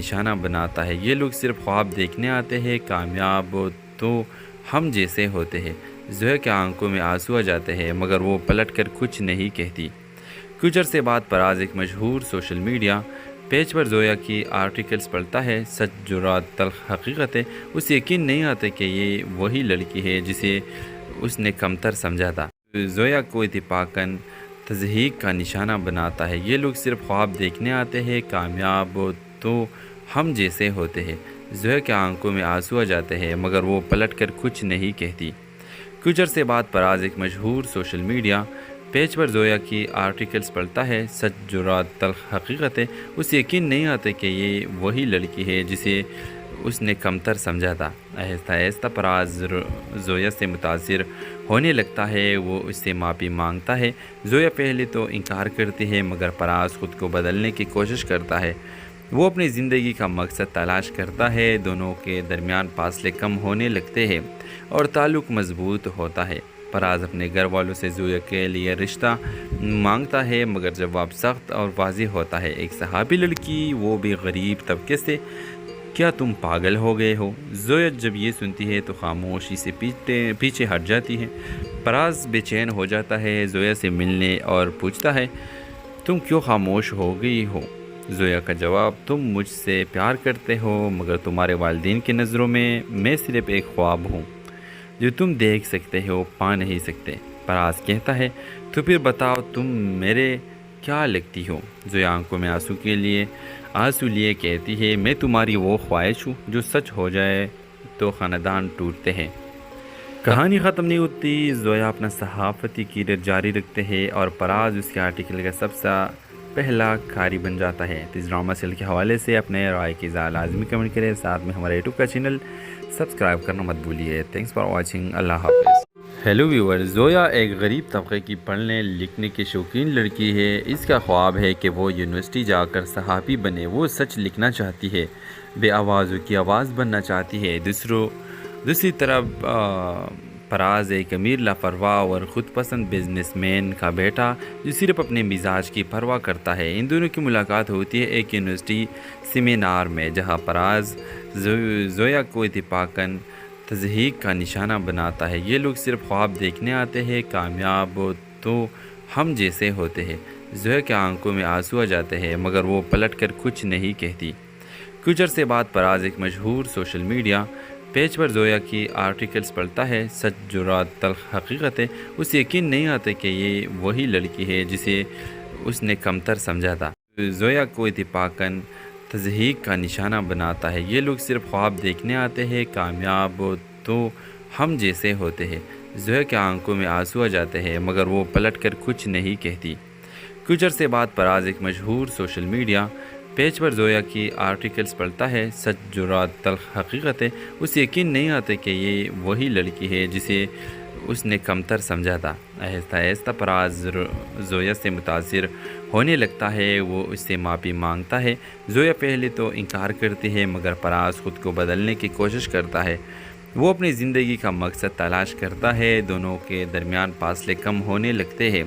نشانہ بناتا ہے۔ یہ لوگ صرف خواب دیکھنے آتے ہیں، کامیاب تو ہم جیسے ہوتے ہیں۔ زویا کے آنکھوں میں آنسو آ جاتے ہیں مگر وہ پلٹ کر کچھ نہیں کہتی۔ کچھ عرصے بعد پراز ایک مشہور سوشل میڈیا پیج پر زویا کی آرٹیکلز پڑھتا ہے۔ سچ جرات تلخ حقیقت ہے، اسے یقین نہیں آتا کہ یہ وہی لڑکی ہے جسے اس نے کمتر سمجھا تھا۔ زویا کو اتفاقاً تضحیک کا نشانہ بناتا ہے۔ یہ لوگ صرف خواب دیکھنے آتے ہیں، کامیاب تو ہم جیسے ہوتے ہیں۔ زویا کے آنکھوں میں آنسو آ جاتے ہیں مگر وہ پلٹ کر کچھ نہیں کہتی۔ کچھ عرصے بعد پراز ایک مشہور سوشل میڈیا پیج پر زویا کی آرٹیکلز پڑھتا ہے۔ سچ جرات تلخ حقیقت ہے، اسے یقین نہیں آتا کہ یہ وہی لڑکی ہے جسے اس نے کمتر سمجھا تھا۔ آہستہ آہستہ پراز زویا سے متاثر ہونے لگتا ہے، وہ اس سے معافی مانگتا ہے۔ زویا پہلے تو انکار کرتی ہے مگر پراز خود کو بدلنے کی کوشش کرتا ہے۔ وہ اپنی زندگی کا مقصد تلاش کرتا ہے، دونوں کے درمیان فاصلے کم ہونے لگتے ہیں اور تعلق مضبوط ہوتا ہے۔ پراز اپنے گھر والوں سے زویا کے لیے رشتہ مانگتا ہے مگر جواب سخت اور واضح ہوتا ہے۔ ایک صحابی لڑکی، وہ بھی غریب طبقے سے، کیا تم پاگل ہو گئے ہو؟ زویا جب یہ سنتی ہے تو خاموشی سے پیچھے ہٹ جاتی ہے۔ پراز بے چین ہو جاتا ہے، زویا سے ملنے اور پوچھتا ہے تم کیوں خاموش ہو گئی ہو؟ زویا کا جواب، تم مجھ سے پیار کرتے ہو مگر تمہارے والدین کی نظروں میں صرف ایک خواب ہوں جو تم دیکھ سکتے ہو، پا نہیں سکتے۔ پراز کہتا ہے تو پھر بتاؤ تم میرے کیا لگتی ہو؟ زویا آنکھوں میں آنسو لیے کہتی ہے میں تمہاری وہ خواہش ہوں جو سچ ہو جائے تو خاندان ٹوٹتے ہیں۔ کہانی ختم نہیں ہوتی، زویا اپنا صحافتی کیریئر جاری رکھتے ہیں اور پراز اس کے آرٹیکل کا سب سے پہلا قاری بن جاتا ہے۔ اس ڈرامہ سیریل کے حوالے سے اپنے رائے کی لازمی کمنٹ کریں، ساتھ میں ہمارے یوٹیوب کا چینل سبسکرائب کرنا مت بھولیے۔ تھینکس فار واچنگ، اللہ حافظ۔ ہیلو ویور، زویا ایک غریب طبقے کی پڑھنے لکھنے کی شوقین لڑکی ہے۔ اس کا خواب ہے کہ وہ یونیورسٹی جا کر صحافی بنے۔ وہ سچ لکھنا چاہتی ہے، بے آوازوں کی آواز بننا چاہتی ہے۔ دوسری طرف پراز ایک امیر لاپرواہ اور خود پسند بزنس مین کا بیٹا جو صرف اپنے مزاج کی پرواہ کرتا ہے۔ ان دونوں کی ملاقات ہوتی ہے ایک یونیورسٹی سیمینار میں، جہاں پراز زویا کو اتفاقاً تضحیک کا نشانہ بناتا ہے۔ یہ لوگ صرف خواب دیکھنے آتے ہیں، کامیاب تو ہم جیسے ہوتے ہیں۔ زویا کے آنکھوں میں آنسو آ جاتے ہیں مگر وہ پلٹ کر کچھ نہیں کہتی۔ کچھ عرصے بعد پراز ایک مشہور سوشل میڈیا پیج پر زویا کی آرٹیکلز پڑھتا ہے۔ سچ جرات تلخ حقیقت ہے، اسے یقین نہیں آتا کہ یہ وہی لڑکی ہے جسے اس نے کمتر سمجھا تھا۔ زویا کو اتفاقاً تضحیک کا نشانہ بناتا ہے۔ یہ لوگ صرف خواب دیکھنے آتے ہیں، کامیاب تو ہم جیسے ہوتے ہیں۔ زویا کے آنکھوں میں آنسو آ جاتے ہیں مگر وہ پلٹ کر کچھ نہیں کہتی۔ کچھ عرصے بعد پراز ایک مشہور سوشل میڈیا پیج پر زویا کی آرٹیکلز پڑھتا ہے۔ سچ جرات تلخ حقیقت ہے، اسے یقین نہیں آتا کہ یہ وہی لڑکی ہے جسے اس نے کمتر سمجھا تھا۔ آہستہ آہستہ پراز زویا سے متاثر ہونے لگتا ہے، وہ اس سے معافی مانگتا ہے۔ زویا پہلے تو انکار کرتی ہے مگر پراز خود کو بدلنے کی کوشش کرتا ہے۔ وہ اپنی زندگی کا مقصد تلاش کرتا ہے، دونوں کے درمیان فاصلے کم ہونے لگتے ہیں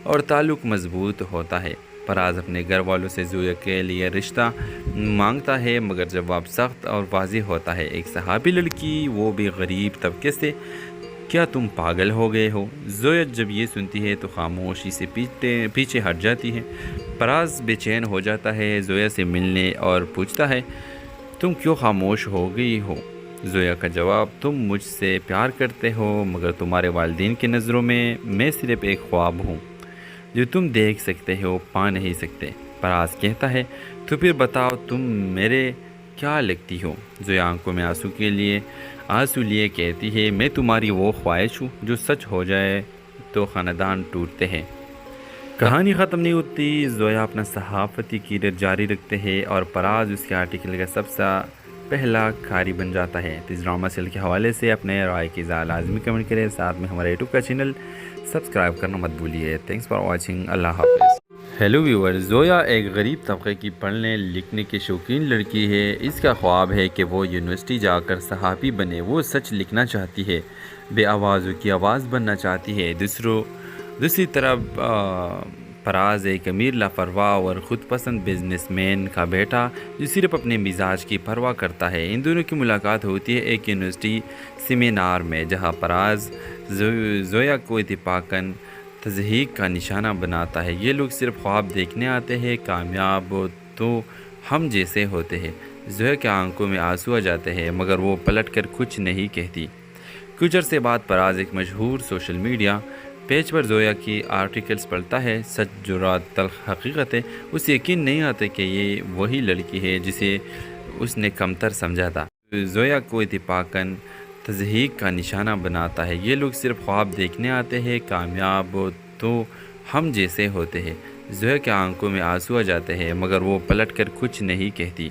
اور تعلق مضبوط ہوتا ہے۔ پراز اپنے گھر والوں سے زویا کے لیے رشتہ مانگتا ہے مگر جواب سخت اور واضح ہوتا ہے۔ ایک صحابی لڑکی، وہ بھی غریب طبقے سے، کیا تم پاگل ہو گئے ہو؟ زویا جب یہ سنتی ہے تو خاموشی سے پیچھے ہٹ جاتی ہے۔ پراز بے چین ہو جاتا ہے، زویا سے ملنے اور پوچھتا ہے تم کیوں خاموش ہو گئی ہو؟ زویا کا جواب، تم مجھ سے پیار کرتے ہو مگر تمہارے والدین کی نظروں میں صرف ایک خواب ہوں جو تم دیکھ سکتے ہو، پا نہیں سکتے۔ پراز کہتا ہے تو پھر بتاؤ تم میرے کیا لگتی ہو؟ زویا آنکھوں میں آنسو لیے کہتی ہے میں تمہاری وہ خواہش ہوں جو سچ ہو جائے تو خاندان ٹوٹتے ہیں۔ کہانی ختم نہیں ہوتی، زویا اپنا صحافتی کیریئر جاری رکھتے ہیں اور پراز اس کے آرٹیکل کا سب سے پہلا قاری بن جاتا ہے۔ اس ڈرامہ سیریل کے حوالے سے اپنے رائے کی لازمی کمنٹ کریں، ساتھ میں ہمارے یوٹیوب کا چینل سبسکرائب کرنا مت بھولیے۔ تھینکس فار واچنگ، اللہ حافظ۔ ہیلو ویور، زویا ایک غریب طبقے کی پڑھنے لکھنے کی شوقین لڑکی ہے۔ اس کا خواب ہے کہ وہ یونیورسٹی جا کر صحافی بنے۔ وہ سچ لکھنا چاہتی ہے، بے آوازوں کی آواز بننا چاہتی ہے۔ دوسری طرف فراز ایک امیر لاپرواہ اور خود پسند بزنس مین کا بیٹا جو صرف اپنے مزاج کی پرواہ کرتا ہے۔ ان دونوں کی ملاقات ہوتی ہے ایک یونیورسٹی سیمینار میں، جہاں فراز زویا کو اتفاقاً تضحیک کا نشانہ بناتا ہے۔ یہ لوگ صرف خواب دیکھنے آتے ہیں، کامیاب تو ہم جیسے ہوتے ہیں۔ زویا کے آنکھوں میں آنسو آ جاتے ہیں، مگر وہ پلٹ کر کچھ نہیں کہتی۔ کچھ عرصے بعد فراز ایک مشہور سوشل میڈیا پیج پر زویا کی آرٹیکلز پڑھتا ہے۔ سچ، جرات، تلخ حقیقت ہے۔ اسے یقین نہیں آتا کہ یہ وہی لڑکی ہے جسے اس نے کمتر سمجھا تھا۔ زویا کو اتفاقاً تضحیک کا نشانہ بناتا ہے۔ یہ لوگ صرف خواب دیکھنے آتے ہیں، کامیاب تو ہم جیسے ہوتے ہیں۔ زویا کے آنکھوں میں آنسو آ جاتے ہیں، مگر وہ پلٹ کر کچھ نہیں کہتی۔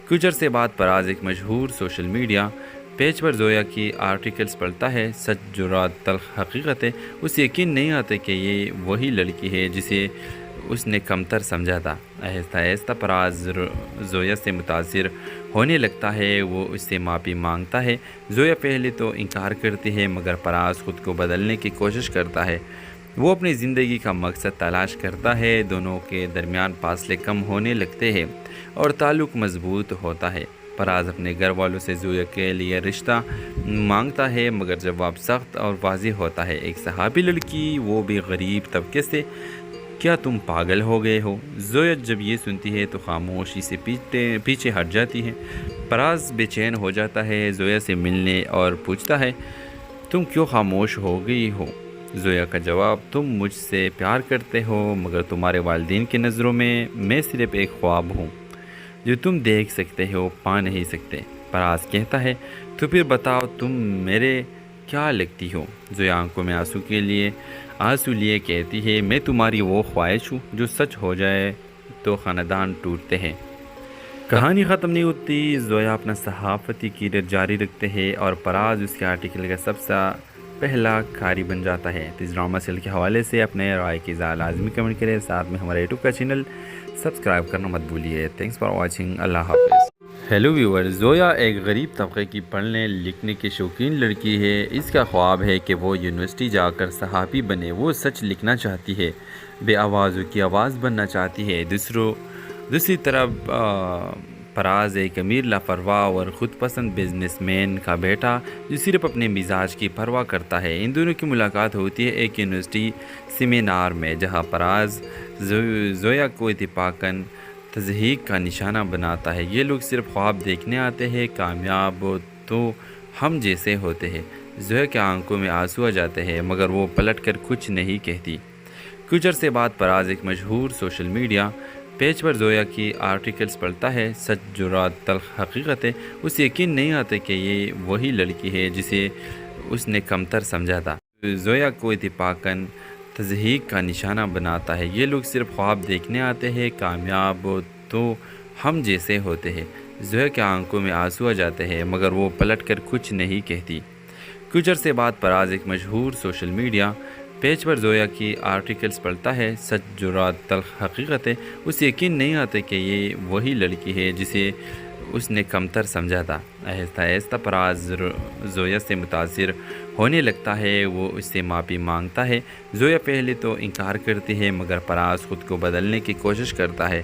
کچھ عرصے بعد فراز ایک مشہور سوشل میڈیا پیج پر زویا کی آرٹیکلز پڑھتا ہے۔ سچ، جرات، تلخ حقیقت ہے۔ اسے یقین نہیں آتا کہ یہ وہی لڑکی ہے جسے اس نے کمتر سمجھا تھا۔ آہستہ آہستہ فراز زویا سے متاثر ہونے لگتا ہے، وہ اس سے معافی مانگتا ہے۔ زویا پہلے تو انکار کرتی ہے، مگر فراز خود کو بدلنے کی کوشش کرتا ہے۔ وہ اپنی زندگی کا مقصد تلاش کرتا ہے، دونوں کے درمیان فاصلے کم ہونے لگتے ہیں اور تعلق مضبوط ہوتا ہے۔ فراز اپنے گھر والوں سے زویا کے لیے رشتہ مانگتا ہے، مگر جواب سخت اور واضح ہوتا ہے۔ ایک صحابی لڑکی، وہ بھی غریب طبقے سے، کیا تم پاگل ہو گئے ہو؟ زویا جب یہ سنتی ہے تو خاموشی سے پیچھے ہٹ جاتی ہے۔ فراز بے چین ہو جاتا ہے، زویا سے ملنے اور پوچھتا ہے، تم کیوں خاموش ہو گئی ہو؟ زویا کا جواب، تم مجھ سے پیار کرتے ہو، مگر تمہارے والدین کی نظروں میں صرف ایک خواب ہوں جو تم دیکھ سکتے ہو، پا نہیں سکتے۔ فراز کہتا ہے، تو پھر بتاؤ تم میرے کیا لگتی ہو؟ زویا آنکھوں میں آنسو لیے کہتی ہے، میں تمہاری وہ خواہش ہوں جو سچ ہو جائے تو خاندان ٹوٹتے ہیں۔ کہانی ختم نہیں ہوتی، زویا اپنا صحافتی کیریئر جاری رکھتے ہیں اور فراز اس کے آرٹیکل کا سب سے پہلا قاری بن جاتا ہے۔ اس ڈرامہ سیریل کے حوالے سے اپنے رائے کی اظہار لازمی کمنٹ کریں، ساتھ میں ہمارے یوٹیوب کا چینل سبسکرائب کرنا مت بھولیے۔ تھینکس فار واچنگ، اللہ حافظ۔ ہیلو ویور، زویا ایک غریب طبقے کی پڑھنے لکھنے کی شوقین لڑکی ہے۔ اس کا خواب ہے کہ وہ یونیورسٹی جا کر صحافی بنے۔ وہ سچ لکھنا چاہتی ہے، بے آوازوں کی آواز بننا چاہتی ہے۔ دوسری طرف فراز ایک امیر لاپرواہ اور خود پسند بزنس مین کا بیٹا جو صرف اپنے مزاج کی پرواہ کرتا ہے۔ ان دونوں کی ملاقات ہوتی ہے ایک یونیورسٹی سیمینار میں، جہاں فراز زویا کو اتفاقاً تضحیک کا نشانہ بناتا ہے۔ یہ لوگ صرف خواب دیکھنے آتے ہیں، کامیاب تو ہم جیسے ہوتے ہیں۔ زویا کے آنکھوں میں آنسو آ جاتے ہیں، مگر وہ پلٹ کر کچھ نہیں کہتی۔ کچھ عرصے بعد فراز ایک مشہور سوشل میڈیا پیج پر زویا کی آرٹیکلز پڑھتا ہے۔ سچ، جرات، تلخ حقیقت ہے۔ اسے یقین نہیں آتا کہ یہ وہی لڑکی ہے جسے اس نے کمتر سمجھا تھا۔ زویا کو اتفاقاً تضحیک کا نشانہ بناتا ہے۔ یہ لوگ صرف خواب دیکھنے آتے ہیں، کامیاب تو ہم جیسے ہوتے ہیں۔ زویا کے آنکھوں میں آنسو آ جاتے ہیں، مگر وہ پلٹ کر کچھ نہیں کہتی۔ کچھ عرصے بعد فراز ایک مشہور سوشل میڈیا پیج پر زویا کی آرٹیکلز پڑھتا ہے۔ سچ، جرات، تلخ حقیقت ہے۔ اسے یقین نہیں آتا کہ یہ وہی لڑکی ہے جسے اس نے کمتر سمجھا تھا۔ آہستہ آہستہ فراز زویا سے متاثر ہونے لگتا ہے، وہ اس سے معافی مانگتا ہے۔ زویا پہلے تو انکار کرتی ہے، مگر فراز خود کو بدلنے کی کوشش کرتا ہے۔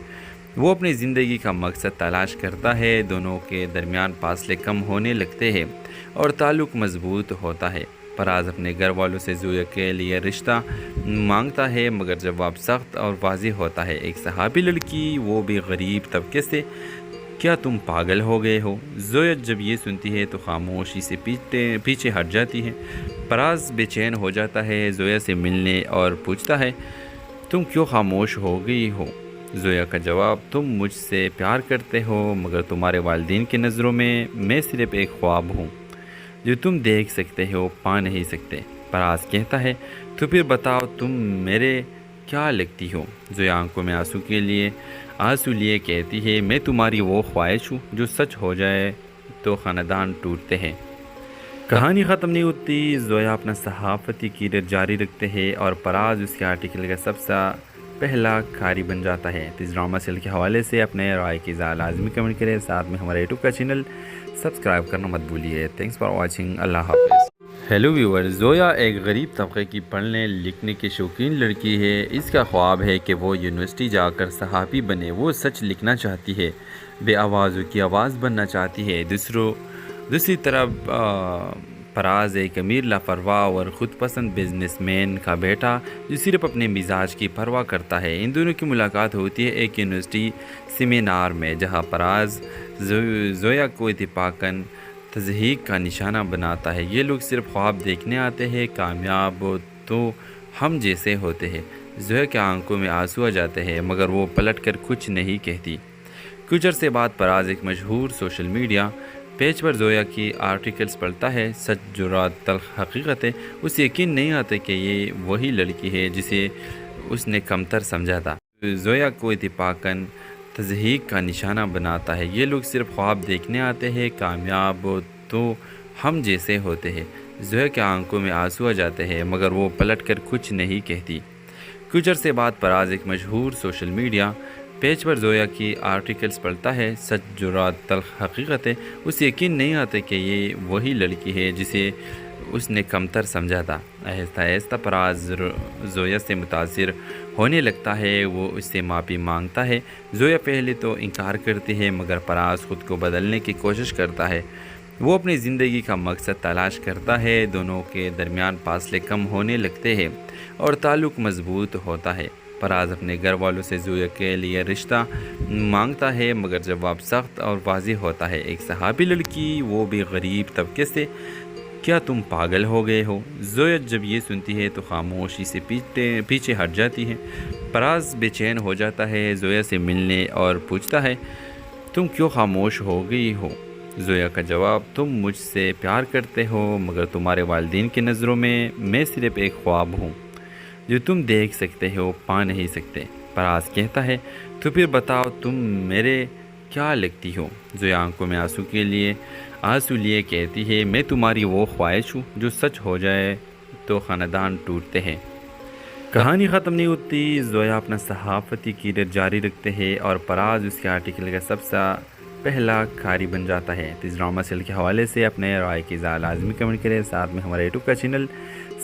وہ اپنی زندگی کا مقصد تلاش کرتا ہے، دونوں کے درمیان فاصلے کم ہونے لگتے ہیں اور تعلق مضبوط ہوتا ہے۔ فراز اپنے گھر والوں سے زویا کے لیے رشتہ مانگتا ہے، مگر جواب سخت اور واضح ہوتا ہے۔ ایک صحابی لڑکی، وہ بھی غریب طبقے سے، کیا تم پاگل ہو گئے ہو؟ زویا جب یہ سنتی ہے تو خاموشی سے پیچھے ہٹ جاتی ہے۔ فراز بے چین ہو جاتا ہے، زویا سے ملنے اور پوچھتا ہے، تم کیوں خاموش ہو گئی ہو؟ زویا کا جواب، تم مجھ سے پیار کرتے ہو، مگر تمہارے والدین کی نظروں میں صرف ایک خواب ہوں جو تم دیکھ سکتے ہو، پا نہیں سکتے۔ فراز کہتا ہے، تو پھر بتاؤ تم میرے کیا لگتی ہو؟ زویا آنکھوں میں آنسو لیے کہتی ہے، میں تمہاری وہ خواہش ہوں جو سچ ہو جائے تو خاندان ٹوٹتے ہیں۔ کہانی ختم نہیں ہوتی، زویا اپنا صحافتی کیریئر جاری رکھتے ہیں اور فراز اس کے آرٹیکل کا سب سے پہلا قاری بن جاتا ہے۔ اس ڈرامہ سیریل کے حوالے سے اپنے رائے کی اظہار لازمی کمنٹ کریں، ساتھ میں ہمارے یوٹیوب کا چینل سبسکرائب کرنا مت بھولیے۔ تھینکس فار واچنگ، اللہ حافظ۔ ہیلو ویور، زویا ایک غریب طبقے کی پڑھنے لکھنے کی شوقین لڑکی ہے۔ اس کا خواب ہے کہ وہ یونیورسٹی جا کر صحافی بنے۔ وہ سچ لکھنا چاہتی ہے، بے آوازوں کی آواز بننا چاہتی ہے۔ دوسری طرف فراز ایک امیر لاپرواہ اور خود پسند بزنس مین کا بیٹا جو صرف اپنے مزاج کی پرواہ کرتا ہے۔ ان دونوں کی ملاقات ہوتی ہے ایک یونیورسٹی سیمینار میں، جہاں فراز زویا کو اتفاقاً تضحیک کا نشانہ بناتا ہے۔ یہ لوگ صرف خواب دیکھنے آتے ہیں، کامیاب تو ہم جیسے ہوتے ہیں۔ زویا کے آنکھوں میں آنسو آ جاتے ہیں، مگر وہ پلٹ کر کچھ نہیں کہتی۔ کچھ عرصے بعد فراز ایک مشہور سوشل میڈیا پیج پر زویا کی آرٹیکلز پڑھتا ہے۔ سچ، جرات، تلخ حقیقتیں اسے یقین نہیں آتے کہ یہ وہی لڑکی ہے جسے اس نے کمتر سمجھا تھا۔ زویا کو اتفاقاً تضحیک کا نشانہ بناتا ہے۔ یہ لوگ صرف خواب دیکھنے آتے ہیں، کامیاب تو ہم جیسے ہوتے ہیں۔ زویا کے آنکھوں میں آنسو آ جاتے ہیں، مگر وہ پلٹ کر کچھ نہیں کہتی۔ کچھ عرصے بعد فراز ایک مشہور سوشل میڈیا پیج پر زویا کی آرٹیکلز پڑھتا ہے۔ سچ، جرات، تلخ حقیقتیں اسے یقین نہیں آتے کہ یہ وہی لڑکی ہے جسے اس نے کمتر سمجھا تھا۔ آہستہ آہستہ فراز زویا سے متاثر ہونے لگتا ہے۔ وہ اس سے معافی مانگتا ہے۔ زویا پہلے تو انکار کرتی ہے، مگر فراز خود کو بدلنے کی کوشش کرتا ہے۔ وہ اپنی زندگی کا مقصد تلاش کرتا ہے۔ دونوں کے درمیان فاصلے کم ہونے لگتے ہیں اور تعلق مضبوط ہوتا ہے۔ فراز اپنے گھر والوں سے زویا کے لیے رشتہ مانگتا ہے، مگر جواب سخت اور واضح ہوتا ہے۔ ایک صحافی لڑکی، وہ بھی غریب طبقے سے، کیا تم پاگل ہو گئے ہو؟ زویا جب یہ سنتی ہے تو خاموشی سے پیچھے ہٹ جاتی ہے۔ فراز بے چین ہو جاتا ہے، زویا سے ملنے اور پوچھتا ہے تم کیوں خاموش ہو گئی ہو؟ زویا کا جواب، تم مجھ سے پیار کرتے ہو، مگر تمہارے والدین کی نظروں میں صرف ایک خواب ہوں جو تم دیکھ سکتے ہو، پا نہیں سکتے۔ فراز کہتا ہے تو پھر بتاؤ تم میرے کیا لگتی ہو؟ زویا آنکھوں میں آنسو لیے کہتی ہے میں تمہاری وہ خواہش ہوں جو سچ ہو جائے تو خاندان ٹوٹتے ہیں۔ کہانی ختم نہیں ہوتی۔ زویا اپنا صحافتی کیریئر جاری رکھتے ہیں اور فراز اس کے آرٹیکل کا سب سے پہلا قاری بن جاتا ہے۔ اس ڈرامہ سیل کے حوالے سے اپنے رائے کی اظہار لازمی کمنٹ کریں، ساتھ میں ہمارے یوٹیوب کا چینل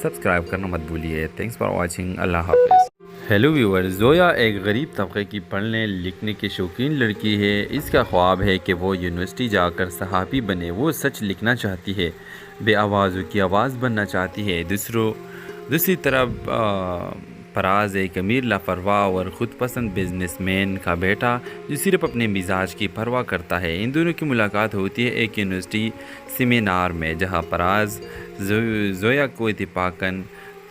سبسکرائب کرنا مت بھولیے۔ Thanks for watching. اللہ حافظ۔ ہیلو ویور، زویا ایک غریب طبقے کی پڑھنے لکھنے کی شوقین لڑکی ہے۔ اس کا خواب ہے کہ وہ یونیورسٹی جا کر صحافی بنے۔ وہ سچ لکھنا چاہتی ہے، بے آوازوں کی آواز بننا چاہتی ہے۔ دوسری طرف فراز ایک امیر لاپرواہ اور خود پسند بزنس مین کا بیٹا جو صرف اپنے مزاج کی پرواہ کرتا ہے۔ ان دونوں کی ملاقات ہوتی ہے ایک یونیورسٹی سیمینار میں، جہاں فراز زویا کو اتفاقاً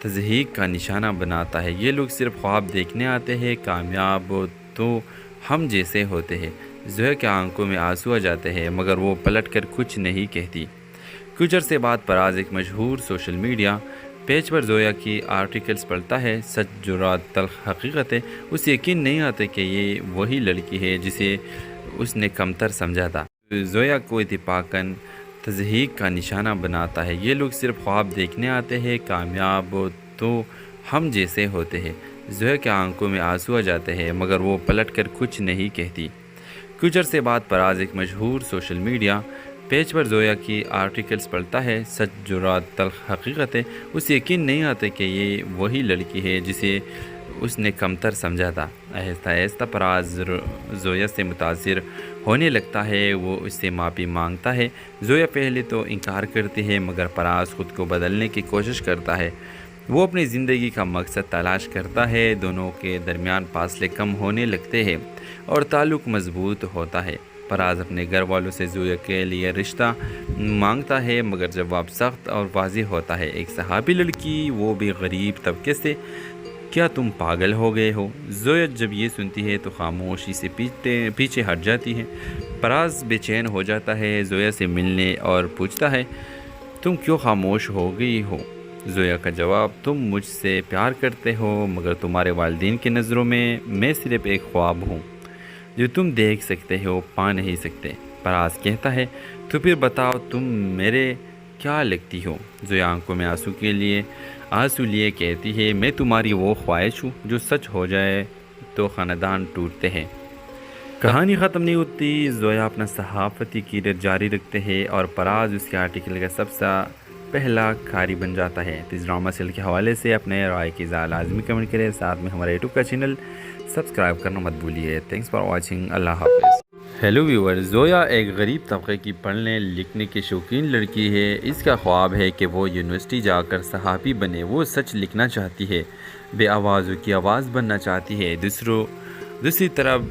تضحیک کا نشانہ بناتا ہے۔ یہ لوگ صرف خواب دیکھنے آتے ہیں، کامیاب تو ہم جیسے ہوتے ہیں۔ زویا کے آنکھوں میں آنسو آ جاتے ہیں، مگر وہ پلٹ کر کچھ نہیں کہتی۔ کچھ عرصے بعد فراز ایک مشہور سوشل میڈیا پیج پر زویا کی آرٹیکلز پڑھتا ہے۔ سچ، جرات، تلخ حقیقتیں اسے یقین نہیں آتے کہ یہ وہی لڑکی ہے جسے اس نے کمتر سمجھا تھا۔ زویا کو اتفاقاً تضحیک کا نشانہ بناتا ہے۔ یہ لوگ صرف خواب دیکھنے آتے ہیں، کامیاب تو ہم جیسے ہوتے ہیں۔ زویا کے آنکھوں میں آنسو آ جاتے ہیں، مگر وہ پلٹ کر کچھ نہیں کہتی۔ کچھ عرصے بعد فراز ایک مشہور سوشل میڈیا پیج پر زویا کی آرٹیکلز پڑھتا ہے۔ سچ، جرات، تلخ حقیقتیں اسے یقین نہیں آتے کہ یہ وہی لڑکی ہے جسے اس نے کمتر سمجھا تھا۔ آہستہ آہستہ فراز زویا سے متاثر ہونے لگتا ہے۔ وہ اس سے معافی مانگتا ہے۔ زویا پہلے تو انکار کرتی ہے، مگر فراز خود کو بدلنے کی کوشش کرتا ہے۔ وہ اپنی زندگی کا مقصد تلاش کرتا ہے۔ دونوں کے درمیان فاصلے کم ہونے لگتے ہیں اور تعلق مضبوط ہوتا ہے۔ فراز اپنے گھر والوں سے زویا کے لیے رشتہ مانگتا ہے، مگر جواب سخت اور واضح ہوتا ہے۔ ایک صحافی لڑکی، وہ بھی غریب طبقے سے، کیا تم پاگل ہو گئے ہو؟ زویا جب یہ سنتی ہے تو خاموشی سے پیچھے ہٹ جاتی ہے۔ فراز بے چین ہو جاتا ہے، زویا سے ملنے اور پوچھتا ہے تم کیوں خاموش ہو گئی ہو؟ زویا کا جواب، تم مجھ سے پیار کرتے ہو، مگر تمہارے والدین کی نظروں میں صرف ایک خواب ہوں جو تم دیکھ سکتے ہو، پا نہیں سکتے۔ فراز کہتا ہے تو پھر بتاؤ تم میرے کیا لگتی ہو؟ زویا آنکھوں میں آنسو لیے کہتی ہے میں تمہاری وہ خواہش ہوں جو سچ ہو جائے تو خاندان ٹوٹتے ہیں۔ کہانی ختم نہیں ہوتی۔ زویا اپنا صحافتی کیریئر جاری رکھتے ہیں اور فراز اس کے آرٹیکل کا سب سے پہلا کھاری بن جاتا ہے۔ تو اس ڈرامہ سیریل کے حوالے سے اپنے رائے کی اظہار لازمی کمنٹ کریں، ساتھ میں ہمارے یوٹیوب کا چینل سبسکرائب کرنا مت بھولیے۔ تھینکس فار واچنگ، اللہ حافظ۔ ہیلو ویور، زویا ایک غریب طبقے کی پڑھنے لکھنے کی شوقین لڑکی ہے۔ اس کا خواب ہے کہ وہ یونیورسٹی جا کر صحافی بنے۔ وہ سچ لکھنا چاہتی ہے، بے آوازوں کی آواز بننا چاہتی ہے۔ دوسری طرف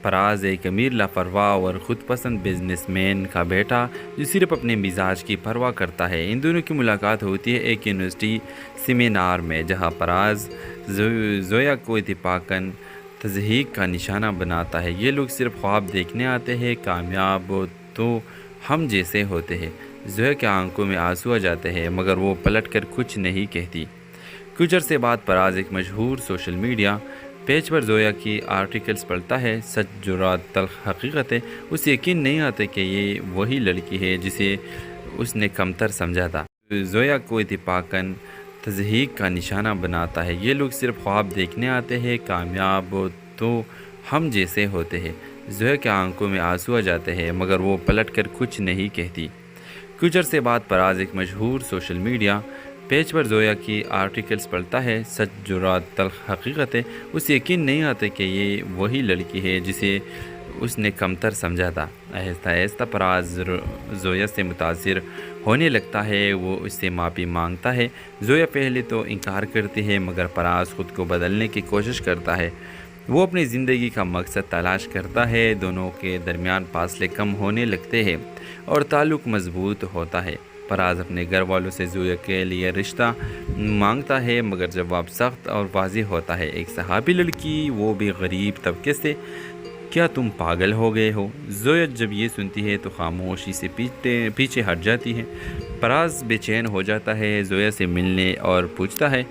فراز ایک امیر لاپرواہ اور خود پسند بزنس مین کا بیٹا جو صرف اپنے مزاج کی پرواہ کرتا ہے۔ ان دونوں کی ملاقات ہوتی ہے ایک یونیورسٹی سیمینار میں، جہاں فراز زویا کو اتفاقاً تضحیک کا نشانہ بناتا ہے۔ یہ لوگ صرف خواب دیکھنے آتے ہیں، کامیاب تو ہم جیسے ہوتے ہیں۔ زویا کے آنکھوں میں آنسو آ جاتے ہیں، مگر وہ پلٹ کر کچھ نہیں کہتی۔ کچھ عرصے بعد فراز ایک مشہور سوشل میڈیا پیج پر زویا کی آرٹیکلز پڑھتا ہے۔ سچ، جرات، تلخ حقیقتیں اسے یقین نہیں آتے کہ یہ وہی لڑکی ہے جسے اس نے کمتر سمجھا تھا۔ زویا کو اتفاقاً تضحیک کا نشانہ بناتا ہے۔ یہ لوگ صرف خواب دیکھنے آتے ہیں، کامیاب تو ہم جیسے ہوتے ہیں۔ زویا کے آنکھوں میں آنسو آ جاتے ہیں، مگر وہ پلٹ کر کچھ نہیں کہتی۔ کچھ عرصے بعد فراز ایک مشہور سوشل میڈیا پیج پر زویا کی آرٹیکلز پڑھتا ہے۔ سچ، جرات، تلخ حقیقتیں اسے یقین نہیں آتے کہ یہ وہی لڑکی ہے جسے اس نے کمتر سمجھا تھا۔ آہستہ آہستہ فراز زویا سے متاثر ہونے لگتا ہے، وہ اس سے معافی مانگتا ہے۔ زویا پہلے تو انکار کرتی ہے، مگر فراز خود کو بدلنے کی کوشش کرتا ہے۔ وہ اپنی زندگی کا مقصد تلاش کرتا ہے، دونوں کے درمیان فاصلے کم ہونے لگتے ہیں اور تعلق مضبوط ہوتا ہے۔ فراز اپنے گھر والوں سے زویا کے لیے رشتہ مانگتا ہے، مگر جواب سخت اور واضح ہوتا ہے۔ ایک صحافی لڑکی، وہ بھی غریب طبقے سے، کیا تم پاگل ہو گئے ہو؟ زویا جب یہ سنتی ہے تو خاموشی سے پیچھے ہٹ جاتی ہے۔ فراز بے چین ہو جاتا ہے، زویا سے ملنے اور پوچھتا ہے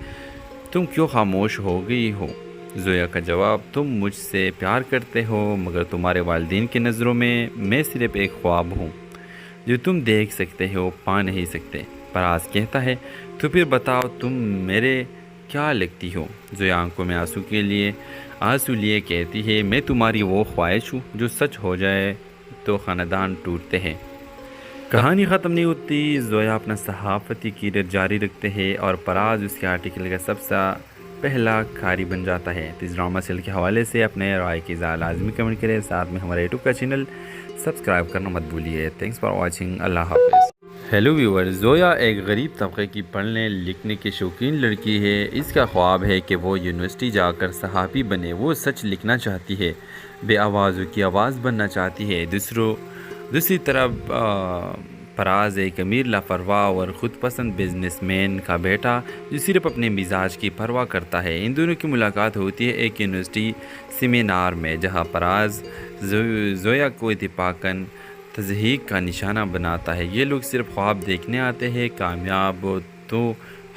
تم کیوں خاموش ہو گئی ہو؟ زویا کا جواب، تم مجھ سے پیار کرتے ہو، مگر تمہارے والدین کی نظروں میں صرف ایک خواب ہوں جو تم دیکھ سکتے ہو، پا نہیں سکتے۔ فراز کہتا ہے تو پھر بتاؤ تم میرے کیا لگتی ہو؟ زویا آنکھوں میں آنسو لیے کہتی ہے میں تمہاری وہ خواہش ہوں جو سچ ہو جائے تو خاندان ٹوٹتے ہیں۔ کہانی ختم نہیں ہوتی، زویا اپنا صحافتی کیریئر جاری رکھتے ہیں اور فراز اس کے آرٹیکل کا سب سے پہلا کھاری بن جاتا ہے۔ تو اس ڈرامہ سیریل کے حوالے سے اپنے رائے کی اظہار لازمی کمنٹ کریں، ساتھ میں ہمارے یوٹیوب کا چینل سبسکرائب کرنا مت بھولیے۔ تھینکس فار واچنگ، اللہ حافظ۔ ہیلو ویور، زویا ایک غریب طبقے کی پڑھنے لکھنے کی شوقین لڑکی ہے۔ اس کا خواب ہے کہ وہ یونیورسٹی جا کر صحافی بنے۔ وہ سچ لکھنا چاہتی ہے، بے آوازوں کی آواز بننا چاہتی ہے۔ دوسری طرف فراز ایک امیر لاپرواہ اور خود پسند بزنس مین کا بیٹا جو صرف اپنے مزاج کی پرواہ کرتا ہے۔ ان دونوں کی ملاقات ہوتی ہے ایک یونیورسٹی سیمینار میں، جہاں فراز زویا کو اتفاقاً تضحیک کا نشانہ بناتا ہے۔ یہ لوگ صرف خواب دیکھنے آتے ہیں، کامیاب تو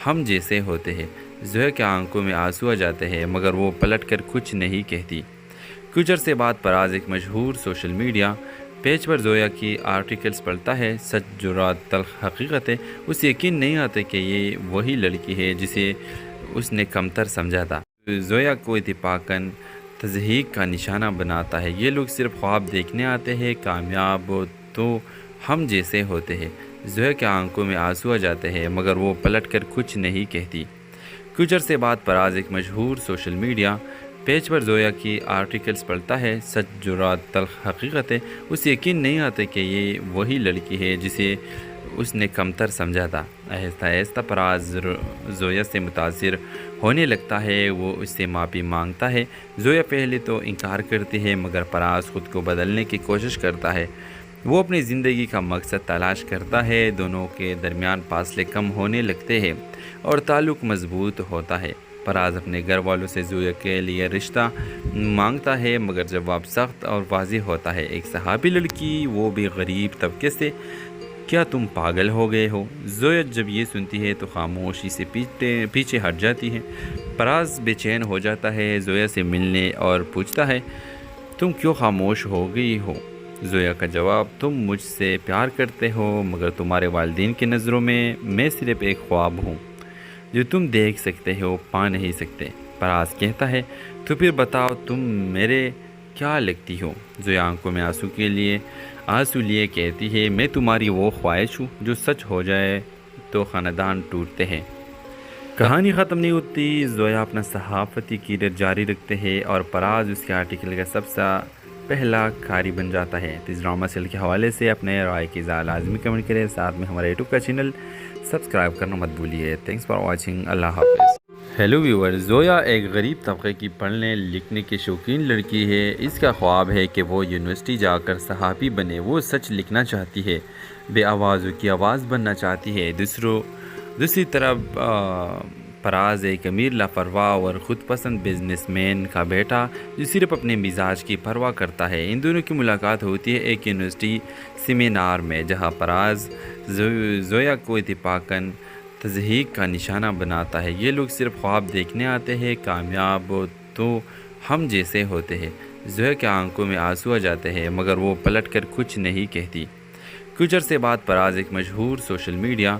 ہم جیسے ہوتے ہیں۔ زویا کے آنکھوں میں آنسو آ جاتے ہیں، مگر وہ پلٹ کر کچھ نہیں کہتی۔ کچھ عرصے بعد فراز ایک مشہور سوشل میڈیا پیج پر زویا کی آرٹیکلز پڑھتا ہے۔ سچ، جرات، تلخ حقیقتیں اسے یقین نہیں آتے کہ یہ وہی لڑکی ہے جسے اس نے کمتر سمجھا تھا۔ زویا کو اتفاقاً تضحیک کا نشانہ بناتا ہے۔ یہ لوگ صرف خواب دیکھنے آتے ہیں، کامیاب تو ہم جیسے ہوتے ہیں۔ زویا کے آنکھوں میں آنسو آ جاتے ہیں، مگر وہ پلٹ کر کچھ نہیں کہتی۔ کچھ عرصے بعد فراز ایک مشہور سوشل میڈیا پیج پر زویا کی آرٹیکلز پڑھتا ہے۔ سچ، جرات، تلخ حقیقتیں اسے یقین نہیں آتے کہ یہ وہی لڑکی ہے جسے اس نے کمتر سمجھا تھا۔ آہستہ آہستہ فراز زویا سے متاثر ہونے لگتا ہے، وہ اس سے معافی مانگتا ہے۔ زویا پہلے تو انکار کرتی ہے، مگر فراز خود کو بدلنے کی کوشش کرتا ہے۔ وہ اپنی زندگی کا مقصد تلاش کرتا ہے، دونوں کے درمیان فاصلے کم ہونے لگتے ہیں اور تعلق مضبوط ہوتا ہے۔ فراز اپنے گھر والوں سے زویا کے لیے رشتہ مانگتا ہے، مگر جواب سخت اور واضح ہوتا ہے۔ ایک صحافی لڑکی، وہ بھی غریب طبقے سے، کیا تم پاگل ہو گئے ہو؟ زویا جب یہ سنتی ہے تو خاموشی سے پیچھے ہٹ جاتی ہے۔ فراز بے چین ہو جاتا ہے، زویا سے ملنے اور پوچھتا ہے تم کیوں خاموش ہو گئی ہو؟ زویا کا جواب، تم مجھ سے پیار کرتے ہو، مگر تمہارے والدین کی نظروں میں صرف ایک خواب ہوں جو تم دیکھ سکتے ہو، پا نہیں سکتے۔ فراز کہتا ہے تو پھر بتاؤ تم میرے کیا لگتی ہو؟ زویا آنکھوں میں آنسو لیے کہتی ہے میں تمہاری وہ خواہش ہوں جو سچ ہو جائے تو خاندان ٹوٹتے ہیں۔ کہانی ختم نہیں ہوتی، زویا اپنا صحافتی کیریئر جاری رکھتے ہیں اور پراز اس کے آرٹیکل کا سب سے پہلا کھاری بن جاتا ہے۔ تو اس ڈرامہ سیریل کے حوالے سے اپنے رائے کی لازمی کمنٹ کریں، ساتھ میں ہمارے یوٹیوب کا چینل سبسکرائب کرنا مت بھولیے۔ تھینکس فار واچنگ، اللہ حافظ۔ ہیلو ویور، زویا ایک غریب طبقے کی پڑھنے لکھنے کی شوقین لڑکی ہے۔ اس کا خواب ہے کہ وہ یونیورسٹی جا کر صحافی بنے۔ وہ سچ لکھنا چاہتی ہے، بے آوازوں کی آواز بننا چاہتی ہے۔ دوسری طرف پراز ایک امیر لاپرواہ اور خود پسند بزنس مین کا بیٹا جو صرف اپنے مزاج کی پرواہ کرتا ہے۔ ان دونوں کی ملاقات ہوتی ہے ایک یونیورسٹی سیمینار میں، جہاں پراز زویا کو اتفاقاً تضحیک کا نشانہ بناتا ہے۔ یہ لوگ صرف خواب دیکھنے آتے ہیں، کامیاب تو ہم جیسے ہوتے ہیں۔ زویا کے آنکھوں میں آنسو آ جاتے ہیں، مگر وہ پلٹ کر کچھ نہیں کہتی۔ کچھ عرصے بعد پراز ایک مشہور سوشل میڈیا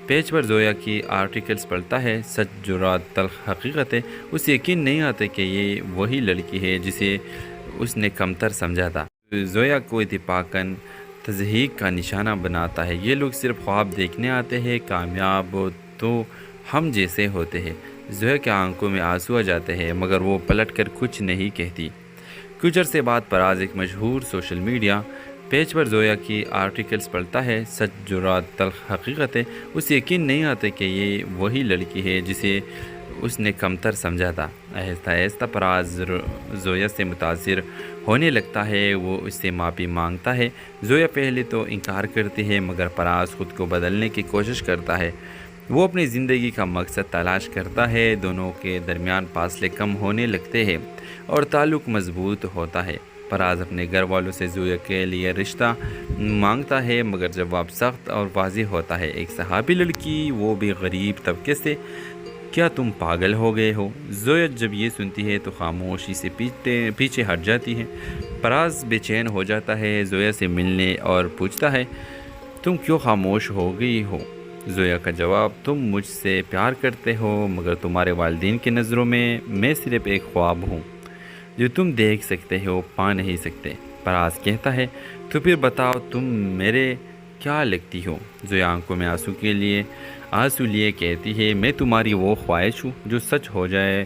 پیج پر زویا کی آرٹیکلز پڑھتا ہے۔ سچ جرات تلخ حقیقت ہے، اسے یقین نہیں آتا کہ یہ وہی لڑکی ہے جسے اس نے کمتر سمجھا تھا۔ زویا کو اتفاقاً تضحیک کا نشانہ بناتا ہے۔ یہ لوگ صرف خواب دیکھنے آتے ہیں، کامیاب تو ہم جیسے ہوتے ہیں۔ زویا کے آنکھوں میں آنسو آ جاتے ہیں، مگر وہ پلٹ کر کچھ نہیں کہتی۔ کچھ عرصے بعد پراز ایک مشہور سوشل میڈیا پیج پر زویا کی آرٹیکلز پڑھتا ہے۔ سچ جرات تلخ حقیقت ہے، اسے یقین نہیں آتا کہ یہ وہی لڑکی ہے جسے اس نے کمتر سمجھا تھا۔ آہستہ آہستہ پراز زویا سے متاثر ہونے لگتا ہے، وہ اس سے معافی مانگتا ہے۔ زویا پہلے تو انکار کرتی ہے، مگر پراز خود کو بدلنے کی کوشش کرتا ہے۔ وہ اپنی زندگی کا مقصد تلاش کرتا ہے، دونوں کے درمیان فاصلے کم ہونے لگتے ہیں اور تعلق مضبوط ہوتا ہے۔ پراز اپنے گھر والوں سے زویا کے لیے رشتہ مانگتا ہے، مگر جواب سخت اور واضح ہوتا ہے۔ ایک صحافی لڑکی، وہ بھی غریب طبقے سے، کیا تم پاگل ہو گئے ہو؟ زویا جب یہ سنتی ہے تو خاموشی سے پیچھے ہٹ جاتی ہے۔ پراز بے چین ہو جاتا ہے، زویا سے ملنے اور پوچھتا ہے تم کیوں خاموش ہو گئی ہو؟ زویا کا جواب، تم مجھ سے پیار کرتے ہو، مگر تمہارے والدین کی نظروں میں صرف ایک خواب ہوں جو تم دیکھ سکتے ہو، پا نہیں سکتے۔ پراز کہتا ہے تو پھر بتاؤ تم میرے کیا لگتی ہو؟ زویا آنکھوں میں آنسو لیے کہتی ہے میں تمہاری وہ خواہش ہوں جو سچ ہو جائے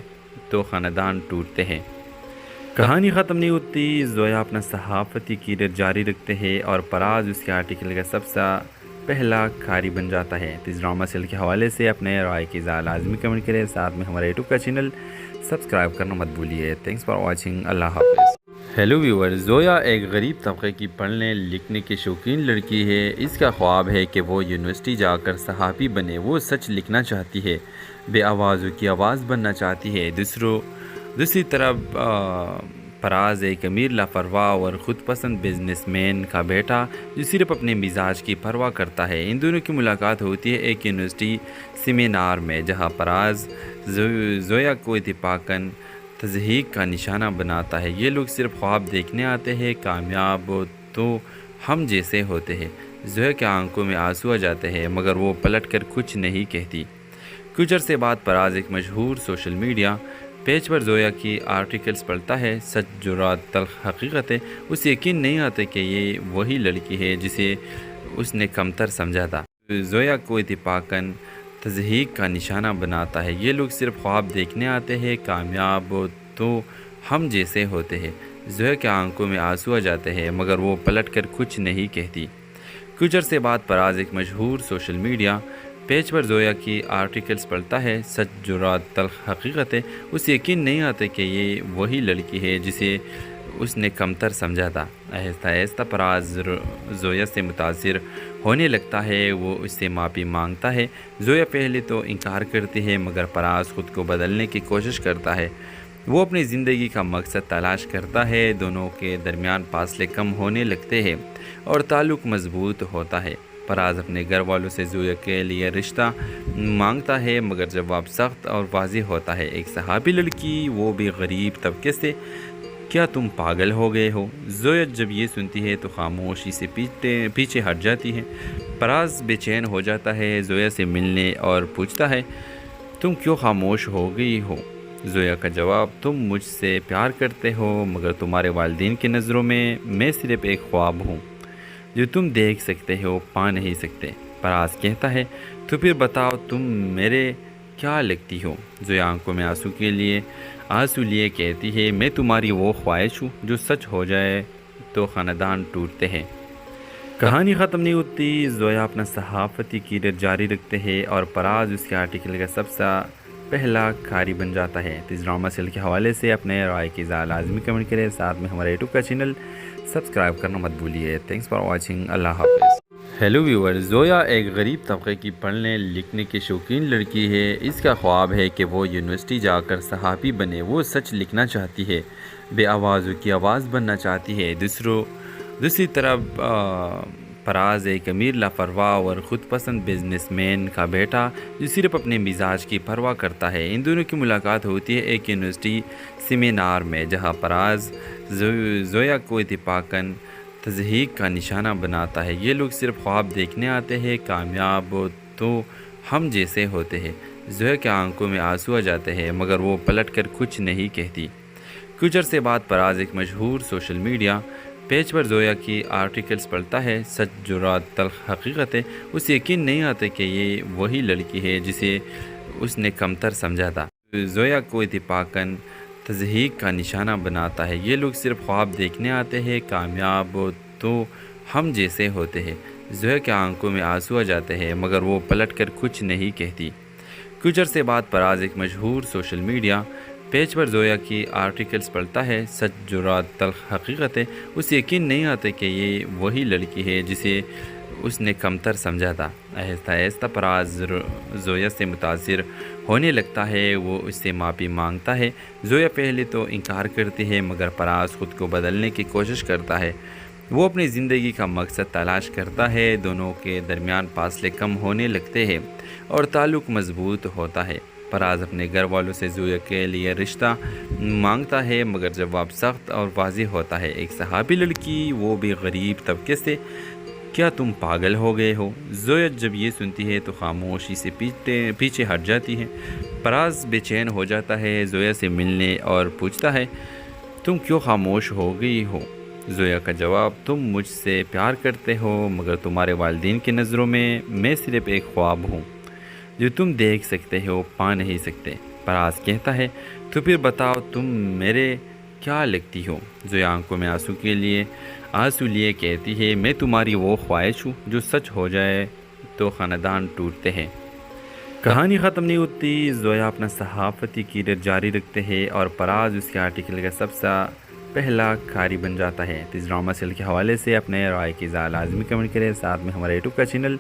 تو خاندان ٹوٹتے ہیں۔ کہانی ختم نہیں ہوتی، زویا اپنا صحافتی کیریئر جاری رکھتے ہیں اور پراز اس کے آرٹیکل کا سب سے پہلا کھاری بن جاتا ہے۔ تو اس ڈرامہ سیریل کے حوالے سے اپنے رائے کی لازمی کمنٹ کریں، ساتھ میں ہمارے یوٹیوب کا چینل سبسکرائب کرنا مت بھولیے۔ تھینکس فار واچنگ، اللہ حافظ۔ ہیلو ویور، زویا ایک غریب طبقے کی پڑھنے لکھنے کی شوقین لڑکی ہے۔ اس کا خواب ہے کہ وہ یونیورسٹی جا کر صحافی بنے۔ وہ سچ لکھنا چاہتی ہے، بے آوازوں کی آواز بننا چاہتی ہے۔ دوسری طرف پراز ایک امیر لاپرواہ اور خود پسند بزنس مین کا بیٹا جو صرف اپنے مزاج کی پرواہ کرتا ہے۔ ان دونوں کی ملاقات ہوتی ہے ایک یونیورسٹی سیمینار میں، جہاں پراز زویا کو اتفاقاً تضحیک کا نشانہ بناتا ہے۔ یہ لوگ صرف خواب دیکھنے آتے ہیں، کامیاب تو ہم جیسے ہوتے ہیں۔ زویا کے آنکھوں میں آنسو آ جاتے ہیں، مگر وہ پلٹ کر کچھ نہیں کہتی۔ کچھ عرصے بعد پراز ایک مشہور سوشل میڈیا پیج پر زویا کی آرٹیکلز پڑھتا ہے۔ سچ جرات تلخ حقیقت ہے، اسے یقین نہیں آتا کہ یہ وہی لڑکی ہے جسے اس نے کمتر سمجھا تھا۔ زویا کو اتفاقاً تضحیک کا نشانہ بناتا ہے۔ یہ لوگ صرف خواب دیکھنے آتے ہیں، کامیاب تو ہم جیسے ہوتے ہیں۔ زویا کے آنکھوں میں آنسو آ جاتے ہیں، مگر وہ پلٹ کر کچھ نہیں کہتی۔ کچھ عرصے بعد پراز ایک مشہور سوشل میڈیا پیج پر زویا کی آرٹیکلز پڑھتا ہے۔ سچ جرات تلخ حقیقت ہے، اسے یقین نہیں آتا کہ یہ وہی لڑکی ہے جسے اس نے کمتر سمجھا تھا۔ آہستہ آہستہ پراز زویا سے متاثر ہونے لگتا ہے، وہ اس سے معافی مانگتا ہے۔ زویا پہلے تو انکار کرتی ہے، مگر پراز خود کو بدلنے کی کوشش کرتا ہے۔ وہ اپنی زندگی کا مقصد تلاش کرتا ہے، دونوں کے درمیان فاصلے کم ہونے لگتے ہیں اور تعلق مضبوط ہوتا ہے۔ پراز اپنے گھر والوں سے زویا کے لیے رشتہ مانگتا ہے، مگر جواب سخت اور واضح ہوتا ہے۔ ایک صحافی لڑکی، وہ بھی غریب طبقے سے، کیا تم پاگل ہو گئے ہو؟ زویا جب یہ سنتی ہے تو خاموشی سے پیچھے ہٹ جاتی ہے۔ پراز بے چین ہو جاتا ہے، زویا سے ملنے اور پوچھتا ہے تم کیوں خاموش ہو گئی ہو؟ زویا کا جواب، تم مجھ سے پیار کرتے ہو مگر تمہارے والدین کی نظروں میں صرف ایک خواب ہوں جو تم دیکھ سکتے ہو پا نہیں سکتے۔ فراز کہتا ہے، تو پھر بتاؤ تم میرے کیا لگتی ہو؟ زویا آنکھوں میں آنسو لیے کہتی ہے، میں تمہاری وہ خواہش ہوں جو سچ ہو جائے تو خاندان ٹوٹتے ہیں۔ کہانی ختم نہیں ہوتی، زویا اپنا صحافتی کیریئر جاری رکھتے ہیں اور فراز اس کے آرٹیکل کا سب سے پہلا قاری بن جاتا ہے۔ اس ڈرامہ سیریل کے حوالے سے اپنے رائے کی اظہار لازمی کمنٹ کریں، ساتھ میں ہمارے یوٹیوب کا چینل سبسکرائب کرنا مت بھولیے۔ تھینکس فار واچنگ، اللہ حافظ۔ ہیلو ویور، زویا ایک غریب طبقے کی پڑھنے لکھنے کی شوقین لڑکی ہے۔ اس کا خواب ہے کہ وہ یونیورسٹی جا کر صحافی بنے۔ وہ سچ لکھنا چاہتی ہے، بے آوازوں کی آواز بننا چاہتی ہے۔ دوسری طرف فراز ایک امیر لاپرواہ اور خود پسند بزنس مین کا بیٹا جو صرف اپنے مزاج کی پرواہ کرتا ہے۔ ان دونوں کی ملاقات ہوتی ہے ایک یونیورسٹی سیمینار میں، جہاں فراز زویا کو اتفاقاً تضحیک کا نشانہ بناتا ہے۔ یہ لوگ صرف خواب دیکھنے آتے ہیں، کامیاب تو ہم جیسے ہوتے ہیں۔ زویا کے آنکھوں میں آنسو آ جاتے ہیں مگر وہ پلٹ کر کچھ نہیں کہتی۔ کچھ عرصے بعد فراز ایک مشہور سوشل میڈیا پیج پر زویا کی آرٹیکلز پڑھتا ہے۔ سچ جرات تلخ حقیقت ہے، اسے یقین نہیں آتا کہ یہ وہی لڑکی ہے جسے اس نے کمتر سمجھا تھا۔ زویا کو اتفاقاً تضحیک کا نشانہ بناتا ہے۔ یہ لوگ صرف خواب دیکھنے آتے ہیں، کامیاب تو ہم جیسے ہوتے ہیں۔ زویا کے آنکھوں میں آنسو آ جاتے ہیں مگر وہ پلٹ کر کچھ نہیں کہتی۔ کچھ عرصے بعد فراز ایک مشہور سوشل میڈیا پیج پر زویا کی آرٹیکلز پڑھتا ہے۔ سچ جرات تلخ حقیقت ہے، اسے یقین نہیں آتا کہ یہ وہی لڑکی ہے جسے اس نے کمتر سمجھا تھا۔ آہستہ آہستہ فراز زویا سے متاثر ہونے لگتا ہے، وہ اس سے معافی مانگتا ہے۔ زویا پہلے تو انکار کرتی ہے مگر فراز خود کو بدلنے کی کوشش کرتا ہے۔ وہ اپنی زندگی کا مقصد تلاش کرتا ہے، دونوں کے درمیان فاصلے کم ہونے لگتے ہیں اور تعلق مضبوط ہوتا ہے۔ فراز اپنے گھر والوں سے زویا کے لیے رشتہ مانگتا ہے مگر جواب سخت اور واضح ہوتا ہے، ایک صحافی لڑکی، وہ بھی غریب طبقے سے، کیا تم پاگل ہو گئے ہو؟ زویا جب یہ سنتی ہے تو خاموشی سے پیچھے ہٹ جاتی ہے۔ فراز بے چین ہو جاتا ہے، زویا سے ملنے اور پوچھتا ہے، تم کیوں خاموش ہو گئی ہو؟ زویا کا جواب، تم مجھ سے پیار کرتے ہو مگر تمہارے والدین کی نظروں میں صرف ایک خواب ہوں جو تم دیکھ سکتے ہو پا نہیں سکتے۔ فراز کہتا ہے، تو پھر بتاؤ تم میرے کیا لگتی ہو؟ زویا آنکھوں میں آنسو لیے کہتی ہے، میں تمہاری وہ خواہش ہوں جو سچ ہو جائے تو خاندان ٹوٹتے ہیں۔ کہانی ختم نہیں ہوتی، زویا اپنا صحافتی کیریئر جاری رکھتے ہیں اور فراز اس کے آرٹیکل کا سب سے پہلا قاری بن جاتا ہے۔ اس ڈرامہ سیریل کے حوالے سے اپنے رائے کی اظہار لازمی کمنٹ کریں، ساتھ میں ہمارے یوٹیوب کا چینل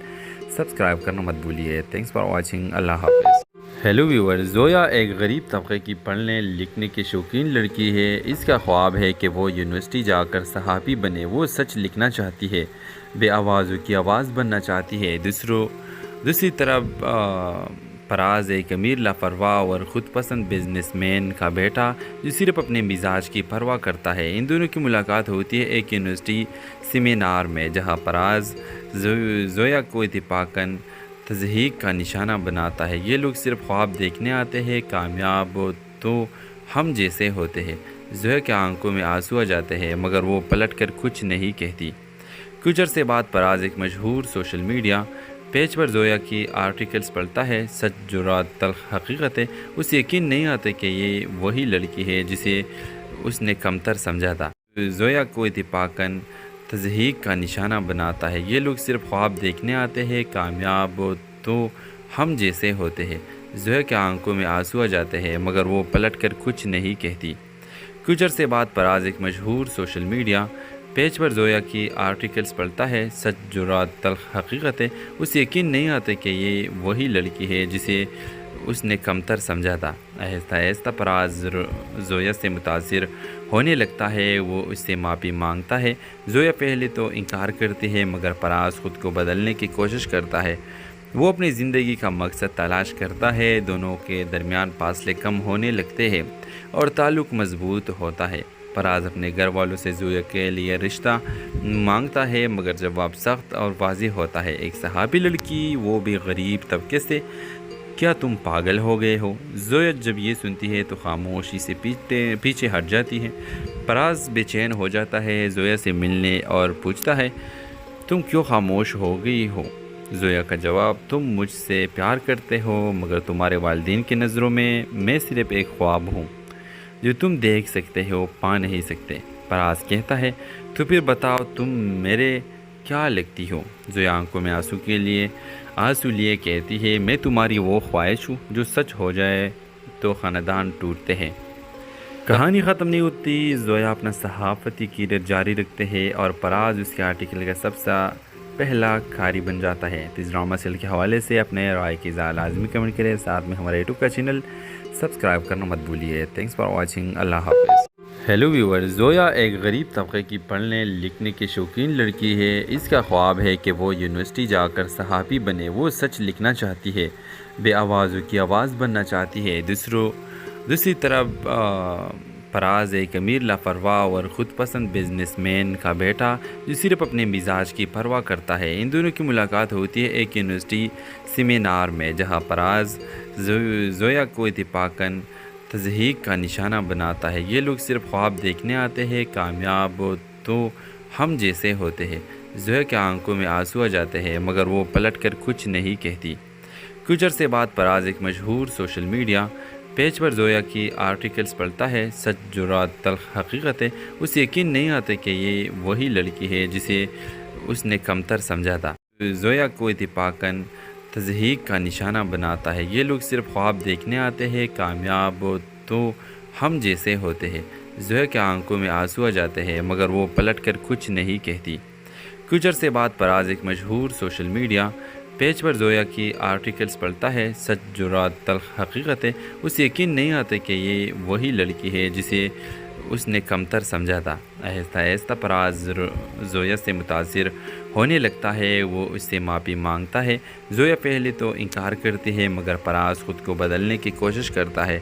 سبسکرائب کرنا مت بھولیے۔ تھینکس فار واچنگ، اللہ حافظ۔ ہیلو ویور، زویا ایک غریب طبقے کی پڑھنے لکھنے کی شوقین لڑکی ہے۔ اس کا خواب ہے کہ وہ یونیورسٹی جا کر صحافی بنے۔ وہ سچ لکھنا چاہتی ہے، بے آوازوں کی آواز بننا چاہتی ہے۔ دوسری طرف فراز ایک امیر لاپرواہ اور خود پسند بزنس مین کا بیٹا جو صرف اپنے مزاج کی پرواہ کرتا ہے۔ ان دونوں کی ملاقات ہوتی ہے ایک یونیورسٹی سیمینار میں، جہاں فراز زویا کو اتفاقاً تضحیک کا نشانہ بناتا ہے۔ یہ لوگ صرف خواب دیکھنے آتے ہیں، کامیاب تو ہم جیسے ہوتے ہیں۔ زویا کے آنکھوں میں آنسو آ جاتے ہیں مگر وہ پلٹ کر کچھ نہیں کہتی۔ کچھ عرصے بعد فراز ایک مشہور سوشل میڈیا پیج پر زویا کی آرٹیکلز پڑھتا ہے۔ سچ جرات تلخ حقیقت ہے، اسے یقین نہیں آتا کہ یہ وہی لڑکی ہے جسے اس نے کمتر سمجھا تھا۔ زویا کو اتفاقاً تضحیک کا نشانہ بناتا ہے۔ یہ لوگ صرف خواب دیکھنے آتے ہیں، کامیاب تو ہم جیسے ہوتے ہیں۔ زویا کے آنکھوں میں آنسو آ جاتے ہیں مگر وہ پلٹ کر کچھ نہیں کہتی۔ کچھ عرصے بعد فراز ایک مشہور سوشل میڈیا پیج پر زویا کی آرٹیکلز پڑھتا ہے۔ سچ جرات تلخ حقیقت ہے، اسے یقین نہیں آتا کہ یہ وہی لڑکی ہے جسے اس نے کمتر سمجھا تھا۔ آہستہ آہستہ فراز زویا سے متاثر ہونے لگتا ہے، وہ اس سے معافی مانگتا ہے۔ زویا پہلے تو انکار کرتی ہے مگر فراز خود کو بدلنے کی کوشش کرتا ہے۔ وہ اپنی زندگی کا مقصد تلاش کرتا ہے، دونوں کے درمیان فاصلے کم ہونے لگتے ہیں اور تعلق مضبوط ہوتا ہے۔ فراز اپنے گھر والوں سے زویا کے لیے رشتہ مانگتا ہے مگر جواب سخت اور واضح ہوتا ہے، ایک صحافی لڑکی، وہ بھی غریب طبقے سے، کیا تم پاگل ہو گئے ہو؟ زویا جب یہ سنتی ہے تو خاموشی سے پیچھے ہٹ جاتی ہے۔ فراز بے چین ہو جاتا ہے، زویا سے ملنے اور پوچھتا ہے تم کیوں خاموش ہو گئی ہو؟ زویا کا جواب تم مجھ سے پیار کرتے ہو مگر تمہارے والدین کی نظروں میں صرف ایک خواب ہوں جو تم دیکھ سکتے ہو پا نہیں سکتے۔ فراز کہتا ہے تو پھر بتاؤ تم میرے کیا لگتی ہو؟ زویا آنکھوں میں آنسو لیے کہتی ہے میں تمہاری وہ خواہش ہوں جو سچ ہو جائے تو خاندان ٹوٹتے ہیں۔ کہانی ختم نہیں ہوتی، زویا اپنا صحافتی کیریئر جاری رکھتے ہیں اور فراز اس کے آرٹیکل کا سب سے پہلا قاری بن جاتا ہے۔ اس ڈرامہ سیریل کے حوالے سے اپنے رائے کی لازمی کمنٹ کریں، ساتھ میں ہمارے یوٹیوب کا چینل سبسکرائب کرنا مت بھولیے۔ تھینکس فار واچنگ، اللہ حافظ۔ ہیلو ویور، زویا ایک غریب طبقے کی پڑھنے لکھنے کی شوقین لڑکی ہے۔ اس کا خواب ہے کہ وہ یونیورسٹی جا کر صحافی بنے۔ وہ سچ لکھنا چاہتی ہے، بے آوازوں کی آواز بننا چاہتی ہے۔ دوسری طرف فراز ایک امیر لاپرواہ اور خود پسند بزنس مین کا بیٹا جو صرف اپنے مزاج کی پرواہ کرتا ہے۔ ان دونوں کی ملاقات ہوتی ہے ایک یونیورسٹی سیمینار میں، جہاں فراز زویا کو اتفاقاً تضحیک کا نشانہ بناتا ہے۔ یہ لوگ صرف خواب دیکھنے آتے ہیں، کامیاب تو ہم جیسے ہوتے ہیں۔ زویا کے آنکھوں میں آنسو آ جاتے ہیں مگر وہ پلٹ کر کچھ نہیں کہتی۔ کچھ عرصے بعد فراز ایک مشہور سوشل میڈیا پیج پر زویا کی آرٹیکلز پڑھتا ہے۔ سچ جرات تلخ حقیقت ہے، اسے یقین نہیں آتا کہ یہ وہی لڑکی ہے جسے اس نے کمتر سمجھا تھا۔ زویا کو اتفاقاً تضحیک کا نشانہ بناتا ہے۔ یہ لوگ صرف خواب دیکھنے آتے ہیں، کامیاب تو ہم جیسے ہوتے ہیں۔ زویا کے آنکھوں میں آنسو آ جاتے ہیں مگر وہ پلٹ کر کچھ نہیں کہتی۔ کچھ عرصے بعد فراز ایک مشہور سوشل میڈیا پیج پر زویا کی آرٹیکلز پڑھتا ہے۔ سچ جرات تلخ حقیقت ہے، اسے یقین نہیں آتا کہ یہ وہی لڑکی ہے جسے اس نے کمتر سمجھا تھا۔ آہستہ آہستہ فراز زویا سے متاثر ہونے لگتا ہے، وہ اس سے معافی مانگتا ہے۔ زویا پہلے تو انکار کرتی ہے مگر فراز خود کو بدلنے کی کوشش کرتا ہے۔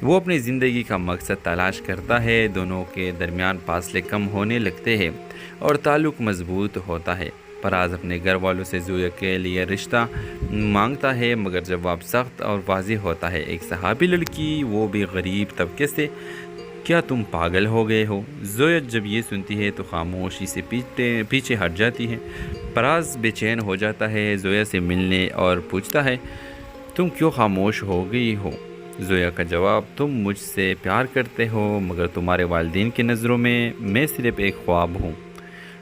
وہ اپنی زندگی کا مقصد تلاش کرتا ہے، دونوں کے درمیان فاصلے کم ہونے لگتے ہیں اور تعلق مضبوط ہوتا ہے۔ فراز اپنے گھر والوں سے زویا کے لیے رشتہ مانگتا ہے مگر جواب سخت اور واضح ہوتا ہے، ایک صحافی لڑکی، وہ بھی غریب طبقے سے۔ کیا تم پاگل ہو گئے ہو؟ زویا جب یہ سنتی ہے تو خاموشی سے پیچھے ہٹ جاتی ہے۔ فراز بے چین ہو جاتا ہے، زویا سے ملنے اور پوچھتا ہے تم کیوں خاموش ہو گئی ہو؟ زویا کا جواب تم مجھ سے پیار کرتے ہو مگر تمہارے والدین کی نظروں میں صرف ایک خواب ہوں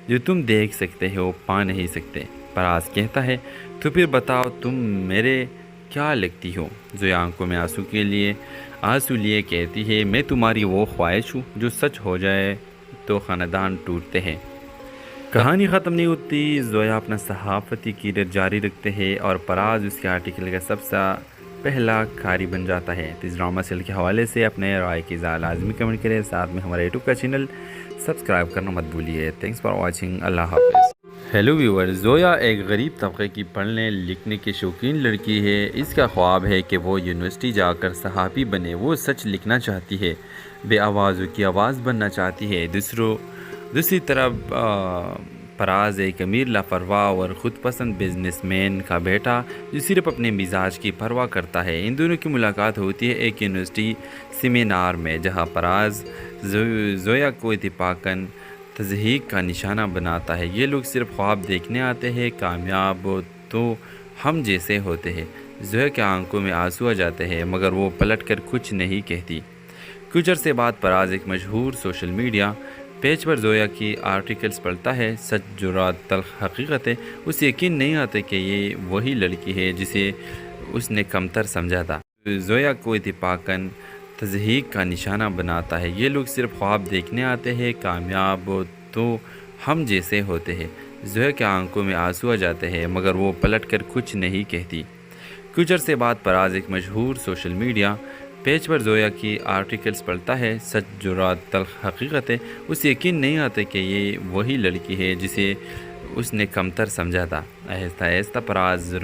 جو تم دیکھ سکتے ہو پا نہیں سکتے۔ فراز کہتا ہے تو پھر بتاؤ تم میرے کیا لگتی ہو؟ زویا آنکھوں میں آنسو لیے کہتی ہے میں تمہاری وہ خواہش ہوں جو سچ ہو جائے تو خاندان ٹوٹتے ہیں۔ کہانی ختم نہیں ہوتی، زویا اپنا صحافتی کیریئر جاری رکھتے ہیں اور فراز اس کے آرٹیکل کا سب سے پہلا قاری بن جاتا ہے۔ اس ڈرامہ سیریل کے حوالے سے اپنے رائے کی لازمی کمنٹ کریں، ساتھ میں ہمارے یوٹیوب کا چینل سبسکرائب کرنا مت بھولیے۔ تھینکس فار واچنگ، اللہ حافظ۔ ہیلو ویور، زویا ایک غریب طبقے کی پڑھنے لکھنے کی شوقین لڑکی ہے۔ اس کا خواب ہے کہ وہ یونیورسٹی جا کر صحافی بنے۔ وہ سچ لکھنا چاہتی ہے، بے آوازوں کی آواز بننا چاہتی ہے۔ دوسری طرف فراز ایک امیر لاپرواہ اور خود پسند بزنس مین کا بیٹا جو صرف اپنے مزاج کی پرواہ کرتا ہے۔ ان دونوں کی ملاقات ہوتی ہے ایک یونیورسٹی سیمینار میں، جہاں فراز زویا کو اتفاقاً تضحیک کا نشانہ بناتا ہے۔ یہ لوگ صرف خواب دیکھنے آتے ہیں، کامیاب تو ہم جیسے ہوتے ہیں۔ زویا کے آنکھوں میں آنسو آ جاتے ہیں مگر وہ پلٹ کر کچھ نہیں کہتی۔ کچھ عرصے بعد فراز ایک مشہور سوشل میڈیا پیج پر زویا کی آرٹیکلز پڑھتا ہے۔ سچ جرات تلخ حقیقت ہے، اسے یقین نہیں آتا کہ یہ وہی لڑکی ہے جسے اس نے کمتر سمجھا تھا۔ زویا کو اتفاقاً تضحیک کا نشانہ بناتا ہے۔ یہ لوگ صرف خواب دیکھنے آتے ہیں، کامیاب تو ہم جیسے ہوتے ہیں۔ زویا کے آنکھوں میں آنسو آ جاتے ہیں مگر وہ پلٹ کر کچھ نہیں کہتی۔ کچھ عرصے بعد فراز ایک مشہور سوشل میڈیا پیج پر زویا کی آرٹیکلز پڑھتا ہے۔ سچ جرات تلخ حقیقت ہے، اسے یقین نہیں آتا کہ یہ وہی لڑکی ہے جسے اس نے کمتر سمجھا تھا۔ آہستہ آہستہ فراز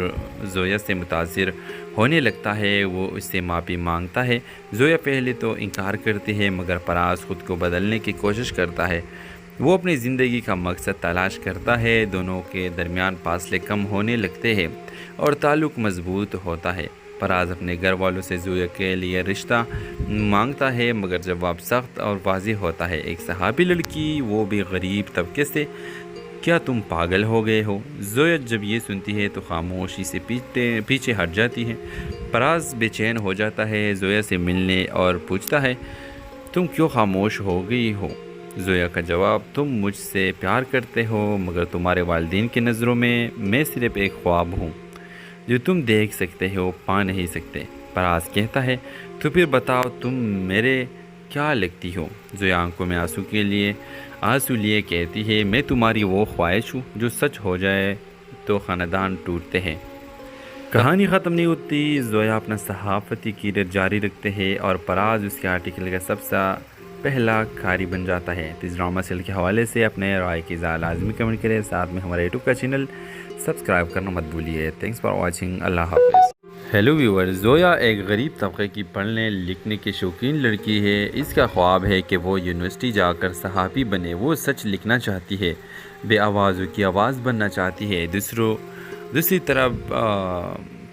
زویا سے متاثر ہونے لگتا ہے، وہ اس سے معافی مانگتا ہے۔ زویا پہلے تو انکار کرتی ہے مگر فراز خود کو بدلنے کی کوشش کرتا ہے۔ وہ اپنی زندگی کا مقصد تلاش کرتا ہے، دونوں کے درمیان فاصلے کم ہونے لگتے ہیں اور تعلق مضبوط ہوتا ہے۔ فراز اپنے گھر والوں سے زویا کے لیے رشتہ مانگتا ہے، مگر جواب سخت اور واضح ہوتا ہے۔ ایک صحابی لڑکی، وہ بھی غریب طبقے سے، کیا تم پاگل ہو گئے ہو؟ زویا جب یہ سنتی ہے تو خاموشی سے پیچھے ہٹ جاتی ہے۔ فراز بے چین ہو جاتا ہے، زویا سے ملنے اور پوچھتا ہے تم کیوں خاموش ہو گئی ہو؟ زویا کا جواب، تم مجھ سے پیار کرتے ہو، مگر تمہارے والدین کی نظروں میں صرف ایک خواب ہوں جو تم دیکھ سکتے ہو، پا نہیں سکتے۔ فراز کہتا ہے تو پھر بتاؤ تم میرے کیا لگتی ہو؟ زویا آنکھوں میں آنسو لیے کہتی ہے میں تمہاری وہ خواہش ہوں جو سچ ہو جائے تو خاندان ٹوٹتے ہیں۔ کہانی ختم نہیں ہوتی، زویا اپنا صحافتی کیریئر جاری رکھتے ہیں اور فراز اس کے آرٹیکل کا سب سے پہلا قاری بن جاتا ہے۔ اس ڈرامہ سیریل کے حوالے سے اپنے رائے کی لازمی کمنٹ کریں، ساتھ میں ہمارے یوٹیوب کا چینل سبسکرائب کرنا مت بھولیے۔ تھینکس فار واچنگ، اللہ حافظ۔ ہیلو ویور، زویا ایک غریب طبقے کی پڑھنے لکھنے کی شوقین لڑکی ہے۔ اس کا خواب ہے کہ وہ یونیورسٹی جا کر صحافی بنے۔ وہ سچ لکھنا چاہتی ہے، بے آوازوں کی آواز بننا چاہتی ہے۔ دوسری طرف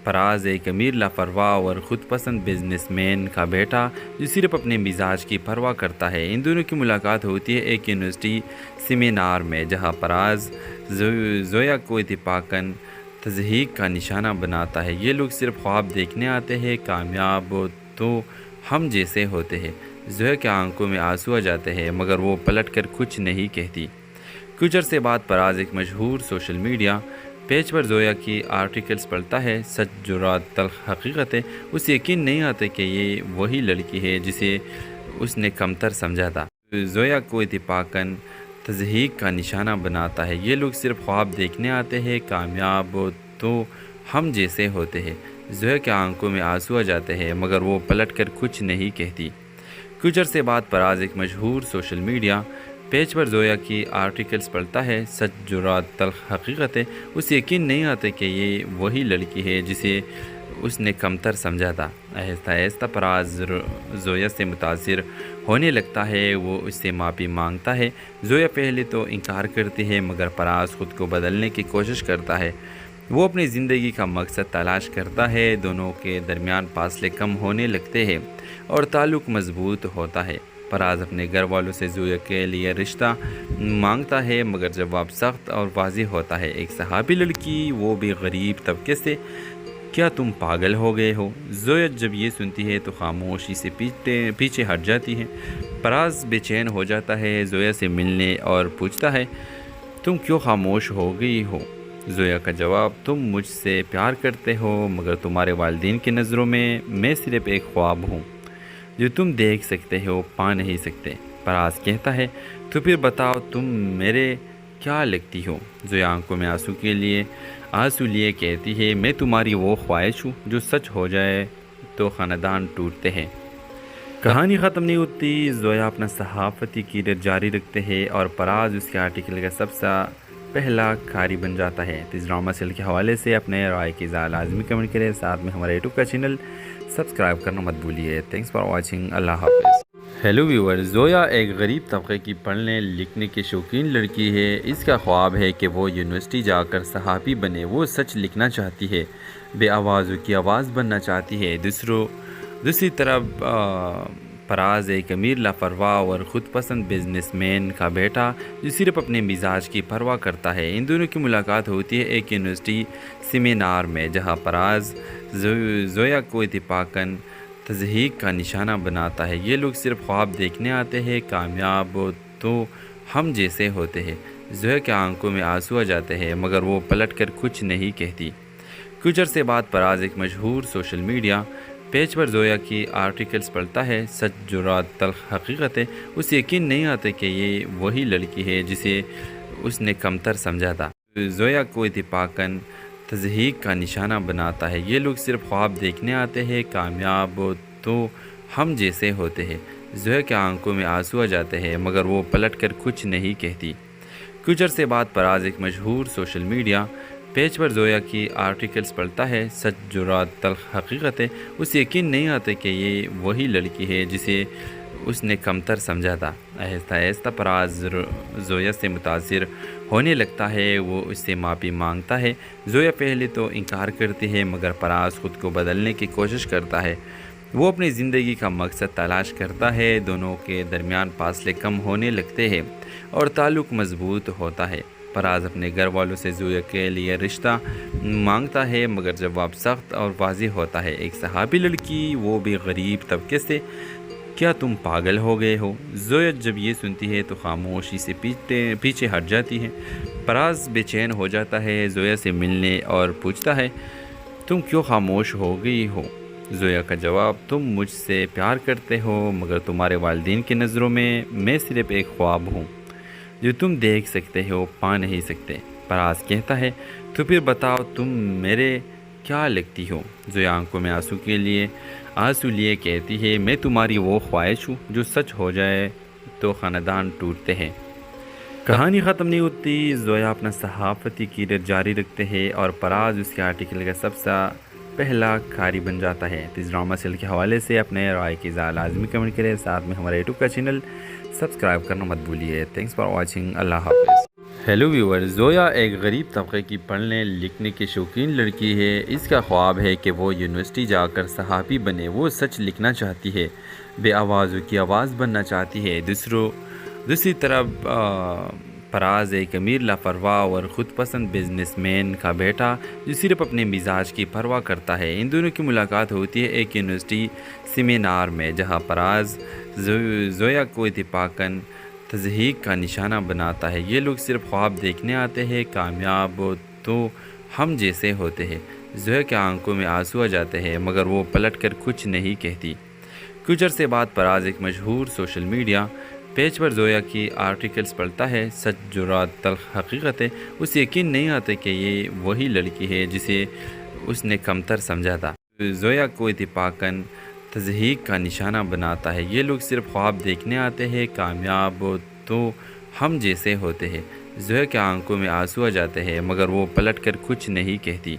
فراز ایک امیر لاپرواہ اور خود پسند بزنس مین کا بیٹا جو صرف اپنے مزاج کی پرواہ کرتا ہے۔ ان دونوں کی ملاقات ہوتی ہے ایک یونیورسٹی سیمینار میں، جہاں فراز زویا کو اتفاقاً تضحیک کا نشانہ بناتا ہے۔ یہ لوگ صرف خواب دیکھنے آتے ہیں، کامیاب تو ہم جیسے ہوتے ہیں۔ زویا کے آنکھوں میں آنسو آ جاتے ہیں، مگر وہ پلٹ کر کچھ نہیں کہتی۔ کچھ عرصے بعد فراز ایک مشہور سوشل میڈیا پیج پر زویا کی آرٹیکلز پڑھتا ہے۔ سچ، جرات، تلخ حقیقتیں اسے یقین نہیں آتا کہ یہ وہی لڑکی ہے جسے اس نے کمتر سمجھا تھا۔ زویا کو اتفاقاً تضحیک کا نشانہ بناتا ہے۔ یہ لوگ صرف خواب دیکھنے آتے ہیں، کامیاب تو ہم جیسے ہوتے ہیں۔ زویا کے آنکھوں میں آنسو آ جاتے ہیں، مگر وہ پلٹ کر کچھ نہیں کہتی۔ کچھ عرصے بعد فراز ایک مشہور سوشل میڈیا پیج پر زویا کی آرٹیکلز پڑھتا ہے۔ سچ، جرات، تلخ حقیقتیں اسے یقین نہیں آتا کہ یہ وہی لڑکی ہے جسے اس نے کمتر سمجھا تھا۔ آہستہ آہستہ فراز زویا سے متاثر ہونے لگتا ہے، وہ اس سے معافی مانگتا ہے۔ زویا پہلے تو انکار کرتی ہے، مگر فراز خود کو بدلنے کی کوشش کرتا ہے۔ وہ اپنی زندگی کا مقصد تلاش کرتا ہے، دونوں کے درمیان فاصلے کم ہونے لگتے ہیں اور تعلق مضبوط ہوتا ہے۔ فراز اپنے گھر والوں سے زویا کے لیے رشتہ مانگتا ہے، مگر جواب سخت اور واضح ہوتا ہے۔ ایک صحابی لڑکی، وہ بھی غریب طبقے سے، کیا تم پاگل ہو گئے ہو؟ زویا جب یہ سنتی ہے تو خاموشی سے پیچھے ہٹ جاتی ہے۔ فراز بے چین ہو جاتا ہے، زویا سے ملنے اور پوچھتا ہے تم کیوں خاموش ہو گئی ہو؟ زویا کا جواب، تم مجھ سے پیار کرتے ہو، مگر تمہارے والدین کی نظروں میں صرف ایک خواب ہوں جو تم دیکھ سکتے ہو، پا نہیں سکتے۔ فراز کہتا ہے تو پھر بتاؤ تم میرے کیا لگتی ہو؟ زویا آنکھوں میں آنسو لیے کہتی ہے میں تمہاری وہ خواہش ہوں جو سچ ہو جائے تو خاندان ٹوٹتے ہیں۔ کہانی ختم نہیں ہوتی، زویا اپنا صحافتی کیریئر جاری رکھتے ہیں اور فراز اس کے آرٹیکل کا سب سے پہلا قاری بن جاتا ہے۔ اس ڈرامہ سیریل کے حوالے سے اپنے رائے کی لازمی کمنٹ کریں، ساتھ میں ہمارے یوٹیوب کا چینل سبسکرائب کرنا مت بھولیے۔ تھینکس فار واچنگ، اللہ حافظ۔ ہیلو ویور، زویا ایک غریب طبقے کی پڑھنے لکھنے کی شوقین لڑکی ہے۔ اس کا خواب ہے کہ وہ یونیورسٹی جا کر صحافی بنے۔ وہ سچ لکھنا چاہتی ہے، بے آوازوں کی آواز بننا چاہتی ہے۔ دوسری طرف فراز ایک امیر لاپرواہ اور خود پسند بزنس مین کا بیٹا جو صرف اپنے مزاج کی پرواہ کرتا ہے۔ ان دونوں کی ملاقات ہوتی ہے ایک یونیورسٹی سیمینار میں، جہاں فراز زویا کو اتفاقاً تضحیک کا نشانہ بناتا ہے۔ یہ لوگ صرف خواب دیکھنے آتے ہیں، کامیاب تو ہم جیسے ہوتے ہیں۔ زویا کے آنکھوں میں آنسو آ جاتے ہیں، مگر وہ پلٹ کر کچھ نہیں کہتی۔ کچھ عرصے بعد فراز ایک مشہور سوشل میڈیا پیج پر زویا کی آرٹیکلز پڑھتا ہے۔ سچ، جرات، تلخ حقیقتیں اسے یقین نہیں آتا کہ یہ وہی لڑکی ہے جسے اس نے کمتر سمجھا تھا۔ زویا کو اتفاقاً تضحیک کا نشانہ بناتا ہے۔ یہ لوگ صرف خواب دیکھنے آتے ہیں، کامیاب تو ہم جیسے ہوتے ہیں۔ زویا کے آنکھوں میں آنسو آ جاتے ہیں، مگر وہ پلٹ کر کچھ نہیں کہتی۔ کچھ عرصے بعد فراز ایک مشہور سوشل میڈیا پیج پر زویا کی آرٹیکلز پڑھتا ہے۔ سچ، جرات، تلخ حقیقتیں اسے یقین نہیں آتا کہ یہ وہی لڑکی ہے جسے اس نے کمتر سمجھا تھا۔ آہستہ آہستہ فراز زویا سے متاثر ہونے لگتا ہے وہ اس سے معافی مانگتا ہے۔ زویا پہلے تو انکار کرتی ہے مگر فراز خود کو بدلنے کی کوشش کرتا ہے۔ وہ اپنی زندگی کا مقصد تلاش کرتا ہے، دونوں کے درمیان فاصلے کم ہونے لگتے ہیں اور تعلق مضبوط ہوتا ہے۔ فراز اپنے گھر والوں سے زویا کے لیے رشتہ مانگتا ہے مگر جواب سخت اور واضح ہوتا ہے۔ ایک صحابی لڑکی، وہ بھی غریب طبقے سے، کیا تم پاگل ہو گئے ہو؟ زویا جب یہ سنتی ہے تو خاموشی سے پیچھے ہٹ جاتی ہے۔ فراز بے چین ہو جاتا ہے، زویا سے ملنے اور پوچھتا ہے تم کیوں خاموش ہو گئی ہو؟ زویا کا جواب، تم مجھ سے پیار کرتے ہو مگر تمہارے والدین کی نظروں میں صرف ایک خواب ہوں جو تم دیکھ سکتے ہو، پا نہیں سکتے۔ فراز کہتا ہے تو پھر بتاؤ تم میرے کیا لگتی ہو؟ زویا آنکھوں میں آنسو لیے کہتی ہے میں تمہاری وہ خواہش ہوں جو سچ ہو جائے تو خاندان ٹوٹتے ہیں۔ کہانی ختم نہیں ہوتی، زویا اپنا صحافتی کیریئر جاری رکھتے ہیں اور فراز اس کے آرٹیکل کا سب سے پہلا قاری بن جاتا ہے۔ اس ڈرامہ سیریل کے حوالے سے اپنے رائے کی اظہار لازمی کمنٹ کریں، ساتھ میں ہمارے یوٹیوب کا چینل سبسکرائب کرنا مت بھولیے۔ تھینکس فار واچنگ، اللہ حافظ۔ ہیلو ویور، زویا ایک غریب طبقے کی پڑھنے لکھنے کی شوقین لڑکی ہے۔ اس کا خواب ہے کہ وہ یونیورسٹی جا کر صحافی بنے۔ وہ سچ لکھنا چاہتی ہے، بے آوازوں کی آواز بننا چاہتی ہے۔ دوسری طرف فراز ایک امیر لاپرواہ اور خود پسند بزنس مین کا بیٹا جو صرف اپنے مزاج کی پرواہ کرتا ہے۔ ان دونوں کی ملاقات ہوتی ہے ایک یونیورسٹی سیمینار میں، جہاں فراز زویا کو اتفاقاً تضحیک کا نشانہ بناتا ہے۔ یہ لوگ صرف خواب دیکھنے آتے ہیں، کامیاب تو ہم جیسے ہوتے ہیں۔ زویا کے آنکھوں میں آنسو آ جاتے ہیں مگر وہ پلٹ کر کچھ نہیں کہتی۔ کچھ عرصے بعد فراز ایک مشہور سوشل میڈیا پیج پر زویا کی آرٹیکلز پڑھتا ہے۔ سچ، جرات، تلخ حقیقتیں اسے یقین نہیں آتے کہ یہ وہی لڑکی ہے جسے اس نے کمتر سمجھا تھا۔ زویا کو اتفاقاً تضحیک کا نشانہ بناتا ہے۔ یہ لوگ صرف خواب دیکھنے آتے ہیں، کامیاب تو ہم جیسے ہوتے ہیں۔ زویا کے آنکھوں میں آنسو آ جاتے ہیں مگر وہ پلٹ کر کچھ نہیں کہتی۔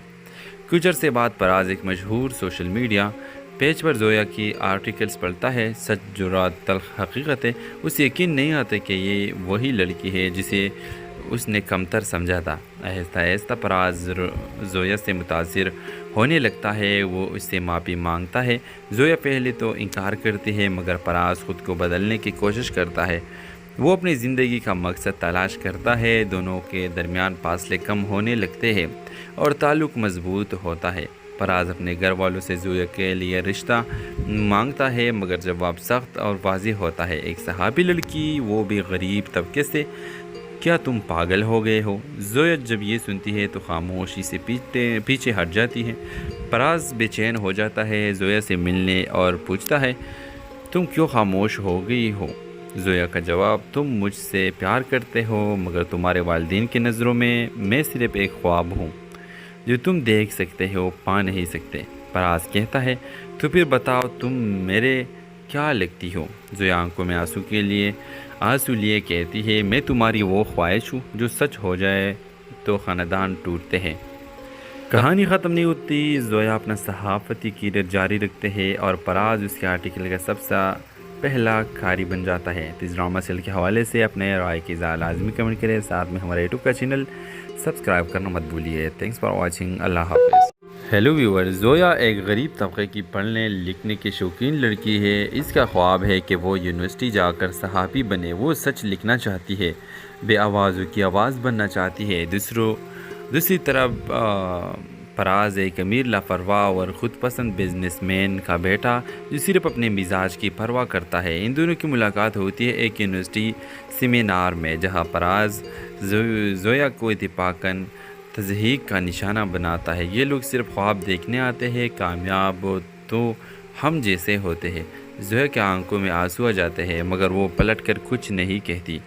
کچھ عرصے بعد فراز ایک مشہور سوشل میڈیا پیج پر زویا کی آرٹیکلز پڑھتا ہے۔ سچ، جرات، تلخ حقیقتیں اسے یقین نہیں آتے کہ یہ وہی لڑکی ہے جسے اس نے کمتر سمجھا تھا۔ آہستہ آہستہ فراز زویا سے متاثر ہونے لگتا ہے، وہ اس سے معافی مانگتا ہے۔ زویا پہلے تو انکار کرتی ہے مگر فراز خود کو بدلنے کی کوشش کرتا ہے۔ وہ اپنی زندگی کا مقصد تلاش کرتا ہے، دونوں کے درمیان فاصلے کم ہونے لگتے ہیں اور تعلق مضبوط ہوتا ہے۔ فراز اپنے گھر والوں سے زویا کے لیے رشتہ مانگتا ہے مگر جواب سخت اور واضح ہوتا ہے۔ ایک صحابی لڑکی، وہ بھی غریب طبقے سے، کیا تم پاگل ہو گئے ہو؟ زویا جب یہ سنتی ہے تو خاموشی سے پیچھے ہٹ جاتی ہے۔ فراز بے چین ہو جاتا ہے، زویا سے ملنے اور پوچھتا ہے تم کیوں خاموش ہو گئی ہو؟ زویا کا جواب، تم مجھ سے پیار کرتے ہو مگر تمہارے والدین کی نظروں میں صرف ایک خواب ہوں جو تم دیکھ سکتے ہو، پا نہیں سکتے۔ فراز کہتا ہے تو پھر بتاؤ تم میرے کیا لگتی ہو؟ زویا آنکھوں میں آنسو لیے کہتی ہے میں تمہاری وہ خواہش ہوں جو سچ ہو جائے تو خاندان ٹوٹتے ہیں۔ کہانی ختم نہیں ہوتی، زویا اپنا صحافتی کیریئر جاری رکھتے ہیں اور فراز اس کے آرٹیکل کا سب سے پہلا قاری بن جاتا ہے۔ اس ڈرامہ سیریل کے حوالے سے اپنے رائے کی اظہار لازمی کمنٹ کریں، ساتھ میں ہمارے یوٹیوب کا چینل سبسکرائب کرنا مت بھولیے۔ تھینکس فار واچنگ، اللہ حافظ۔ ہیلو ویور، زویا ایک غریب طبقے کی پڑھنے لکھنے کی شوقین لڑکی ہے۔ اس کا خواب ہے کہ وہ یونیورسٹی جا کر صحافی بنے۔ وہ سچ لکھنا چاہتی ہے، بے آوازوں کی آواز بننا چاہتی ہے۔ دوسری طرف فراز ایک امیر لاپرواہ اور خود پسند بزنس مین کا بیٹا جو صرف اپنے مزاج کی پرواہ کرتا ہے۔ ان دونوں کی ملاقات ہوتی ہے ایک یونیورسٹی سیمینار میں، جہاں فراز زویا کو اتفاقاً تضحیک کا نشانہ بناتا ہے۔ یہ لوگ صرف خواب دیکھنے آتے ہیں، کامیاب تو ہم جیسے ہوتے ہیں۔ زویا کے آنکھوں میں آنسو آ جاتے ہیں مگر وہ پلٹ کر کچھ نہیں کہتی۔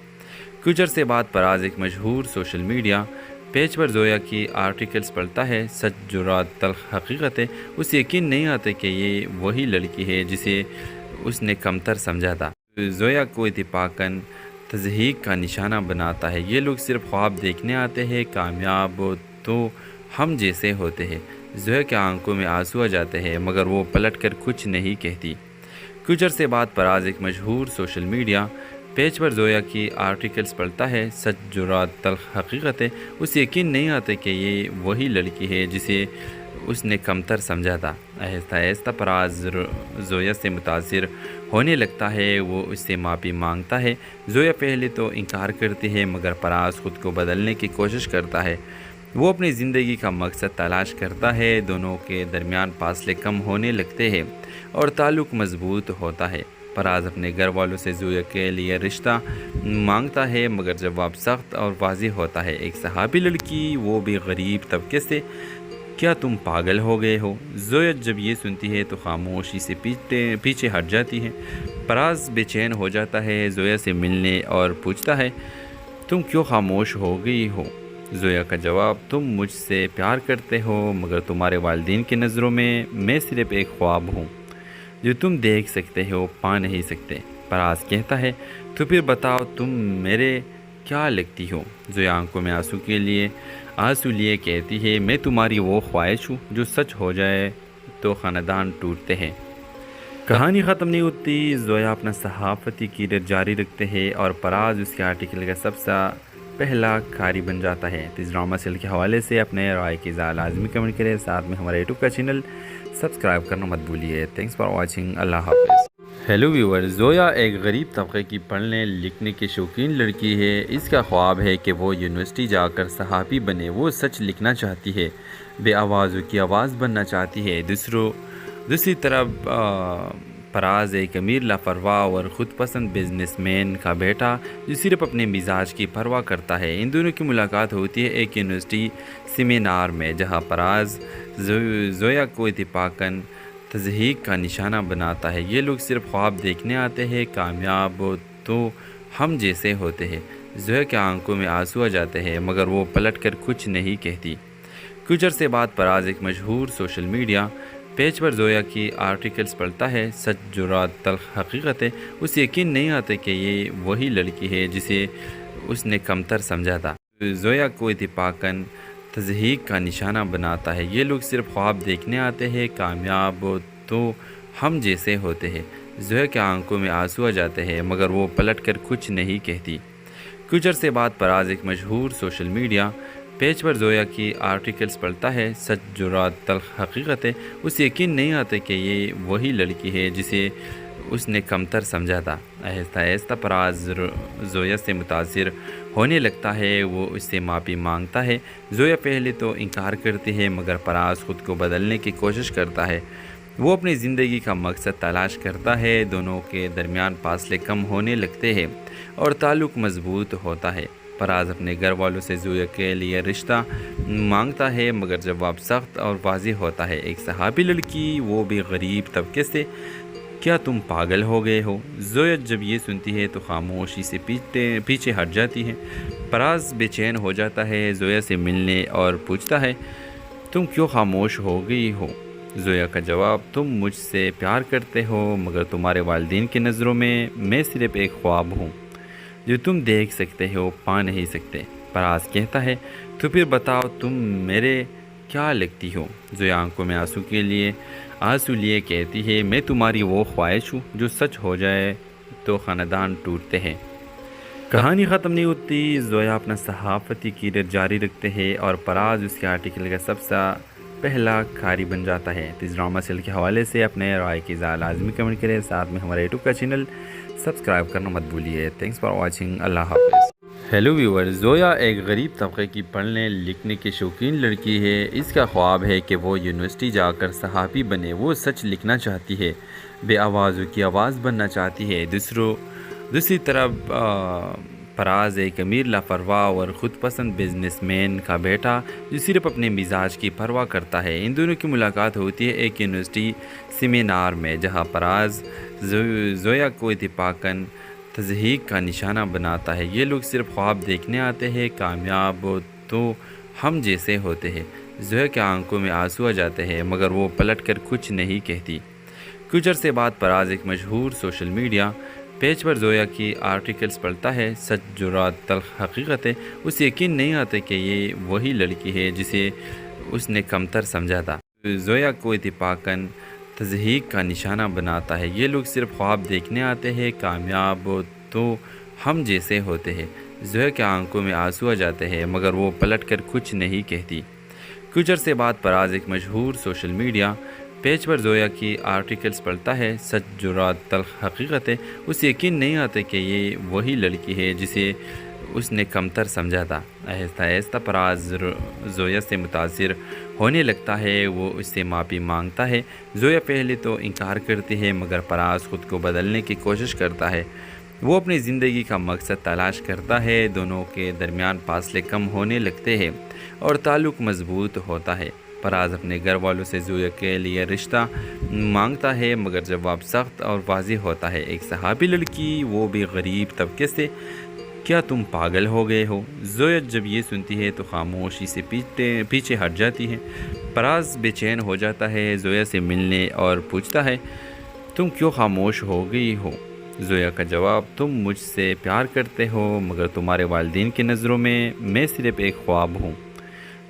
کچھ عرصے بعد فراز ایک مشہور سوشل میڈیا پیج پر زویا کی آرٹیکلز پڑھتا ہے۔ سچ، جرات، تلخ حقیقتیں اسے یقین نہیں آتے کہ یہ وہی لڑکی ہے جسے اس نے کمتر سمجھا تھا۔ زویا کو اتفاقاً تضحیک کا نشانہ بناتا ہے۔ یہ لوگ صرف خواب دیکھنے آتے ہیں، کامیاب تو ہم جیسے ہوتے ہیں۔ زویا کے آنکھوں میں آنسو آ جاتے ہیں مگر وہ پلٹ کر کچھ نہیں کہتی۔ کچھ عرصے بعد فراز ایک مشہور سوشل میڈیا پیج پر زویا کی آرٹیکلز پڑھتا ہے، سچ جرات تلخ حقیقت ہے، اسے یقین نہیں آتا کہ یہ وہی لڑکی ہے جسے اس نے کمتر سمجھا تھا۔ آہستہ آہستہ فراز زویا سے متاثر ہونے لگتا ہے، وہ اس سے معافی مانگتا ہے۔ زویا پہلے تو انکار کرتی ہے مگر فراز خود کو بدلنے کی کوشش کرتا ہے۔ وہ اپنی زندگی کا مقصد تلاش کرتا ہے، دونوں کے درمیان فاصلے کم ہونے لگتے ہیں اور تعلق مضبوط ہوتا ہے۔ فراز اپنے گھر والوں سے زویا کے لیے رشتہ مانگتا ہے مگر جواب سخت اور واضح ہوتا ہے۔ ایک صحابی لڑکی، وہ بھی غریب طبقے سے، کیا تم پاگل ہو گئے ہو؟ زویا جب یہ سنتی ہے تو خاموشی سے پیچھے ہٹ جاتی ہے۔ فراز بے چین ہو جاتا ہے، زویا سے ملنے اور پوچھتا ہے تم کیوں خاموش ہو گئی ہو؟ زویا کا جواب، تم مجھ سے پیار کرتے ہو مگر تمہارے والدین کی نظروں میں صرف ایک خواب ہوں جو تم دیکھ سکتے ہو، پا نہیں سکتے۔ فراز کہتا ہے تو پھر بتاؤ تم میرے کیا لگتی ہو؟ زویا آنکھوں میں آنسو لیے کہتی ہے میں تمہاری وہ خواہش ہوں جو سچ ہو جائے تو خاندان ٹوٹتے ہیں۔ کہانی ختم نہیں ہوتی، زویا اپنا صحافتی کیریئر جاری رکھتے ہیں اور فراز اس کے آرٹیکل کا سب سے پہلا قاری بن جاتا ہے۔ اس ڈرامہ سیریل کے حوالے سے اپنے رائے کی اظہار لازمی کمنٹ کریں، ساتھ میں ہمارے یوٹیوب کا چینل سبسکرائب کرنا مت بھولیے۔ تھینکس فار واچنگ، اللہ حافظ۔ ہیلو ویور، زویا ایک غریب طبقے کی پڑھنے لکھنے کی شوقین لڑکی ہے۔ اس کا خواب ہے کہ وہ یونیورسٹی جا کر صحافی بنے، وہ سچ لکھنا چاہتی ہے، بے آوازوں کی آواز بننا چاہتی ہے۔ دوسری طرف فراز ایک امیر لاپرواہ اور خود پسند بزنس مین کا بیٹا جو صرف اپنے مزاج کی پرواہ کرتا ہے۔ ان دونوں کی ملاقات ہوتی ہے ایک یونیورسٹی سیمینار میں، جہاں فراز زویا کو اتفاقاً تضحیک کا نشانہ بناتا ہے۔ یہ لوگ صرف خواب دیکھنے آتے ہیں، کامیاب تو ہم جیسے ہوتے ہیں۔ زویا کے آنکھوں میں آنسو آ جاتے ہیں مگر وہ پلٹ کر کچھ نہیں کہتی۔ کچھ عرصے بعد فراز ایک مشہور سوشل میڈیا پیج پر زویا کی آرٹیکلز پڑھتا ہے، سچ جرات تلخ حقیقت ہے، اسے یقین نہیں آتا کہ یہ وہی لڑکی ہے جسے اس نے کمتر سمجھا تھا۔ زویا کو اتفاقاً تضحیک کا نشانہ بناتا ہے۔ یہ لوگ صرف خواب دیکھنے آتے ہیں، کامیاب تو ہم جیسے ہوتے ہیں۔ زویا کے آنکھوں میں آنسو آ جاتے ہیں مگر وہ پلٹ کر کچھ نہیں کہتی۔ کچھ عرصے بعد فراز ایک مشہور سوشل میڈیا پیج پر زویا کی آرٹیکلز پڑھتا ہے، سچ جرات تلخ حقیقت ہے، اسے یقین نہیں آتا کہ یہ وہی لڑکی ہے جسے اس نے کمتر سمجھا تھا۔ آہستہ آہستہ فراز زویا سے متاثر ہونے لگتا ہے، وہ اس سے معافی مانگتا ہے۔ زویا پہلے تو انکار کرتی ہے مگر فراز خود کو بدلنے کی کوشش کرتا ہے۔ وہ اپنی زندگی کا مقصد تلاش کرتا ہے، دونوں کے درمیان فاصلے کم ہونے لگتے ہیں اور تعلق مضبوط ہوتا ہے۔ فراز اپنے گھر والوں سے زویا کے لیے رشتہ مانگتا ہے مگر جواب سخت اور واضح ہوتا ہے۔ ایک صحابی لڑکی، وہ بھی غریب طبقے سے، کیا تم پاگل ہو گئے ہو؟ زویا جب یہ سنتی ہے تو خاموشی سے پیچھے ہٹ جاتی ہے۔ فراز بے چین ہو جاتا ہے، زویا سے ملنے اور پوچھتا ہے تم کیوں خاموش ہو گئی ہو؟ زویا کا جواب، تم مجھ سے پیار کرتے ہو مگر تمہارے والدین کی نظروں میں صرف ایک خواب ہوں جو تم دیکھ سکتے ہو، پا نہیں سکتے۔ فراز کہتا ہے تو پھر بتاؤ تم میرے کیا لگتی ہو؟ زویا آنکھوں میں آنسو لیے کہتی ہے میں تمہاری وہ خواہش ہوں جو سچ ہو جائے تو خاندان ٹوٹتے ہیں۔ کہانی ختم نہیں ہوتی، زویا اپنا صحافتی کیریئر جاری رکھتے ہیں اور فراز اس کے آرٹیکل کا سب سے پہلا قاری بن جاتا ہے۔ اس ڈرامہ سیریل کے حوالے سے اپنے رائے کی اظہار لازمی کمنٹ کریں، ساتھ میں ہمارے یوٹیوب کا چینل سبسکرائب کرنا مت بھولیے۔ تھینکس فار واچنگ، اللہ حافظ۔ ہیلو ویور، زویا ایک غریب طبقے کی پڑھنے لکھنے کی شوقین لڑکی ہے۔ اس کا خواب ہے کہ وہ یونیورسٹی جا کر صحافی بنے، وہ سچ لکھنا چاہتی ہے، بے آوازوں کی آواز بننا چاہتی ہے۔ دوسری طرف فراز ایک امیر لاپرواہ اور خود پسند بزنس مین کا بیٹا جو صرف اپنے مزاج کی پرواہ کرتا ہے۔ ان دونوں کی ملاقات ہوتی ہے ایک یونیورسٹی سیمینار میں، جہاں فراز زویا کو اتفاقاً تضحیک کا نشانہ بناتا ہے۔ یہ لوگ صرف خواب دیکھنے آتے ہیں، کامیاب تو ہم جیسے ہوتے ہیں۔ زویا کے آنکھوں میں آنسو آ جاتے ہیں مگر وہ پلٹ کر کچھ نہیں کہتی۔ کچھ عرصے بعد فراز ایک مشہور سوشل میڈیا پیج پر زویا کی آرٹیکلز پڑھتا ہے، سچ جرات تلخ حقیقت ہے، اسے یقین نہیں آتا کہ یہ وہی لڑکی ہے جسے اس نے کمتر سمجھا تھا۔ زویا کو اتفاقاً تضحیک کا نشانہ بناتا ہے۔ یہ لوگ صرف خواب دیکھنے آتے ہیں، کامیاب تو ہم جیسے ہوتے ہیں۔ زویا کے آنکھوں میں آنسو آ جاتے ہیں مگر وہ پلٹ کر کچھ نہیں کہتی۔ کچھ عرصے بعد فراز ایک مشہور سوشل میڈیا پیج پر زویا کی آرٹیکلز پڑھتا ہے۔ سچ جو رات تلخ حقیقت ہے، اسے یقین نہیں آتا کہ یہ وہی لڑکی ہے جسے اس نے کمتر سمجھا تھا۔ آہستہ آہستہ فراز زویا سے متاثر ہونے لگتا ہے، وہ اس سے معافی مانگتا ہے۔ زویا پہلے تو انکار کرتی ہے مگر فراز خود کو بدلنے کی کوشش کرتا ہے۔ وہ اپنی زندگی کا مقصد تلاش کرتا ہے، دونوں کے درمیان فاصلے کم ہونے لگتے ہیں اور تعلق مضبوط ہوتا ہے۔ فراز اپنے گھر والوں سے زویا کے لیے رشتہ مانگتا ہے مگر جواب سخت اور واضح ہوتا ہے۔ ایک صحابی لڑکی، وہ بھی غریب طبقے سے، کیا تم پاگل ہو گئے ہو؟ زویا جب یہ سنتی ہے تو خاموشی سے پیچھے ہٹ جاتی ہے۔ فراز بے چین ہو جاتا ہے، زویا سے ملنے اور پوچھتا ہے تم کیوں خاموش ہو گئی ہو؟ زویا کا جواب، تم مجھ سے پیار کرتے ہو مگر تمہارے والدین کی نظروں میں صرف ایک خواب ہوں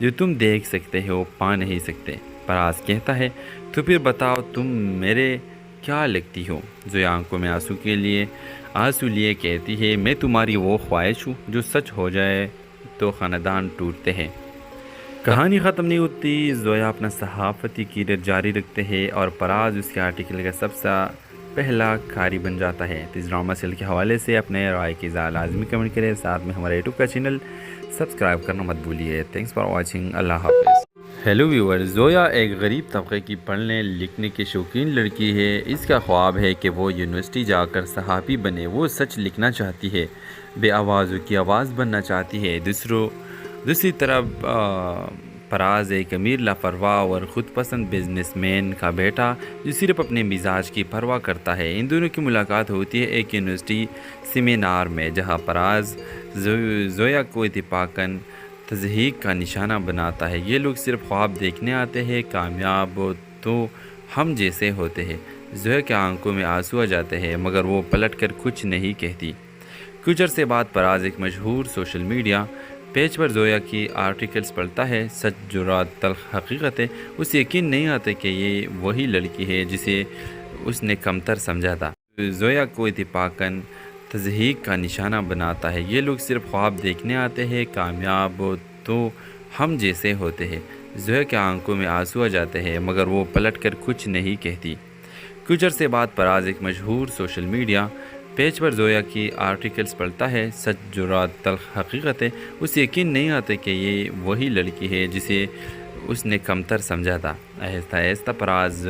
جو تم دیکھ سکتے ہو، پا نہیں سکتے۔ فراز کہتا ہے تو پھر بتاؤ تم میرے کیا لگتی ہو؟ زویا آنکھوں میں آنسو لیے کہتی ہے میں تمہاری وہ خواہش ہوں جو سچ ہو جائے تو خاندان ٹوٹتے ہیں۔ کہانی ختم نہیں ہوتی، زویا اپنا صحافتی کیریئر جاری رکھتے ہیں اور فراز اس کے آرٹیکل کا سب سے پہلا قاری بن جاتا ہے۔ اس ڈرامہ سیریل کے حوالے سے اپنے رائے کی لازمی کمنٹ کریں، ساتھ میں ہمارے یوٹیوب کا چینل سبسکرائب کرنا مت بھولیے۔ تھینکس فار واچنگ، اللہ حافظ۔ ہیلو ویور، زویا ایک غریب طبقے کی پڑھنے لکھنے کی شوقین لڑکی ہے۔ اس کا خواب ہے کہ وہ یونیورسٹی جا کر صحافی بنے۔ وہ سچ لکھنا چاہتی ہے، بے آوازوں کی آواز بننا چاہتی ہے۔ دوسری طرف فراز ایک امیر لاپرواہ اور خود پسند بزنس مین کا بیٹا جو صرف اپنے مزاج کی پرواہ کرتا ہے۔ ان دونوں کی ملاقات ہوتی ہے ایک یونیورسٹی سیمینار میں، جہاں فراز زویا کو اتفاقاً تضحیک کا نشانہ بناتا ہے۔ یہ لوگ صرف خواب دیکھنے آتے ہیں، کامیاب تو ہم جیسے ہوتے ہیں۔ زویا کے آنکھوں میں آنسو آ جاتے ہیں مگر وہ پلٹ کر کچھ نہیں کہتی۔ کچھ عرصے بعد فراز ایک مشہور سوشل میڈیا پیج پر زویا کی آرٹیکلز پڑھتا ہے۔ سچ جو رات تلخ حقیقت ہے، اسے یقین نہیں آتا کہ یہ وہی لڑکی ہے جسے اس نے کمتر سمجھا تھا۔ زویا کو اتفاقاً تضحیک کا نشانہ بناتا ہے۔ یہ لوگ صرف خواب دیکھنے آتے ہیں، کامیاب تو ہم جیسے ہوتے ہیں۔ زویا کے آنکھوں میں آنسو آ جاتے ہیں مگر وہ پلٹ کر کچھ نہیں کہتی۔ کچھ عرصے بعد فراز ایک مشہور سوشل میڈیا پیج پر زویا کی آرٹیکلز پڑھتا ہے۔ سچ جو رات تلخ حقیقت ہے، اسے یقین نہیں آتا کہ یہ وہی لڑکی ہے جسے اس نے کمتر سمجھا تھا۔ آہستہ آہستہ فراز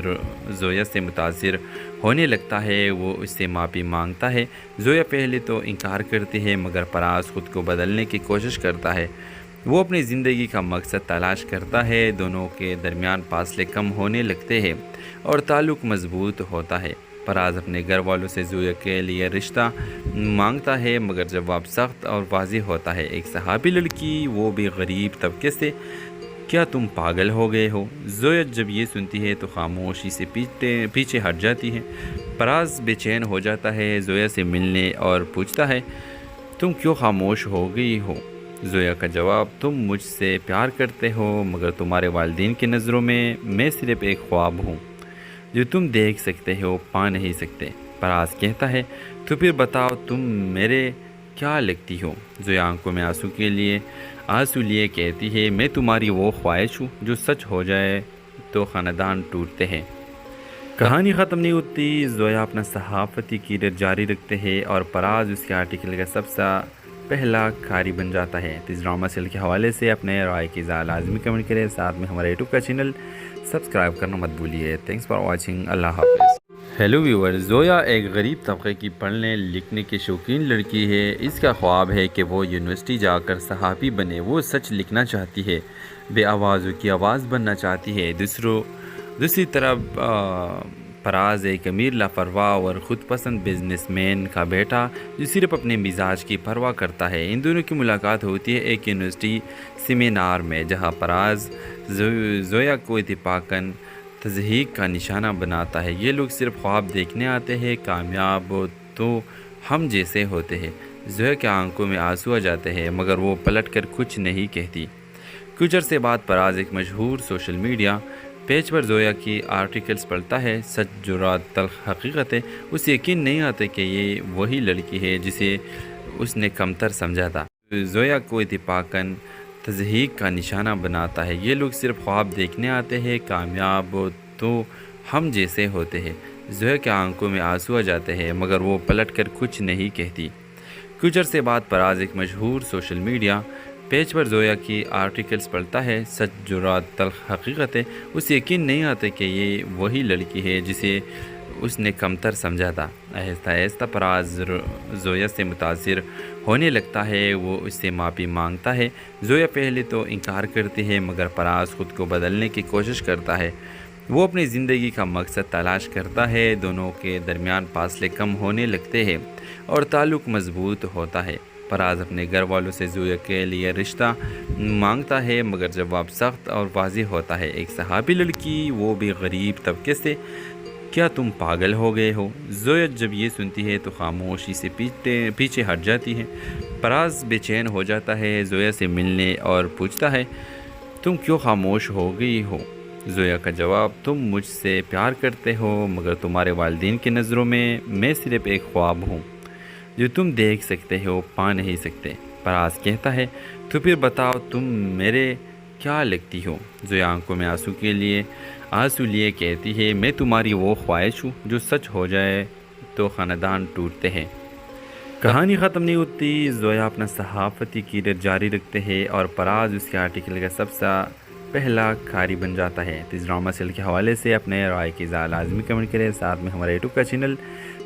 زویا سے متاثر ہونے لگتا ہے، وہ اس سے معافی مانگتا ہے۔ زویا پہلے تو انکار کرتی ہے مگر فراز خود کو بدلنے کی کوشش کرتا ہے۔ وہ اپنی زندگی کا مقصد تلاش کرتا ہے، دونوں کے درمیان فاصلے کم ہونے لگتے ہیں اور تعلق مضبوط ہوتا ہے۔ فراز اپنے گھر والوں سے زویا کے لیے رشتہ مانگتا ہے مگر جواب سخت اور واضح ہوتا ہے۔ ایک صحابی لڑکی، وہ بھی غریب طبقے سے، کیا تم پاگل ہو گئے ہو؟ زویا جب یہ سنتی ہے تو خاموشی سے پیچھے ہٹ جاتی ہے۔ فراز بے چین ہو جاتا ہے، زویا سے ملنے اور پوچھتا ہے تم کیوں خاموش ہو گئی ہو؟ زویا کا جواب، تم مجھ سے پیار کرتے ہو مگر تمہارے والدین کی نظروں میں صرف ایک خواب ہوں جو تم دیکھ سکتے ہو، پا نہیں سکتے۔ فراز کہتا ہے تو پھر بتاؤ تم میرے کیا لگتی ہو؟ زویا آنکھوں میں آنسو لیے کہتی ہے میں تمہاری وہ خواہش ہوں جو سچ ہو جائے تو خاندان ٹوٹتے ہیں۔ کہانی ختم نہیں ہوتی، زویا اپنا صحافتی کیریئر جاری رکھتے ہیں اور فراز اس کے آرٹیکل کا سب سے پہلا قاری بن جاتا ہے۔ اس ڈرامہ سیریل کے حوالے سے اپنے رائے کی لازمی کمنٹ کریں، ساتھ میں ہمارے یوٹیوب کا چینل سبسکرائب کرنا مت بھولیے۔ تھینکس فار واچنگ، اللہ حافظ۔ ہیلو ویور، زویا ایک غریب طبقے کی پڑھنے لکھنے کی شوقین لڑکی ہے۔ اس کا خواب ہے کہ وہ یونیورسٹی جا کر صحافی بنے۔ وہ سچ لکھنا چاہتی ہے، بے آوازوں کی آواز بننا چاہتی ہے۔ دوسری طرف فراز ایک امیر لاپرواہ اور خود پسند بزنس مین کا بیٹا جو صرف اپنے مزاج کی پرواہ کرتا ہے۔ ان دونوں کی ملاقات ہوتی ہے ایک یونیورسٹی سیمینار میں، جہاں فراز زویا کو اتفاقاً تضحیک کا نشانہ بناتا ہے۔ یہ لوگ صرف خواب دیکھنے آتے ہیں، کامیاب تو ہم جیسے ہوتے ہیں۔ زویا کے آنکھوں میں آنسو آ جاتے ہیں مگر وہ پلٹ کر کچھ نہیں کہتی۔ کچھ عرصے بعد فراز ایک مشہور سوشل میڈیا پیج پر زویا کی آرٹیکلز پڑھتا ہے۔ سچ جو رات تلخ حقیقت ہے، اسے یقین نہیں آتا کہ یہ وہی لڑکی ہے جسے اس نے کمتر سمجھا تھا۔ زویا کو اتفاقاً تضحیک کا نشانہ بناتا ہے۔ یہ لوگ صرف خواب دیکھنے آتے ہیں، کامیاب تو ہم جیسے ہوتے ہیں۔ زویا کے آنکھوں میں آنسو آ جاتے ہیں مگر وہ پلٹ کر کچھ نہیں کہتی۔ کچھ عرصے بعد فراز ایک مشہور سوشل میڈیا پیج پر زویا کی آرٹیکلز پڑھتا ہے۔ سچ جرات تلخ حقیقت ہے، اسے یقین نہیں آتا کہ یہ وہی لڑکی ہے جسے اس نے کمتر سمجھا تھا۔ آہستہ آہستہ فراز زویا سے متاثر ہونے لگتا ہے، وہ اس سے معافی مانگتا ہے۔ زویا پہلے تو انکار کرتی ہے مگر فراز خود کو بدلنے کی کوشش کرتا ہے۔ وہ اپنی زندگی کا مقصد تلاش کرتا ہے، دونوں کے درمیان فاصلے کم ہونے لگتے ہیں اور تعلق مضبوط ہوتا ہے۔ فراز اپنے گھر والوں سے زویا کے لیے رشتہ مانگتا ہے مگر جواب سخت اور واضح ہوتا ہے۔ ایک صحابی لڑکی، وہ بھی غریب طبقے سے، کیا تم پاگل ہو گئے ہو؟ زویا جب یہ سنتی ہے تو خاموشی سے پیچھے ہٹ جاتی ہے۔ فراز بے چین ہو جاتا ہے، زویا سے ملنے اور پوچھتا ہے تم کیوں خاموش ہو گئی ہو؟ زویا کا جواب، تم مجھ سے پیار کرتے ہو مگر تمہارے والدین کی نظروں میں صرف ایک خواب ہوں جو تم دیکھ سکتے ہو، پا نہیں سکتے۔ فراز کہتا ہے تو پھر بتاؤ تم میرے کیا لگتی ہو؟ زویا آنکھوں میں آنسو لیے کہتی ہے میں تمہاری وہ خواہش ہوں جو سچ ہو جائے تو خاندان ٹوٹتے ہیں۔ کہانی ختم نہیں ہوتی، زویا اپنا صحافتی کیریئر جاری رکھتے ہیں اور فراز اس کے آرٹیکل کا سب سے پہلا قاری بن جاتا ہے۔ اس ڈرامہ سیریل کے حوالے سے اپنے رائے کی لازمی کمنٹ کریں، ساتھ میں ہمارے یوٹیوب کا چینل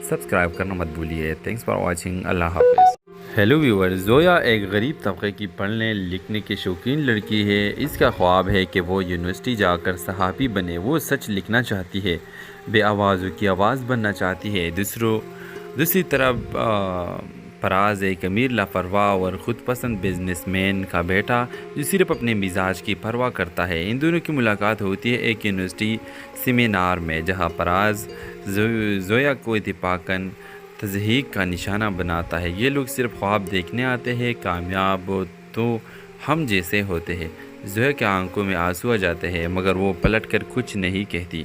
سبسکرائب کرنا مت بھولیے۔ تھینکس فار واچنگ، اللہ حافظ۔ ہیلو ویور، زویا ایک غریب طبقے کی پڑھنے لکھنے کی شوقین لڑکی ہے۔ اس کا خواب ہے کہ وہ یونیورسٹی جا کر صحافی بنے۔ وہ سچ لکھنا چاہتی ہے، بے آوازوں کی آواز بننا چاہتی ہے۔ دوسری طرف فراز ایک امیر لاپرواہ اور خود پسند بزنس مین کا بیٹا جو صرف اپنے مزاج کی پرواہ کرتا ہے۔ ان دونوں کی ملاقات ہوتی ہے ایک یونیورسٹی سیمینار میں، جہاں فراز زویا کو اتفاقاً تضحیک کا نشانہ بناتا ہے۔ یہ لوگ صرف خواب دیکھنے آتے ہیں، کامیاب تو ہم جیسے ہوتے ہیں۔ زویا کے آنکھوں میں آنسو آ جاتے ہیں مگر وہ پلٹ کر کچھ نہیں کہتی۔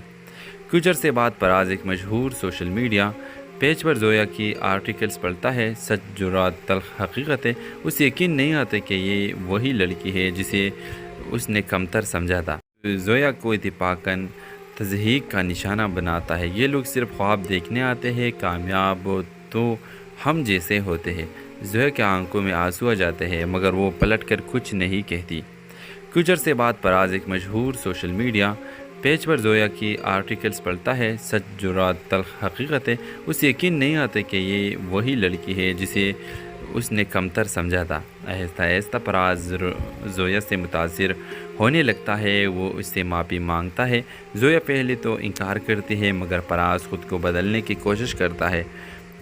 کچھ عرصے بعد فراز ایک مشہور سوشل میڈیا پیج پر زویا کی آرٹیکلز پڑھتا ہے۔ سچ جرات تلخ حقیقت ہے، اسے یقین نہیں آتا کہ یہ وہی لڑکی ہے جسے اس نے کمتر سمجھا تھا۔ زویا کو اتفاقاً تضحیک کا نشانہ بناتا ہے۔ یہ لوگ صرف خواب دیکھنے آتے ہیں، کامیاب تو ہم جیسے ہوتے ہیں۔ زویا کے آنکھوں میں آنسو آ جاتے ہیں مگر وہ پلٹ کر کچھ نہیں کہتی۔ کچھ عرصے بعد فراز ایک مشہور سوشل میڈیا پیج پر زویا کی آرٹیکلز پڑھتا ہے۔ سچ جرات تلخ حقیقت ہے، اسے یقین نہیں آتا کہ یہ وہی لڑکی ہے جسے اس نے کمتر سمجھا تھا۔ آہستہ آہستہ فراز زویا سے متاثر ہونے لگتا ہے، وہ اس سے معافی مانگتا ہے۔ زویا پہلے تو انکار کرتی ہے مگر فراز خود کو بدلنے کی کوشش کرتا ہے۔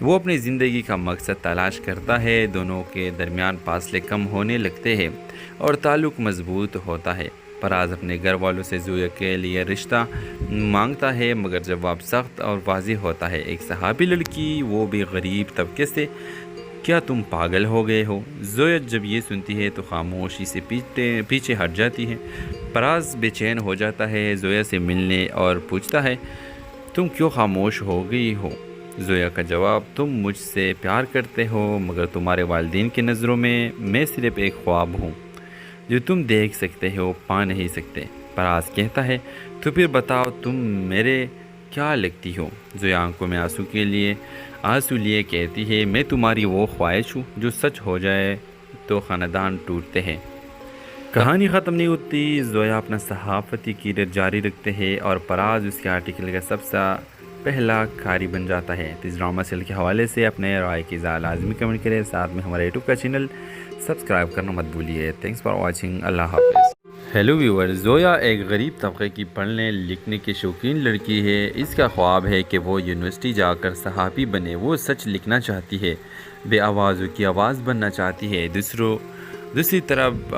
وہ اپنی زندگی کا مقصد تلاش کرتا ہے، دونوں کے درمیان فاصلے کم ہونے لگتے ہیں اور تعلق مضبوط ہوتا ہے۔ فراز اپنے گھر والوں سے زویا کے لیے رشتہ مانگتا ہے مگر جواب سخت اور واضح ہوتا ہے۔ ایک صحابی لڑکی، وہ بھی غریب طبقے سے، کیا تم پاگل ہو گئے ہو؟ زویا جب یہ سنتی ہے تو خاموشی سے پیچھے ہٹ جاتی ہے۔ فراز بے چین ہو جاتا ہے، زویا سے ملنے اور پوچھتا ہے تم کیوں خاموش ہو گئی ہو؟ زویا کا جواب، تم مجھ سے پیار کرتے ہو مگر تمہارے والدین کی نظروں میں صرف ایک خواب ہوں جو تم دیکھ سکتے ہو، پا نہیں سکتے۔ فراز کہتا ہے تو پھر بتاؤ تم میرے کیا لگتی ہو؟ زویا آنکھوں میں آنسو لیے کہتی ہے میں تمہاری وہ خواہش ہوں جو سچ ہو جائے تو خاندان ٹوٹتے ہیں۔ کہانی ختم نہیں ہوتی، زویا اپنا صحافتی کیریئر جاری رکھتے ہیں اور فراز اس کے آرٹیکل کا سب سے پہلا قاری بن جاتا ہے۔ اس ڈرامہ سیریل کے حوالے سے اپنے رائے کی لازمی کمنٹ کریں، ساتھ میں ہمارے یوٹیوب کا چینل سبسکرائب کرنا مت بھولیے۔ تھینکس فار واچنگ، اللہ حافظ۔ ہیلو ویور، زویا ایک غریب طبقے کی پڑھنے لکھنے کی شوقین لڑکی ہے۔ اس کا خواب ہے کہ وہ یونیورسٹی جا کر صحافی بنے۔ وہ سچ لکھنا چاہتی ہے، بے آوازوں کی آواز بننا چاہتی ہے۔ دوسری طرف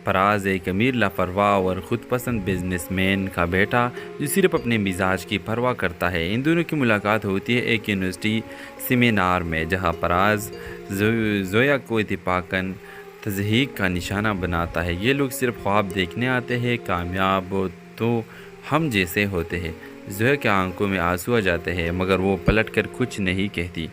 فراز ایک امیر لاپرواہ اور خود پسند بزنس مین کا بیٹا جو صرف اپنے مزاج کی پرواہ کرتا ہے۔ ان دونوں کی ملاقات ہوتی ہے ایک یونیورسٹی سیمینار میں، جہاں فراز زویا کو اتفاقاً تضحیک کا نشانہ بناتا ہے۔ یہ لوگ صرف خواب دیکھنے آتے ہیں، کامیاب تو ہم جیسے ہوتے ہیں۔ زویا کے آنکھوں میں آنسو آ جاتے ہیں مگر وہ پلٹ کر کچھ نہیں کہتی۔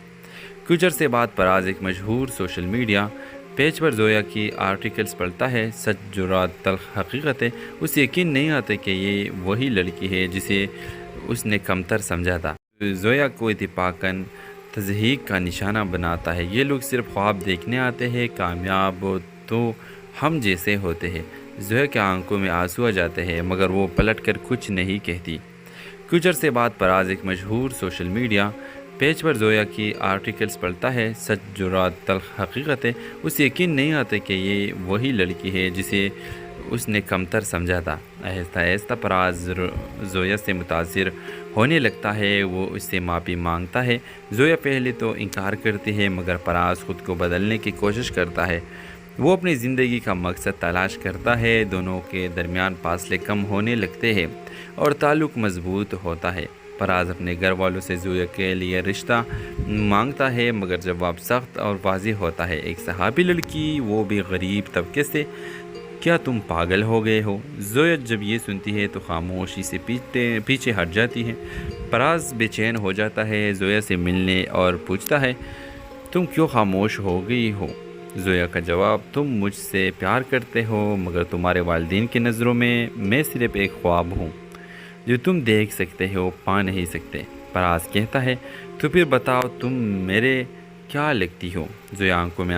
کچھ عرصے بعد فراز ایک مشہور سوشل میڈیا پیج پر زویا کی آرٹیکلز پڑھتا ہے۔ سچ جو رات تلخ حقیقت ہے، اسے یقین نہیں آتا کہ یہ وہی لڑکی ہے جسے اس نے کمتر سمجھا تھا۔ زویا کو اتفاقاً تضحیک کا نشانہ بناتا ہے۔ یہ لوگ صرف خواب دیکھنے آتے ہیں، کامیاب تو ہم جیسے ہوتے ہیں۔ زویا کے آنکھوں میں آنسو آ جاتے ہیں مگر وہ پلٹ کر کچھ نہیں کہتی۔ کچھ عرصے بعد فراز ایک مشہور سوشل میڈیا پیج پر زویا کی آرٹیکلز پڑھتا ہے۔ سچ جو رات تلخ حقیقت ہے، اسے یقین نہیں آتا کہ یہ وہی لڑکی ہے جسے اس نے کمتر سمجھا تھا۔ آہستہ آہستہ فراز زویا سے متاثر ہونے لگتا ہے، وہ اس سے معافی مانگتا ہے۔ زویا پہلے تو انکار کرتی ہے مگر فراز خود کو بدلنے کی کوشش کرتا ہے۔ وہ اپنی زندگی کا مقصد تلاش کرتا ہے، دونوں کے درمیان فاصلے کم ہونے لگتے ہیں اور تعلق مضبوط ہوتا ہے۔ فراز اپنے گھر والوں سے زویا کے لیے رشتہ مانگتا ہے مگر جواب سخت اور واضح ہوتا ہے۔ ایک صحابی لڑکی، وہ بھی غریب طبقے سے، کیا تم پاگل ہو گئے ہو؟ زویا جب یہ سنتی ہے تو خاموشی سے پیچھے ہٹ جاتی ہے۔ فراز بے چین ہو جاتا ہے، زویا سے ملنے اور پوچھتا ہے تم کیوں خاموش ہو گئی ہو؟ زویا کا جواب، تم مجھ سے پیار کرتے ہو مگر تمہارے والدین کی نظروں میں صرف ایک خواب ہوں جو تم دیکھ سکتے ہو، پا نہیں سکتے۔ فراز کہتا ہے تو پھر بتاؤ تم میرے کیا لگتی ہو؟ زویا آنکھوں میں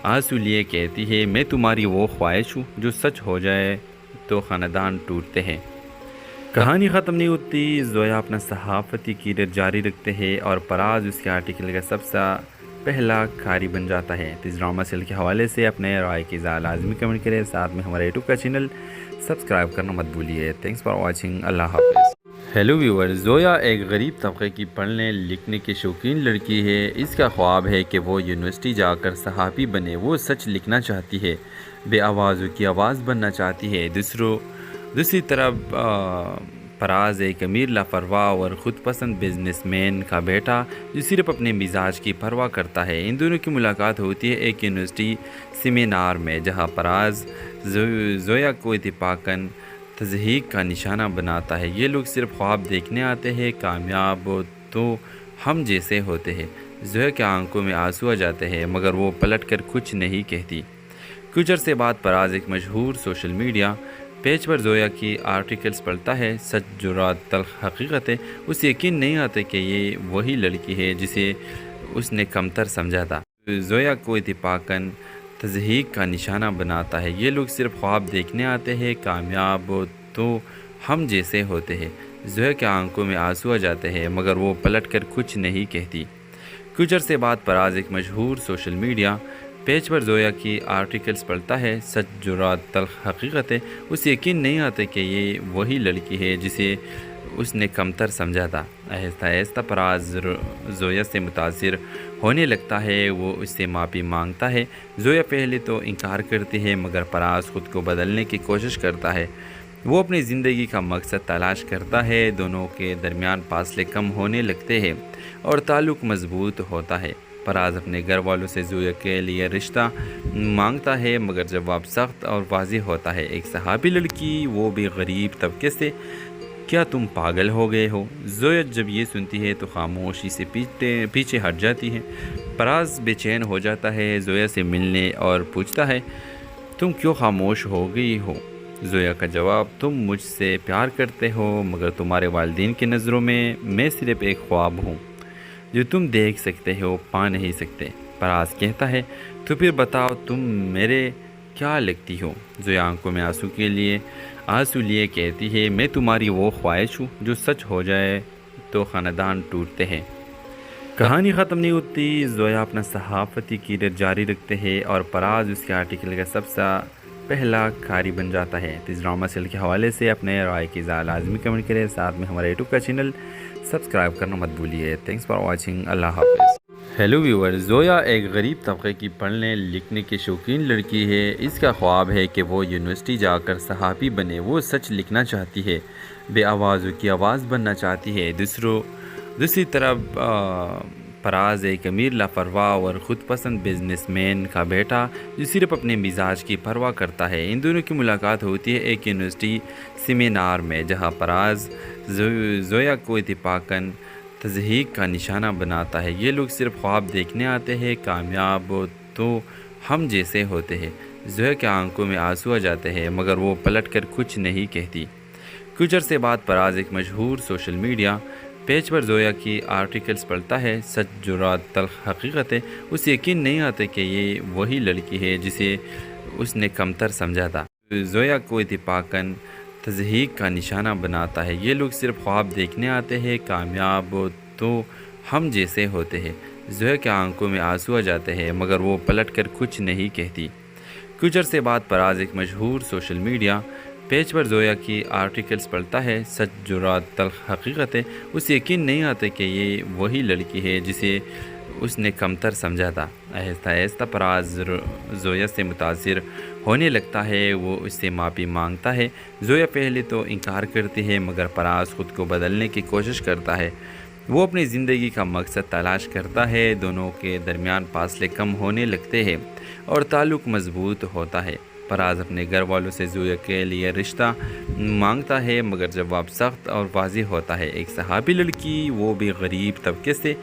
آنسو لیے کہتی ہے میں تمہاری وہ خواہش ہوں جو سچ ہو جائے تو خاندان ٹوٹتے ہیں۔ کہانی ختم نہیں ہوتی، زویا اپنا صحافتی کیریئر جاری رکھتے ہیں اور فراز اس کے آرٹیکل کا سب سے پہلا قاری بن جاتا ہے۔ اس ڈرامہ سیریل کے حوالے سے اپنے رائے کی اظہار لازمی کمنٹ کریں، ساتھ میں ہمارے یوٹیوب کا چینل سبسکرائب کرنا مت بھولیے۔ تھینکس فار واچنگ، اللہ حافظ۔ ہیلو ویور، زویا ایک غریب طبقے کی پڑھنے لکھنے کی شوقین لڑکی ہے۔ اس کا خواب ہے کہ وہ یونیورسٹی جا کر صحافی بنے۔ وہ سچ لکھنا چاہتی ہے، بے آوازوں کی آواز بننا چاہتی ہے۔ دوسری طرف فراز ایک امیر لاپرواہ اور خود پسند بزنس مین کا بیٹا جو صرف اپنے مزاج کی پرواہ کرتا ہے۔ ان دونوں کی ملاقات ہوتی ہے ایک یونیورسٹی سیمینار میں، جہاں فراز زویا کو اتفاقاً تضحیک کا نشانہ بناتا ہے۔ یہ لوگ صرف خواب دیکھنے آتے ہیں، کامیاب تو ہم جیسے ہوتے ہیں۔ زویا کے آنکھوں میں آنسو آ جاتے ہیں مگر وہ پلٹ کر کچھ نہیں کہتی۔ کچھ عرصے بعد فراز ایک مشہور سوشل میڈیا پیج پر زویا کی آرٹیکلز پڑھتا ہے۔ سچ جو رات تلخ حقیقت ہے، اسے یقین نہیں آتا کہ یہ وہی لڑکی ہے جسے اس نے کمتر سمجھا تھا۔ زویا کو اتفاقاً تضحیک کا نشانہ بناتا ہے۔ یہ لوگ صرف خواب دیکھنے آتے ہیں، کامیاب تو ہم جیسے ہوتے ہیں۔ زویا کے آنکھوں میں آنسو آ جاتے ہیں مگر وہ پلٹ کر کچھ نہیں کہتی۔ کچھ عرصے بعد فراز ایک مشہور سوشل میڈیا پیج پر زویا کی آرٹیکلز پڑھتا ہے۔ سچ جو رات تلخ حقیقت ہے، اسے یقین نہیں آتا کہ یہ وہی لڑکی ہے جسے اس نے کمتر سمجھا تھا۔ آہستہ آہستہ فراز زویا سے متاثر ہونے لگتا ہے، وہ اس سے معافی مانگتا ہے۔ زویا پہلے تو انکار کرتی ہے مگر فراز خود کو بدلنے کی کوشش کرتا ہے۔ وہ اپنی زندگی کا مقصد تلاش کرتا ہے، دونوں کے درمیان فاصلے کم ہونے لگتے ہیں اور تعلق مضبوط ہوتا ہے۔ فراز اپنے گھر والوں سے زویا کے لیے رشتہ مانگتا ہے مگر جواب سخت اور واضح ہوتا ہے۔ ایک صحابی لڑکی، وہ بھی غریب طبقے سے، کیا تم پاگل ہو گئے ہو؟ زویا جب یہ سنتی ہے تو خاموشی سے پیچھے ہٹ جاتی ہے۔ فراز بے چین ہو جاتا ہے، زویا سے ملنے اور پوچھتا ہے تم کیوں خاموش ہو گئی ہو؟ زویا کا جواب، تم مجھ سے پیار کرتے ہو مگر تمہارے والدین کی نظروں میں صرف ایک خواب ہوں جو تم دیکھ سکتے ہو، پا نہیں سکتے۔ فراز کہتا ہے تو پھر بتاؤ تم میرے کیا لگتی ہو؟ زویا آنکھوں میں آنسو لیے کہتی ہے میں تمہاری وہ خواہش ہوں جو سچ ہو جائے تو خاندان ٹوٹتے ہیں۔ کہانی ختم نہیں ہوتی، زویا اپنا صحافتی کیریئر جاری رکھتے ہیں اور فراز اس کے آرٹیکل کا سب سے پہلا قاری بن جاتا ہے۔ اس ڈرامہ سیریل کے حوالے سے اپنے رائے کی اظہار لازمی کمنٹ کریں، ساتھ میں ہمارے یوٹیوب کا چینل سبسکرائب کرنا مت بھولیے۔ تھینکس فار واچنگ، اللہ حافظ۔ ہیلو ویور، زویا ایک غریب طبقے کی پڑھنے لکھنے کی شوقین لڑکی ہے۔ اس کا خواب ہے کہ وہ یونیورسٹی جا کر صحافی بنے۔ وہ سچ لکھنا چاہتی ہے، بے آوازوں کی آواز بننا چاہتی ہے۔ دوسری طرف فراز ایک امیر لاپرواہ اور خود پسند بزنس مین کا بیٹا جو صرف اپنے مزاج کی پرواہ کرتا ہے۔ ان دونوں کی ملاقات ہوتی ہے ایک یونیورسٹی سیمینار میں، جہاں فراز زویا کو اتفاقاً تضحیک کا نشانہ بناتا ہے۔ یہ لوگ صرف خواب دیکھنے آتے ہیں، کامیاب تو ہم جیسے ہوتے ہیں۔ زویا کے آنکھوں میں آنسو آ جاتے ہیں مگر وہ پلٹ کر کچھ نہیں کہتی۔ کچھ عرصے بعد پراز ایک مشہور سوشل میڈیا پیج پر زویا کی آرٹیکلز پڑھتا ہے۔ سچ جرات تلخ حقیقت ہے، اسے یقین نہیں آتا کہ یہ وہی لڑکی ہے جسے اس نے کمتر سمجھا تھا۔ زویا کو اتفاقاً تضحیک کا نشانہ بناتا ہے۔ یہ لوگ صرف خواب دیکھنے آتے ہیں، کامیاب تو ہم جیسے ہوتے ہیں۔ زویا کے آنکھوں میں آنسو آ جاتے ہیں مگر وہ پلٹ کر کچھ نہیں کہتی۔ کچھ عرصے بعد پراز ایک مشہور سوشل میڈیا پیج پر زویا کی آرٹیکلز پڑھتا ہے۔ سچ جرات تلخ حقیقت ہے، اسے یقین نہیں آتا کہ یہ وہی لڑکی ہے جسے اس نے کمتر سمجھا تھا۔ آہستہ آہستہ پراز زویا سے متاثر ہونے لگتا ہے، وہ اس سے معافی مانگتا ہے۔ زویا پہلے تو انکار کرتی ہے مگر پراز خود کو بدلنے کی کوشش کرتا ہے۔ وہ اپنی زندگی کا مقصد تلاش کرتا ہے، دونوں کے درمیان فاصلے کم ہونے لگتے ہیں اور تعلق مضبوط ہوتا ہے۔ پراز اپنے گھر والوں سے زویا کے لیے رشتہ مانگتا ہے مگر جواب سخت اور واضح ہوتا ہے۔ ایک صحابی لڑکی، وہ بھی غریب طبقے سے،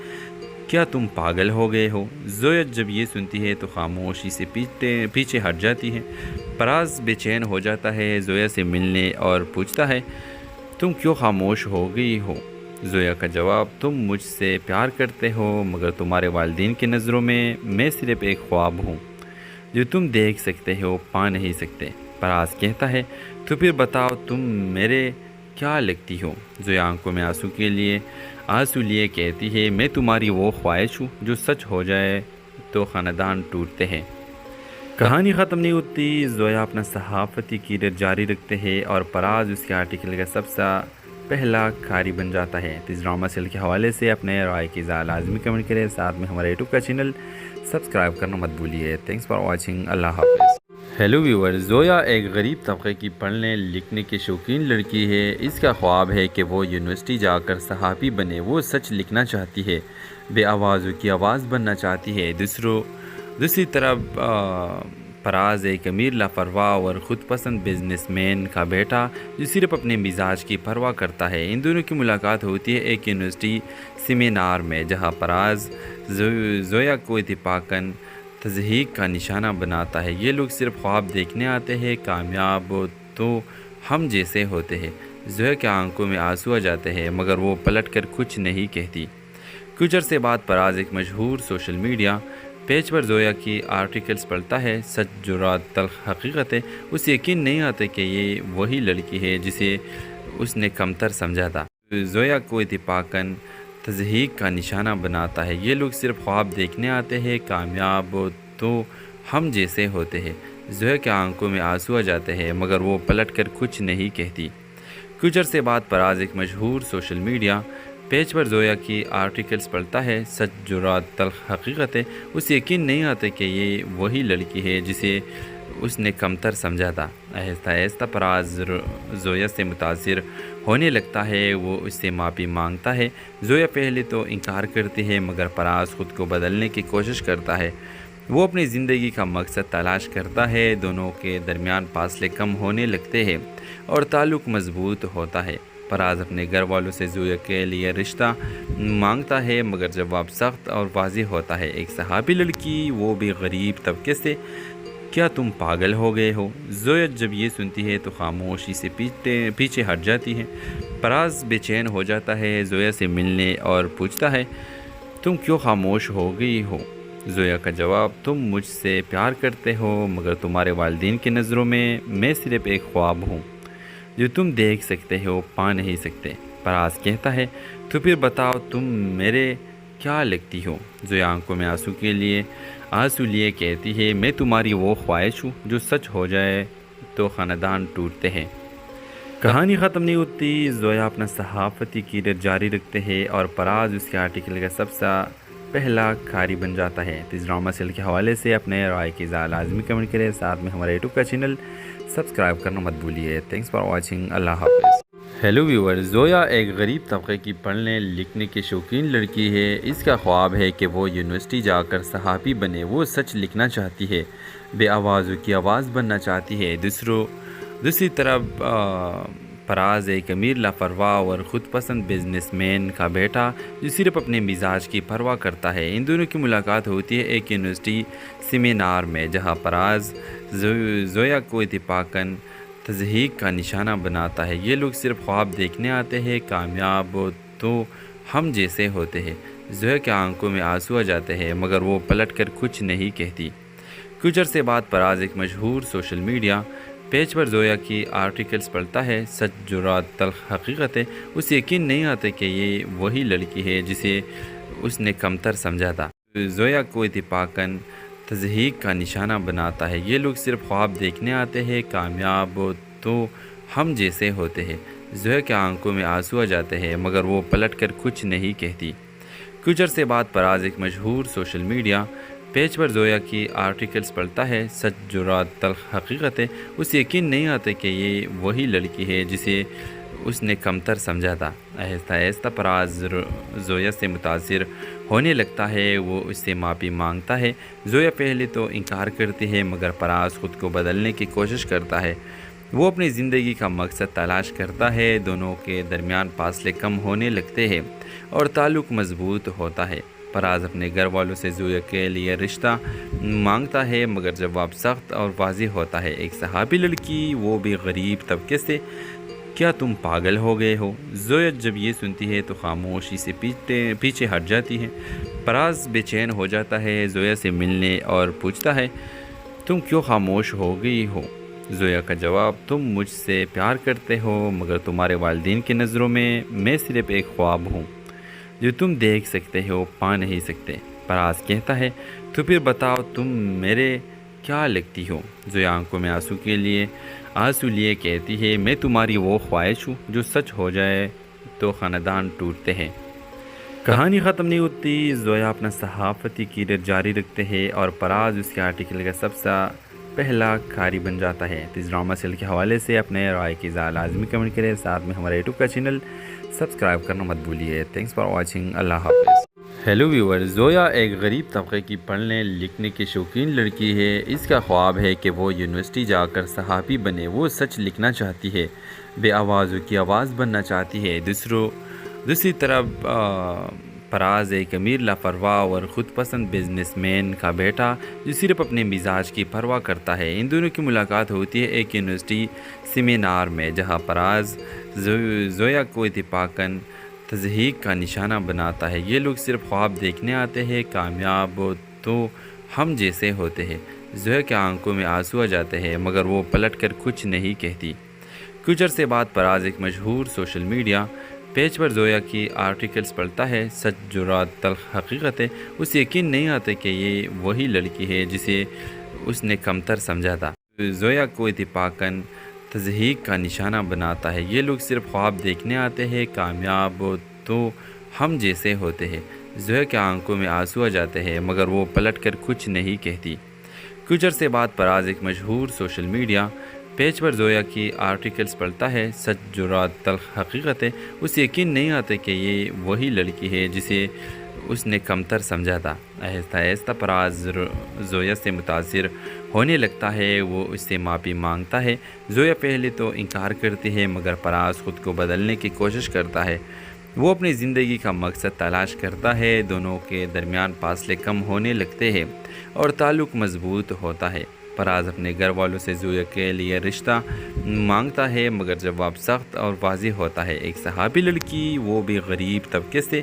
کیا تم پاگل ہو گئے ہو؟ زویا جب یہ سنتی ہے تو خاموشی سے پیچھے ہٹ جاتی ہے۔ پراز بے چین ہو جاتا ہے، زویا سے ملنے اور پوچھتا ہے تم کیوں خاموش ہو گئی ہو؟ زویا کا جواب، تم مجھ سے پیار کرتے ہو مگر تمہارے والدین کی نظروں میں صرف ایک خواب ہوں جو تم دیکھ سکتے ہو، پا نہیں سکتے۔ پراز کہتا ہے تو پھر بتاؤ تم میرے کیا لگتی ہو؟ زویا آنکھوں میں آنسو لیے کہتی ہے میں تمہاری وہ خواہش ہوں جو سچ ہو جائے تو خاندان ٹوٹتے ہیں۔ کہانی ختم نہیں ہوتی، زویا اپنا صحافتی کیریئر جاری رکھتے ہیں اور پراز اس کے آرٹیکل کا سب سے پہلا قاری بن جاتا ہے۔ اس ڈرامہ سیریل کے حوالے سے اپنے رائے کی لازمی کمنٹ کریں، ساتھ میں ہمارے یوٹیوب کا چینل سبسکرائب کرنا مت بھولیے۔ تھینکس فار واچنگ، اللہ حافظ۔ ہیلو ویور، زویا ایک غریب طبقے کی پڑھنے لکھنے کی شوقین لڑکی ہے۔ اس کا خواب ہے کہ وہ یونیورسٹی جا کر صحافی بنے۔ وہ سچ لکھنا چاہتی ہے، بے آوازوں کی آواز بننا چاہتی ہے۔ دوسری طرف پراز ایک امیر لاپرواہ اور خود پسند بزنس مین کا بیٹا جو صرف اپنے مزاج کی پرواہ کرتا ہے۔ ان دونوں کی ملاقات ہوتی ہے ایک یونیورسٹی سیمینار میں، جہاں پراز زویا کو اتفاقاً تضحیک کا نشانہ بناتا ہے۔ یہ لوگ صرف خواب دیکھنے آتے ہیں، کامیاب تو ہم جیسے ہوتے ہیں۔ زویا کے آنکھوں میں آنسو آ جاتے ہیں مگر وہ پلٹ کر کچھ نہیں کہتی۔ کچھ عرصے بعد پراز ایک مشہور سوشل میڈیا پیج پر زویا کی آرٹیکلز پڑھتا ہے۔ سچ جرات تلخ حقیقت ہے، اسے یقین نہیں آتا کہ یہ وہی لڑکی ہے جسے اس نے کمتر سمجھا تھا۔ زویا کو اتفاقاً تضحیک کا نشانہ بناتا ہے۔ یہ لوگ صرف خواب دیکھنے آتے ہیں، کامیاب تو ہم جیسے ہوتے ہیں۔ زویا کے آنکھوں میں آنسو آ جاتے ہیں مگر وہ پلٹ کر کچھ نہیں کہتی۔ کچھ عرصے بعد پراز ایک مشہور سوشل میڈیا پیج پر زویا کی آرٹیکلز پڑھتا ہے۔ سچ جرات تلخ حقیقت ہے، اسے یقین نہیں آتا کہ یہ وہی لڑکی ہے جسے اس نے کمتر سمجھا تھا۔ آہستہ آہستہ پراز زویا سے متاثر ہونے لگتا ہے، وہ اس سے معافی مانگتا ہے۔ زویا پہلے تو انکار کرتی ہے مگر پراز خود کو بدلنے کی کوشش کرتا ہے۔ وہ اپنی زندگی کا مقصد تلاش کرتا ہے، دونوں کے درمیان فاصلے کم ہونے لگتے ہیں اور تعلق مضبوط ہوتا ہے۔ پراز اپنے گھر والوں سے زویا کے لیے رشتہ مانگتا ہے مگر جواب سخت اور واضح ہوتا ہے۔ ایک صحابی لڑکی، وہ بھی غریب طبقے سے، کیا تم پاگل ہو گئے ہو؟ زویا جب یہ سنتی ہے تو خاموشی سے پیچھے ہٹ جاتی ہے۔ پراز بے چین ہو جاتا ہے، زویا سے ملنے اور پوچھتا ہے تم کیوں خاموش ہو گئی ہو؟ زویا کا جواب، تم مجھ سے پیار کرتے ہو مگر تمہارے والدین کی نظروں میں صرف ایک خواب ہوں جو تم دیکھ سکتے ہو، پا نہیں سکتے۔ پراز کہتا ہے تو پھر بتاؤ تم میرے کیا لگتی ہو؟ زویا آنکھوں میں آنسو لیے کہتی ہے میں تمہاری وہ خواہش ہوں جو سچ ہو جائے تو خاندان ٹوٹتے ہیں۔ کہانی ختم نہیں ہوتی، زویا اپنا صحافتی کیریئر جاری رکھتے ہیں اور پراز اس کے آرٹیکل کا سب سے پہلا قاری بن جاتا ہے۔ اس ڈرامہ سیریل کے حوالے سے اپنے رائے کی لازمی کمنٹ کریں، ساتھ میں ہمارے یوٹیوب کا چینل سبسکرائب کرنا مت بھولیے۔ تھینکس فار واچنگ، اللہ حافظ۔ ہیلو ویور، زویا ایک غریب طبقے کی پڑھنے لکھنے کی شوقین لڑکی ہے۔ اس کا خواب ہے کہ وہ یونیورسٹی جا کر صحافی بنے۔ وہ سچ لکھنا چاہتی ہے، بے آوازوں کی آواز بننا چاہتی ہے۔ دوسری طرف فراز ایک امیر لاپرواہ اور خود پسند بزنس مین کا بیٹا جو صرف اپنے مزاج کی پرواہ کرتا ہے۔ ان دونوں کی ملاقات ہوتی ہے ایک یونیورسٹی سیمینار میں، جہاں فراز زویا کو اتفاقاً تضحیک کا نشانہ بناتا ہے۔ یہ لوگ صرف خواب دیکھنے آتے ہیں، کامیاب تو ہم جیسے ہوتے ہیں۔ زویا کے آنکھوں میں آنسو آ جاتے ہیں، مگر وہ پلٹ کر کچھ نہیں کہتی۔ کچھ عرصے بعد فراز ایک مشہور سوشل میڈیا پیج پر زویا کی آرٹیکلز پڑھتا ہے۔ سچ، جرات، تلخ حقیقت ہے۔ اسے یقین نہیں آتا کہ یہ وہی لڑکی ہے جسے اس نے کمتر سمجھا تھا۔ زویا کو اتفاقاً تضحیک کا نشانہ بناتا ہے۔ یہ لوگ صرف خواب دیکھنے آتے ہیں، کامیاب تو ہم جیسے ہوتے ہیں۔ زویا کے آنکھوں میں آنسو آ جاتے ہیں، مگر وہ پلٹ کر کچھ نہیں کہتی۔ کچھ عرصے بعد فراز ایک مشہور سوشل میڈیا پیج پر زویا کی آرٹیکلز پڑھتا ہے۔ سچ، جرات، تلخ حقیقت ہے۔ اسے یقین نہیں آتا کہ یہ وہی لڑکی ہے جسے اس نے کمتر سمجھا تھا۔ آہستہ آہستہ فراز زویا سے متاثر ہونے لگتا ہے۔ وہ اس سے معافی مانگتا ہے۔ زویا پہلے تو انکار کرتی ہے، مگر فراز خود کو بدلنے کی کوشش کرتا ہے۔ وہ اپنی زندگی کا مقصد تلاش کرتا ہے۔ دونوں کے درمیان فاصلے کم ہونے لگتے ہیں اور تعلق مضبوط ہوتا ہے۔ فراز اپنے گھر والوں سے زویا کے لیے رشتہ مانگتا ہے، مگر جواب سخت اور واضح ہوتا ہے۔ ایک صحابی لڑکی، وہ بھی غریب طبقے سے، کیا تم پاگل ہو گئے ہو؟ زویا جب یہ سنتی ہے تو خاموشی سے پیچھے ہٹ جاتی ہے۔ فراز بے چین ہو جاتا ہے، زویا سے ملنے اور پوچھتا ہے تم کیوں خاموش ہو گئی ہو؟ زویا کا جواب، تم مجھ سے پیار کرتے ہو، مگر تمہارے والدین کی نظروں میں صرف ایک خواب ہوں جو تم دیکھ سکتے ہو، پا نہیں سکتے۔ فراز کہتا ہے تو پھر بتاؤ تم میرے کیا لگتی ہو؟ زویا آنکھوں میں آنسو لیے کہتی ہے میں تمہاری وہ خواہش ہوں جو سچ ہو جائے تو خاندان ٹوٹتے ہیں۔ کہانی ختم نہیں ہوتی۔ زویا اپنا صحافتی کیریئر جاری رکھتے ہیں اور فراز اس کے آرٹیکل کا سب سے پہلا قاری بن جاتا ہے۔ اس ڈرامہ سیریل کے حوالے سے اپنے رائے کی اظہار لازمی کمنٹ کریں، ساتھ میں ہمارے یوٹیوب کا چینل سبسکرائب کرنا مت بھولیے۔ Thanks for watching. اللہ حافظ۔ ہیلو ویور، زویا ایک غریب طبقے کی پڑھنے لکھنے کی شوقین لڑکی ہے۔ اس کا خواب ہے کہ وہ یونیورسٹی جا کر صحافی بنے۔ وہ سچ لکھنا چاہتی ہے، بے آوازوں کی آواز بننا چاہتی ہے۔ دوسری طرف فراز ایک امیر لاپرواہ اور خود پسند بزنس مین کا بیٹا جو صرف اپنے مزاج کی پرواہ کرتا ہے۔ ان دونوں کی ملاقات ہوتی ہے ایک یونیورسٹی سیمینار میں، جہاں فراز زویا کو اتفاقاً تضحیک کا نشانہ بناتا ہے۔ یہ لوگ صرف خواب دیکھنے آتے ہیں، کامیاب تو ہم جیسے ہوتے ہیں۔ زویا کے آنکھوں میں آنسو آ جاتے ہیں، مگر وہ پلٹ کر کچھ نہیں کہتی۔ کچھ عرصے بعد فراز ایک مشہور سوشل میڈیا پیج پر زویا کی آرٹیکلز پڑھتا ہے۔ سچ، جرات، تلخ حقیقت ہے۔ اسے یقین نہیں آتا کہ یہ وہی لڑکی ہے جسے اس نے کمتر سمجھا تھا۔ زویا کو اتفاقاً تضحیک کا نشانہ بناتا ہے۔ یہ لوگ صرف خواب دیکھنے آتے ہیں، کامیاب تو ہم جیسے ہوتے ہیں۔ زویا کے آنکھوں میں آنسو آ جاتے ہیں، مگر وہ پلٹ کر کچھ نہیں کہتی۔ کچھ عرصے بعد فراز ایک مشہور سوشل میڈیا پیج پر زویا کی آرٹیکلز پڑھتا ہے۔ سچ، جرات، تلخ حقیقت ہے۔ اسے یقین نہیں آتا کہ یہ وہی لڑکی ہے جسے اس نے کمتر سمجھا تھا۔ آہستہ آہستہ فراز زویا سے متاثر ہونے لگتا ہے۔ وہ اس سے معافی مانگتا ہے۔ زویا پہلے تو انکار کرتی ہے، مگر فراز خود کو بدلنے کی کوشش کرتا ہے۔ وہ اپنی زندگی کا مقصد تلاش کرتا ہے۔ دونوں کے درمیان فاصلے کم ہونے لگتے ہیں اور تعلق مضبوط ہوتا ہے۔ فراز اپنے گھر والوں سے زویا کے لیے رشتہ مانگتا ہے، مگر جواب سخت اور واضح ہوتا ہے۔ ایک صحابی لڑکی، وہ بھی غریب طبقے سے،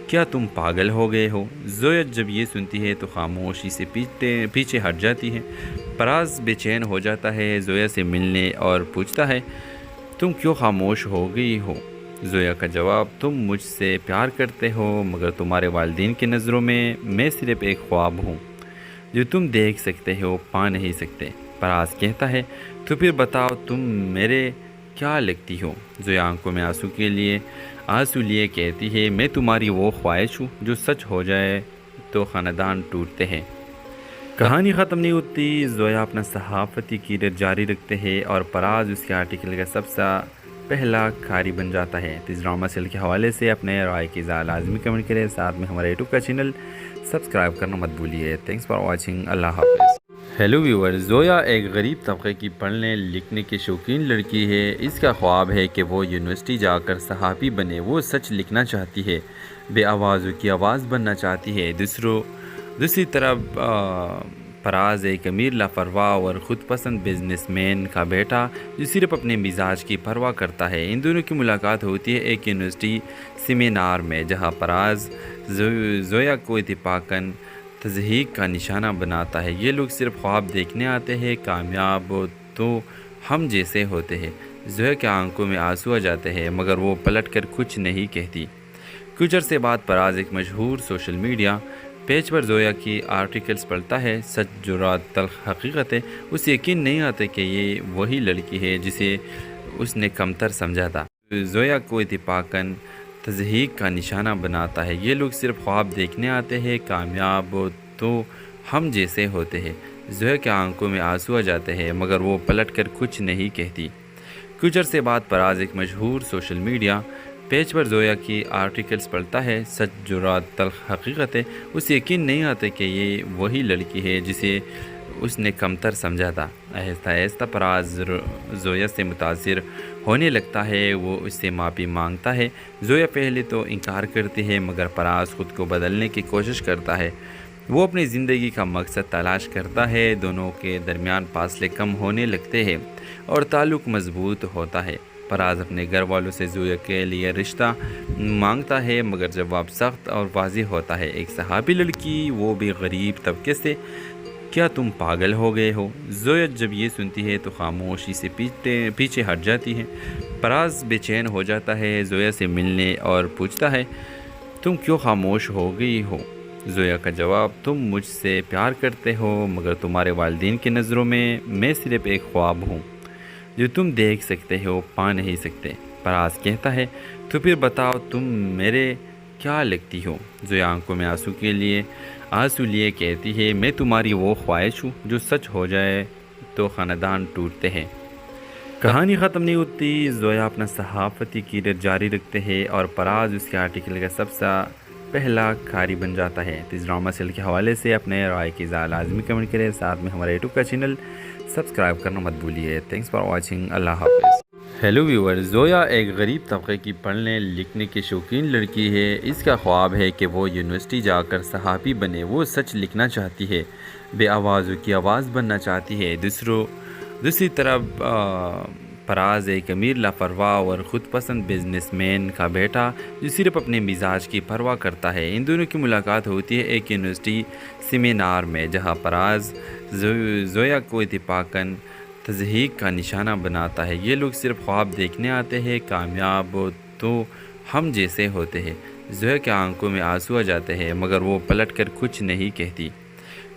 کیا تم پاگل ہو گئے ہو؟ زویا جب یہ سنتی ہے تو خاموشی سے پیچھے ہٹ جاتی ہے۔ فراز بے چین ہو جاتا ہے، زویا سے ملنے اور پوچھتا ہے تم کیوں خاموش ہو گئی ہو؟ زویا کا جواب، تم مجھ سے پیار کرتے ہو، مگر تمہارے والدین کی نظروں میں صرف ایک خواب ہوں جو تم دیکھ سکتے ہو، پا نہیں سکتے۔ فراز کہتا ہے تو پھر بتاؤ تم میرے کیا لگتی ہو؟ زویا آنکھوں میں آنسو لیے کہتی ہے میں تمہاری وہ خواہش ہوں جو سچ ہو جائے تو خاندان ٹوٹتے ہیں۔ کہانی ختم نہیں ہوتی۔ زویا اپنا صحافتی کیریئر جاری رکھتے ہیں اور فراز اس کے آرٹیکل کا سب سے پہلا قاری بن جاتا ہے۔ اس ڈرامہ سیریل کے حوالے سے اپنے رائے کی اظہار لازمی کمنٹ کریں، ساتھ میں ہمارے یوٹیوب کا چینل سبسکرائب کرنا مت بھولیے۔ Thanks for watching. اللہ حافظ۔ ہیلو ویور، زویا ایک غریب طبقے کی پڑھنے لکھنے کی شوقین لڑکی ہے۔ اس کا خواب ہے کہ وہ یونیورسٹی جا کر صحافی بنے۔ وہ سچ لکھنا چاہتی ہے، بے آوازوں کی آواز بننا چاہتی ہے۔ دوسری طرف فراز ایک امیر لاپرواہ اور خود پسند بزنس مین کا بیٹا جو صرف اپنے مزاج کی پرواہ کرتا ہے۔ ان دونوں کی ملاقات ہوتی ہے ایک یونیورسٹی سیمینار میں، جہاں فراز زویا کو اتفاقاً تضحیک کا نشانہ بناتا ہے۔ یہ لوگ صرف خواب دیکھنے آتے ہیں، کامیاب تو ہم جیسے ہوتے ہیں۔ زویا کے آنکھوں میں آنسو آ جاتے ہیں، مگر وہ پلٹ کر کچھ نہیں کہتی۔ کچھ عرصے بعد فراز ایک مشہور سوشل میڈیا پیج پر زویا کی آرٹیکلز پڑھتا ہے۔ سچ، جرات، تلخ حقیقتیں اسے یقین نہیں آتے کہ یہ وہی لڑکی ہے جسے اس نے کمتر سمجھا تھا۔ زویا کو اتفاقاً تضحیک کا نشانہ بناتا ہے۔ یہ لوگ صرف خواب دیکھنے آتے ہیں، کامیاب تو ہم جیسے ہوتے ہیں۔ زویا کے آنکھوں میں آنسو آ جاتے ہیں، مگر وہ پلٹ کر کچھ نہیں کہتی۔ کچھ عرصے بعد فراز ایک مشہور سوشل میڈیا پیج پر زویا کی آرٹیکلز پڑھتا ہے۔ سچ، جرات، تلخ حقیقتیں اسے یقین نہیں آتے کہ یہ وہی لڑکی ہے جسے اس نے کمتر سمجھا تھا۔ آہستہ آہستہ فراز زویا سے متاثر ہونے لگتا ہے۔ وہ اس سے معافی مانگتا ہے۔ زویا پہلے تو انکار کرتی ہے، مگر فراز خود کو بدلنے کی کوشش کرتا ہے۔ وہ اپنی زندگی کا مقصد تلاش کرتا ہے۔ دونوں کے درمیان فاصلے کم ہونے لگتے ہیں اور تعلق مضبوط ہوتا ہے۔ فراز اپنے گھر والوں سے زویا کے لیے رشتہ مانگتا ہے، مگر جواب سخت اور واضح ہوتا ہے۔ ایک صحافی لڑکی، وہ بھی غریب طبقے سے، کیا تم پاگل ہو گئے ہو؟ زویا جب یہ سنتی ہے تو خاموشی سے پیچھے ہٹ جاتی ہے۔ فراز بے چین ہو جاتا ہے، زویا سے ملنے اور پوچھتا ہے تم کیوں خاموش ہو گئی ہو؟ زویا کا جواب، تم مجھ سے پیار کرتے ہو، مگر تمہارے والدین کی نظروں میں صرف ایک خواب ہوں جو تم دیکھ سکتے ہو، پا نہیں سکتے۔ فراز کہتا ہے تو پھر بتاؤ تم میرے کیا لگتی ہو؟ زویا آنکھوں میں آنسو لیے کہتی ہے میں تمہاری وہ خواہش ہوں جو سچ ہو جائے تو خاندان ٹوٹتے ہیں۔ کہانی ختم نہیں ہوتی۔ زویا اپنا صحافتی کیریئر جاری رکھتے ہیں اور فراز اس کے آرٹیکل کا سب سے پہلا قاری بن جاتا ہے۔ اس ڈرامہ سیل کے حوالے سے اپنے رائے کی لازمی کمنٹ کریں، ساتھ میں ہمارے یوٹیوب کا چینل سبسکرائب کرنا مت بھولیے۔ Thanks for watching. اللہ حافظ۔ ہیلو ویور، زویا ایک غریب طبقے کی پڑھنے لکھنے کی شوقین لڑکی ہے۔ اس کا خواب ہے کہ وہ یونیورسٹی جا کر صحافی بنے۔ وہ سچ لکھنا چاہتی ہے، بے آوازوں کی آواز بننا چاہتی ہے۔ دوسری طرف فراز ایک امیر لاپرواہ اور خود پسند بزنس مین کا بیٹا جو صرف اپنے مزاج کی پرواہ کرتا ہے۔ ان دونوں کی ملاقات ہوتی ہے ایک یونیورسٹی سیمینار میں، جہاں فراز زویا کو اتفاقاً تضحیک کا نشانہ بناتا ہے۔ یہ لوگ صرف خواب دیکھنے آتے ہیں، کامیاب تو ہم جیسے ہوتے ہیں۔ زویا کے آنکھوں میں آنسو آ جاتے ہیں، مگر وہ پلٹ کر کچھ نہیں کہتی۔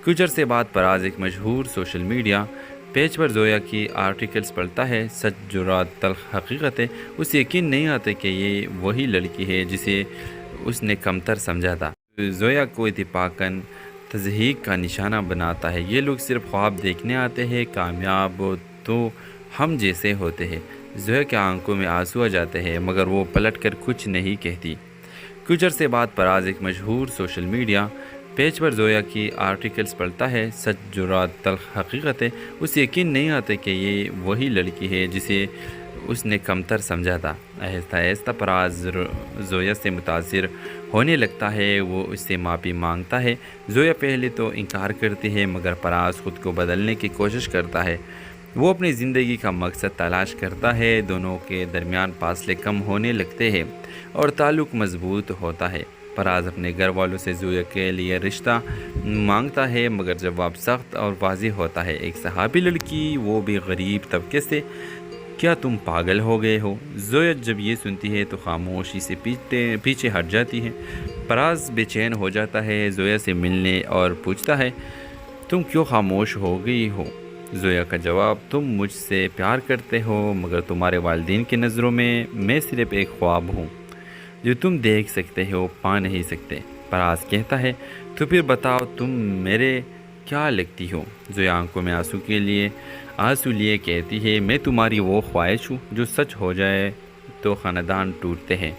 کچھ عرصے بعد فراز ایک مشہور سوشل میڈیا پیج پر زویا کی آرٹیکلز پڑھتا ہے۔ سچ، جرات، تلخ حقیقتیں اسے یقین نہیں آتے کہ یہ وہی لڑکی ہے جسے اس نے کمتر سمجھا تھا۔ زویا کو اتفاقاً تضحیک کا نشانہ بناتا ہے۔ یہ لوگ صرف خواب دیکھنے آتے ہیں، کامیاب تو ہم جیسے ہوتے ہیں۔ زویا کے آنکھوں میں آنسو آ جاتے ہیں، مگر وہ پلٹ کر کچھ نہیں کہتی۔ کچھ عرصے بعد فراز ایک مشہور سوشل میڈیا پیج پر زویا کی آرٹیکلز پڑھتا ہے۔ سچ، جرات، تلخ حقیقتیں اسے یقین نہیں آتے کہ یہ وہی لڑکی ہے جسے اس نے کمتر سمجھا تھا۔ آہستہ آہستہ فراز زویا سے متاثر ہونے لگتا ہے۔ وہ اس سے معافی مانگتا ہے۔ زویا پہلے تو انکار کرتی ہے، مگر فراز خود کو بدلنے کی کوشش کرتا ہے۔ وہ اپنی زندگی کا مقصد تلاش کرتا ہے۔ دونوں کے درمیان فاصلے کم ہونے لگتے ہیں اور تعلق مضبوط ہوتا ہے۔ فراز اپنے گھر والوں سے زویا کے لیے رشتہ مانگتا ہے، مگر جواب سخت اور واضح ہوتا ہے۔ ایک صحافی لڑکی، وہ بھی غریب طبقے سے، کیا تم پاگل ہو گئے ہو؟ زویا جب یہ سنتی ہے تو خاموشی سے پیچھے ہٹ جاتی ہے۔ فراز بے چین ہو جاتا ہے، زویا سے ملنے اور پوچھتا ہے تم کیوں خاموش ہو گئی ہو؟ زویا کا جواب، تم مجھ سے پیار کرتے ہو، مگر تمہارے والدین کی نظروں میں صرف ایک خواب ہوں جو تم دیکھ سکتے ہو، پا نہیں سکتے۔ فراز کہتا ہے تو پھر بتاؤ تم میرے کیا لگتی ہو؟ زویا آنکھوں میں آنسو لیے کہتی ہے میں تمہاری وہ خواہش ہوں جو سچ ہو جائے تو خاندان ٹوٹتے ہیں۔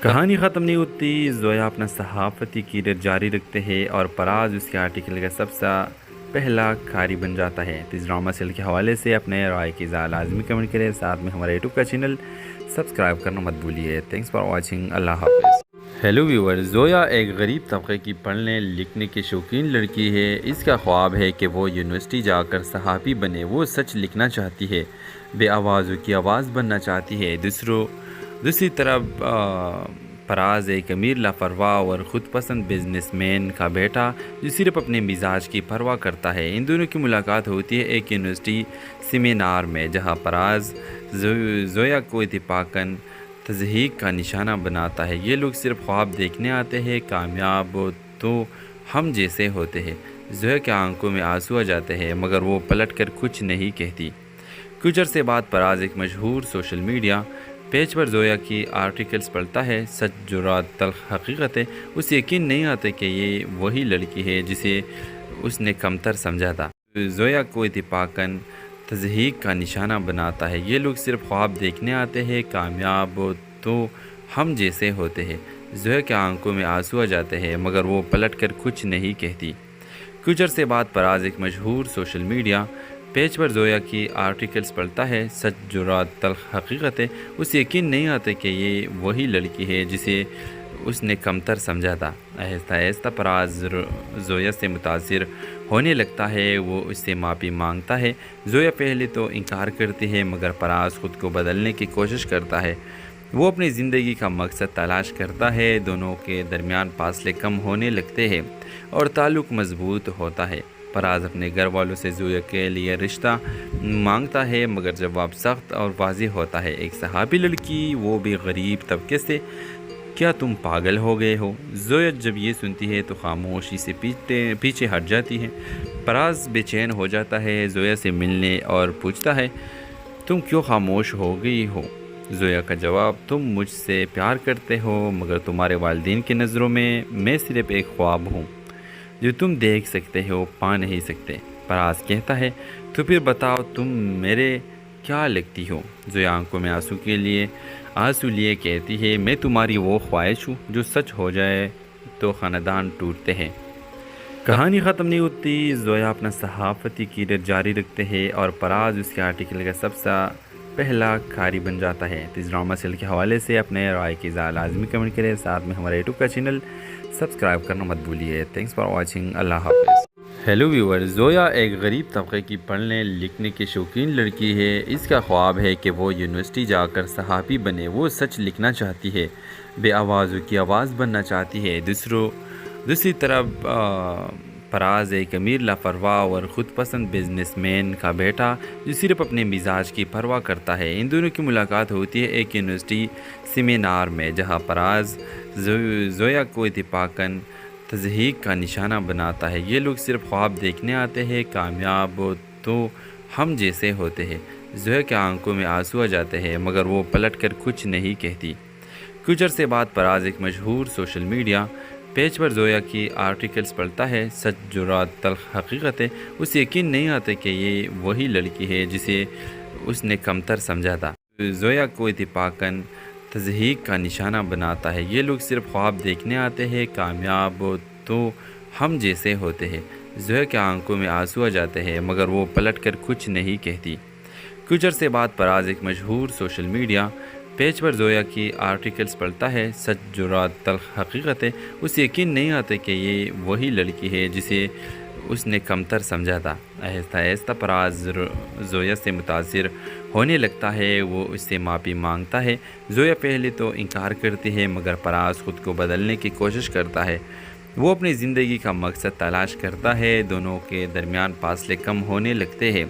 کہانی ختم نہیں ہوتی۔ زویا اپنا صحافتی کیریئر جاری رکھتے ہیں اور فراز اس کے آرٹیکل کا سب سے پہلا کھاری بن جاتا ہے۔ تو اس ڈرامہ سیریل کے حوالے سے اپنے رائے کی اظہار لازمی کمنٹ کریں، ساتھ میں ہمارے یوٹیوب کا چینل سبسکرائب کرنا مت بھولیے۔ تھینکس فار واچنگ، اللہ حافظ۔ ہیلو ویور، زویا ایک غریب طبقے کی پڑھنے لکھنے کی شوقین لڑکی ہے۔ اس کا خواب ہے کہ وہ یونیورسٹی جا کر صحافی بنے۔ وہ سچ لکھنا چاہتی ہے، بے آوازوں کی آواز بننا چاہتی ہے۔ دوسری طرف فراز ایک امیر لاپرواہ اور خود پسند بزنس مین کا بیٹا جو صرف اپنے مزاج کی پرواہ کرتا ہے۔ ان دونوں کی ملاقات ہوتی ہے ایک یونیورسٹی سیمینار میں، جہاں فراز زویا کو اتفاقاً تضحیک کا نشانہ بناتا ہے۔ یہ لوگ صرف خواب دیکھنے آتے ہیں، کامیاب تو ہم جیسے ہوتے ہیں۔ زویا کے آنکھوں میں آنسو آ جاتے ہیں، مگر وہ پلٹ کر کچھ نہیں کہتی۔ کچھ عرصے بعد فراز ایک مشہور سوشل میڈیا پیج پر زویا کی آرٹیکلز پڑھتا ہے۔ سچ، جرات، تلخ حقیقتیں اسے یقین نہیں آتے کہ یہ وہی لڑکی ہے جسے اس نے کمتر سمجھا تھا۔ زویا کو اتفاقاً تضحیک کا نشانہ بناتا ہے۔ یہ لوگ صرف خواب دیکھنے آتے ہیں، کامیاب تو ہم جیسے ہوتے ہیں۔ زویا کے آنکھوں میں آنسو آ جاتے ہیں، مگر وہ پلٹ کر کچھ نہیں کہتی۔ کچھ عرصے بعد فراز ایک مشہور سوشل میڈیا پیج پر زویا کی آرٹیکلز پڑھتا ہے۔ سچ، جرات، تلخ حقیقتیں اسے یقین نہیں آتے کہ یہ وہی لڑکی ہے جسے اس نے کمتر سمجھا تھا۔ آہستہ آہستہ فراز زویا سے متاثر ہونے لگتا ہے، وہ اس سے معافی مانگتا ہے۔ زویا پہلے تو انکار کرتی ہے، مگر فراز خود کو بدلنے کی کوشش کرتا ہے۔ وہ اپنی زندگی کا مقصد تلاش کرتا ہے، دونوں کے درمیان فاصلے کم ہونے لگتے ہیں اور تعلق مضبوط ہوتا ہے۔ فراز اپنے گھر والوں سے زویا کے لیے رشتہ مانگتا ہے، مگر جواب سخت اور واضح ہوتا ہے۔ ایک صحافی لڑکی، وہ بھی غریب طبقے سے، کیا تم پاگل ہو گئے ہو؟ زویا جب یہ سنتی ہے تو خاموشی سے پیچھے ہٹ جاتی ہے۔ فراز بے چین ہو جاتا ہے، زویا سے ملنے اور پوچھتا ہے تم کیوں خاموش ہو گئی ہو؟ زویا کا جواب، تم مجھ سے پیار کرتے ہو، مگر تمہارے والدین کی نظروں میں صرف ایک خواب ہوں جو تم دیکھ سکتے ہو، پا نہیں سکتے۔ فراز کہتا ہے تو پھر بتاؤ تم میرے کیا لگتی ہو؟ زویا آنکھوں میں آنسو لیے کہتی ہے میں تمہاری وہ خواہش ہوں جو سچ ہو جائے تو خاندان ٹوٹتے ہیں۔ کہانی ختم نہیں ہوتی، زویا اپنا صحافتی کیریئر جاری رکھتے ہیں اور فراز اس کے آرٹیکل کا سب سے پہلا کھاری بن جاتا ہے۔ تو اس ڈرامہ سیریل کے حوالے سے اپنے رائے کی اظہار لازمی کمنٹ کریں، ساتھ میں ہمارے یوٹیوب کا چینل سبسکرائب کرنا مت بھولیے۔ تھینکس فار واچنگ، اللہ حافظ۔ ہیلو ویور، زویا ایک غریب طبقے کی پڑھنے لکھنے کی شوقین لڑکی ہے۔ اس کا خواب ہے کہ وہ یونیورسٹی جا کر صحافی بنے۔ وہ سچ لکھنا چاہتی ہے، بے آوازوں کی آواز بننا چاہتی ہے۔ دوسری طرف فراز ایک امیر لاپرواہ اور خود پسند بزنس مین کا بیٹا جو صرف اپنے مزاج کی پرواہ کرتا ہے۔ ان دونوں کی ملاقات ہوتی ہے ایک یونیورسٹی سیمینار میں، جہاں فراز زویا کو اتفاقاً تضحیک کا نشانہ بناتا ہے۔ یہ لوگ صرف خواب دیکھنے آتے ہیں، کامیاب تو ہم جیسے ہوتے ہیں۔ زویا کے آنکھوں میں آنسو آ جاتے ہیں، مگر وہ پلٹ کر کچھ نہیں کہتی۔ کچھ عرصے بعد فراز ایک مشہور سوشل میڈیا پیج پر زویا کی آرٹیکلز پڑھتا ہے۔ سچ، جرات، تلخ حقیقتیں اسے یقین نہیں آتے کہ یہ وہی لڑکی ہے جسے اس نے کمتر سمجھا تھا۔ زویا کو اتفاقاً تضحیک کا نشانہ بناتا ہے۔ یہ لوگ صرف خواب دیکھنے آتے ہیں، کامیاب تو ہم جیسے ہوتے ہیں۔ زویا کے آنکھوں میں آنسو آ جاتے ہیں، مگر وہ پلٹ کر کچھ نہیں کہتی۔ کچھ عرصے بعد فراز ایک مشہور سوشل میڈیا پیج پر زویا کی آرٹیکلز پڑھتا ہے۔ سچ، جرات، تلخ حقیقتیں اسے یقین نہیں آتے کہ یہ وہی لڑکی ہے جسے اس نے کمتر سمجھا تھا۔ آہستہ آہستہ فراز زویا سے متاثر ہونے لگتا ہے، وہ اس سے معافی مانگتا ہے۔ زویا پہلے تو انکار کرتی ہے، مگر فراز خود کو بدلنے کی کوشش کرتا ہے۔ وہ اپنی زندگی کا مقصد تلاش کرتا ہے، دونوں کے درمیان فاصلے کم ہونے لگتے ہیں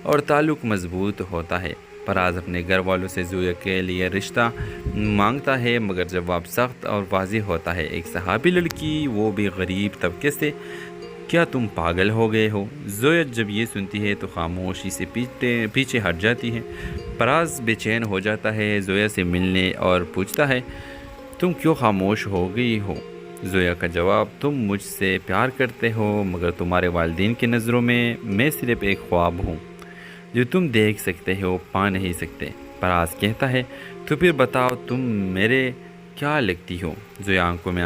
اور تعلق مضبوط ہوتا ہے۔ فراز اپنے گھر والوں سے زویا کے لیے رشتہ مانگتا ہے، مگر جواب سخت اور واضح ہوتا ہے۔ ایک صحافی لڑکی، وہ بھی غریب طبقے سے، کیا تم پاگل ہو گئے ہو؟ زویا جب یہ سنتی ہے تو خاموشی سے پیچھے ہٹ جاتی ہے۔ فراز بے چین ہو جاتا ہے، زویا سے ملنے اور پوچھتا ہے تم کیوں خاموش ہو گئی ہو؟ زویا کا جواب، تم مجھ سے پیار کرتے ہو، مگر تمہارے والدین کی نظروں میں صرف ایک خواب ہوں جو تم دیکھ سکتے ہو، پا نہیں سکتے۔ فراز کہتا ہے تو پھر بتاؤ تم میرے کیا لگتی ہو؟ زویا آنکھوں میں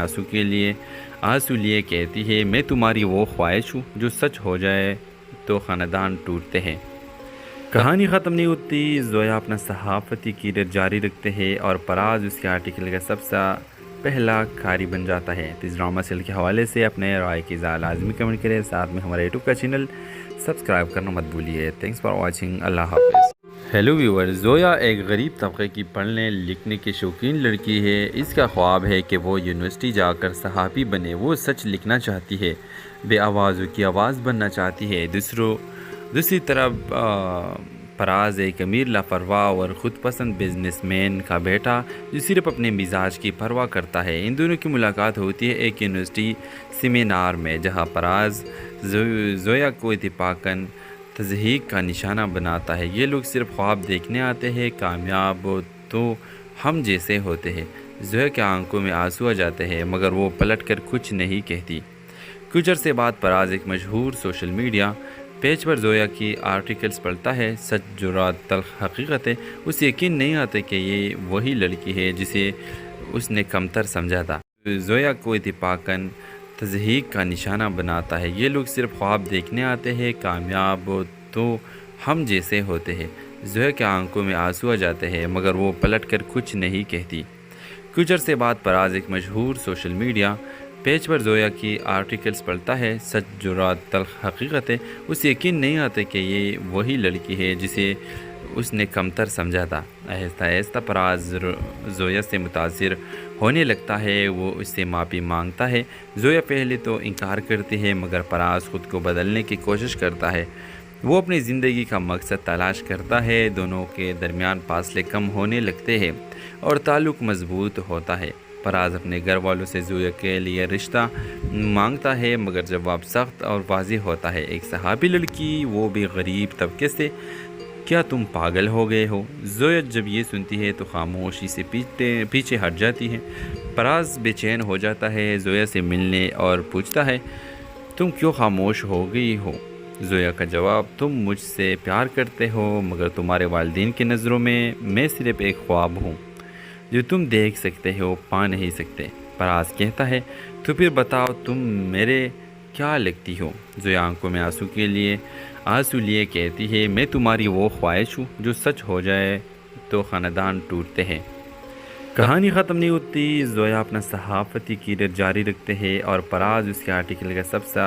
آنسو لیے کہتی ہے میں تمہاری وہ خواہش ہوں جو سچ ہو جائے تو خاندان ٹوٹتے ہیں۔ کہانی ختم نہیں ہوتی، زویا اپنا صحافتی کیریئر جاری رکھتے ہیں اور پراز اس کے آرٹیکل کا سب سے پہلا کھاری بن جاتا ہے۔ تو اس ڈرامہ سیریل کے حوالے سے اپنے رائے کی اظہار لازمی کمنٹ کریں، ساتھ میں ہمارے یوٹیوب کا چینل سبسکرائب کرنا مت بھولیے۔ تھینکس فار واچنگ، اللہ حافظ۔ ہیلو ویور، زویا ایک غریب طبقے کی پڑھنے لکھنے کی شوقین لڑکی ہے۔ اس کا خواب ہے کہ وہ یونیورسٹی جا کر صحافی بنے۔ وہ سچ لکھنا چاہتی ہے، بے آوازوں کی آواز بننا چاہتی ہے۔ دوسری طرف پراز ایک امیر لاپرواہ اور خود پسند بزنس مین کا بیٹا جو صرف اپنے مزاج کی پرواہ کرتا ہے۔ ان دونوں کی ملاقات ہوتی ہے ایک یونیورسٹی سیمینار میں، جہاں پراز زویا کو اتفاقاً تضحیک کا نشانہ بناتا ہے۔ یہ لوگ صرف خواب دیکھنے آتے ہیں، کامیاب تو ہم جیسے ہوتے ہیں۔ زویا کے آنکھوں میں آنسو آ جاتے ہیں، مگر وہ پلٹ کر کچھ نہیں کہتی۔ کچھ عرصے بعد پراز ایک مشہور سوشل میڈیا پیج پر زویا کی آرٹیکلز پڑھتا ہے۔ سچ، جرات، تلخ حقیقتیں اسے یقین نہیں آتے کہ یہ وہی لڑکی ہے جسے اس نے کمتر سمجھا تھا۔ زویا کو اتفاقاً تضحیک کا نشانہ بناتا ہے۔ یہ لوگ صرف خواب دیکھنے آتے ہیں، کامیاب تو ہم جیسے ہوتے ہیں۔ زویا کے آنکھوں میں آنسو آ جاتے ہیں، مگر وہ پلٹ کر کچھ نہیں کہتی۔ کچھ عرصے بعد پراز ایک مشہور سوشل میڈیا پیج پر زویا کی آرٹیکلز پڑھتا ہے۔ سچ، جرات، تلخ حقیقتیں اسے یقین نہیں آتے کہ یہ وہی لڑکی ہے جسے اس نے کمتر سمجھا تھا۔ آہستہ آہستہ پراز زویا سے متاثر ہونے لگتا ہے، وہ اس سے معافی مانگتا ہے۔ زویا پہلے تو انکار کرتی ہے، مگر پراز خود کو بدلنے کی کوشش کرتا ہے۔ وہ اپنی زندگی کا مقصد تلاش کرتا ہے، دونوں کے درمیان فاصلے کم ہونے لگتے ہیں اور تعلق مضبوط ہوتا ہے۔ پراز اپنے گھر والوں سے زویا کے لیے رشتہ مانگتا ہے، مگر جواب سخت اور واضح ہوتا ہے۔ ایک صحافی لڑکی، وہ بھی غریب طبقے سے، کیا تم پاگل ہو گئے ہو؟ زویا جب یہ سنتی ہے تو خاموشی سے پیچھے ہٹ جاتی ہے۔ پراز بے چین ہو جاتا ہے، زویا سے ملنے اور پوچھتا ہے تم کیوں خاموش ہو گئی ہو؟ زویا کا جواب، تم مجھ سے پیار کرتے ہو، مگر تمہارے والدین کی نظروں میں صرف ایک خواب ہوں جو تم دیکھ سکتے ہو، پا نہیں سکتے۔ پراز کہتا ہے تو پھر بتاؤ تم میرے کیا لگتی ہو؟ زویا آنکھوں میں آنسو لیے کہتی ہے میں تمہاری وہ خواہش ہوں جو سچ ہو جائے تو خاندان ٹوٹتے ہیں۔ کہانی ختم نہیں ہوتی، زویا اپنا صحافتی کیریئر جاری رکھتے ہیں اور پراز اس کے آرٹیکل کا سب سے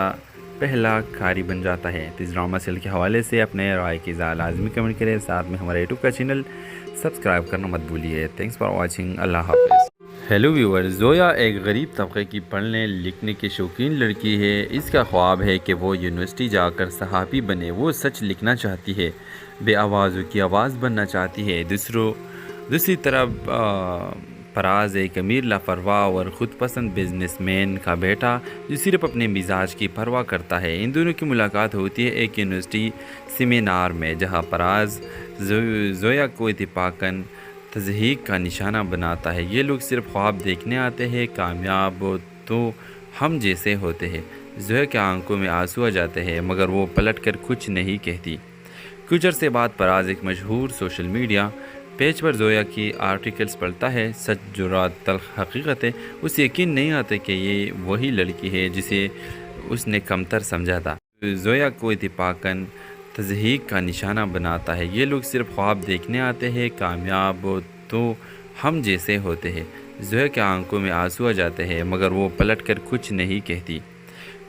پہلا کھاری بن جاتا ہے۔ تو اس ڈرامہ سیریل کے حوالے سے اپنے رائے کی اظہار لازمی کمنٹ کریں، ساتھ میں ہمارے یوٹیوب کا چینل سبسکرائب کرنا مت بھولیے۔ تھینکس فار واچنگ، اللہ حافظ۔ ہیلو ویور، زویا ایک غریب طبقے کی پڑھنے لکھنے کی شوقین لڑکی ہے۔ اس کا خواب ہے کہ وہ یونیورسٹی جا کر صحافی بنے۔ وہ سچ لکھنا چاہتی ہے، بے آوازوں کی آواز بننا چاہتی ہے۔ دوسری طرف پراز ایک امیر لاپرواہ اور خود پسند بزنس مین کا بیٹا جو صرف اپنے مزاج کی پرواہ کرتا ہے۔ ان دونوں کی ملاقات ہوتی ہے ایک یونیورسٹی سیمینار میں، جہاں پراز زویا کو اتفاقاً تضحیک کا نشانہ بناتا ہے۔ یہ لوگ صرف خواب دیکھنے آتے ہیں، کامیاب تو ہم جیسے ہوتے ہیں۔ زویا کے آنکھوں میں آنسو آ جاتے ہیں، مگر وہ پلٹ کر کچھ نہیں کہتی۔ کچھ عرصے بعد پراز ایک مشہور سوشل میڈیا پیج پر زویا کی آرٹیکلز پڑھتا ہے۔ سچ، جرات، تلخ حقیقتیں اسے یقین نہیں آتے کہ یہ وہی لڑکی ہے جسے اس نے کمتر سمجھا تھا۔ زویا کو اتفاقاً تضحیک کا نشانہ بناتا ہے۔ یہ لوگ صرف خواب دیکھنے آتے ہیں، کامیاب تو ہم جیسے ہوتے ہیں۔ زویا کے آنکھوں میں آنسو آ جاتے ہیں، مگر وہ پلٹ کر کچھ نہیں کہتی۔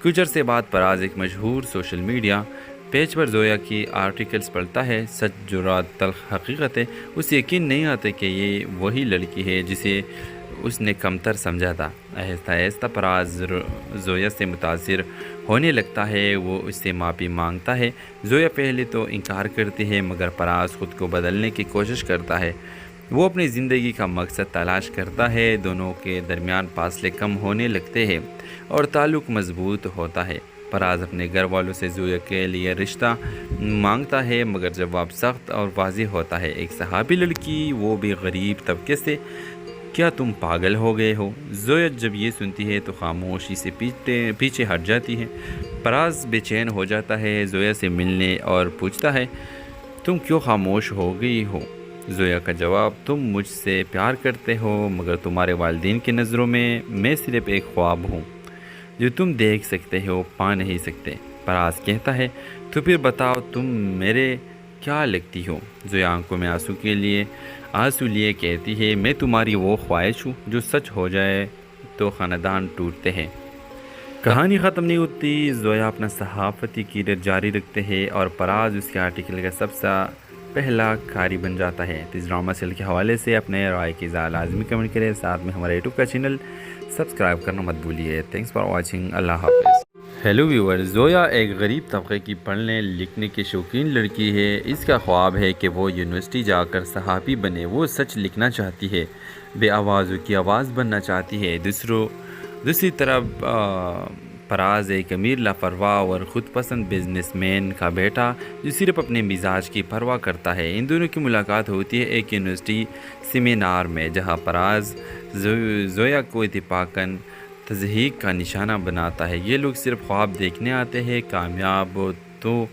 کچھ عرصے بعد پراز ایک مشہور سوشل میڈیا پیج پر زویا کی آرٹیکلز پڑھتا ہے۔ سچ، جرات، تلخ حقیقتیں اسے یقین نہیں آتے کہ یہ وہی لڑکی ہے جسے اس نے کمتر سمجھا تھا۔ آہستہ آہستہ پراز زویا سے متاثر ہونے لگتا ہے، وہ اس سے معافی مانگتا ہے۔ زویا پہلے تو انکار کرتی ہے، مگر پراز خود کو بدلنے کی کوشش کرتا ہے۔ وہ اپنی زندگی کا مقصد تلاش کرتا ہے، دونوں کے درمیان فاصلے کم ہونے لگتے ہیں اور تعلق مضبوط ہوتا ہے۔ پراز اپنے گھر والوں سے زویا کے لیے رشتہ مانگتا ہے، مگر جواب سخت اور واضح ہوتا ہے۔ ایک صحافی لڑکی، وہ بھی غریب طبقے سے، کیا تم پاگل ہو گئے ہو؟ زویا جب یہ سنتی ہے تو خاموشی سے پیچھے ہٹ جاتی ہے۔ پراز بے چین ہو جاتا ہے، زویا سے ملنے اور پوچھتا ہے تم کیوں خاموش ہو گئی ہو؟ زویا کا جواب، تم مجھ سے پیار کرتے ہو مگر تمہارے والدین کی نظروں میں صرف ایک خواب ہوں جو تم دیکھ سکتے ہو پا نہیں سکتے۔ فراز کہتا ہے، تو پھر بتاؤ تم میرے کیا لگتی ہو؟ زویا آنکھوں میں آنسو لیے کہتی ہے، میں تمہاری وہ خواہش ہوں جو سچ ہو جائے تو خاندان ٹوٹتے ہیں۔ کہانی ختم نہیں ہوتی، زویا اپنا صحافتی کیریئر جاری رکھتے ہیں اور فراز اس کے آرٹیکل کا سب سے پہلا قاری بن جاتا ہے۔ اس ڈرامہ سیریل کے حوالے سے اپنے رائے کی اظہار لازمی کمنٹ کریں، ساتھ میں ہمارے یوٹیوب کا چینل سبسکرائب کرنا مت بھولیے۔ تھینکس فار واچنگ، اللہ حافظ۔ ہیلو ویور، زویا ایک غریب طبقے کی پڑھنے لکھنے کی شوقین لڑکی ہے۔ اس کا خواب ہے کہ وہ یونیورسٹی جا کر صحافی بنے۔ وہ سچ لکھنا چاہتی ہے، بے آوازوں کی آواز بننا چاہتی ہے۔ دوسری طرف فراز ایک امیر لاپرواہ اور خود پسند بزنس مین کا بیٹا جو صرف اپنے مزاج کی پرواہ کرتا ہے۔ ان دونوں کی ملاقات ہوتی ہے ایک یونیورسٹی سیمینار میں، جہاں فراز زویا کو اتفاقاً تضحیک کا نشانہ بناتا ہے۔ یہ لوگ صرف خواب دیکھنے آتے ہیں، کامیاب تو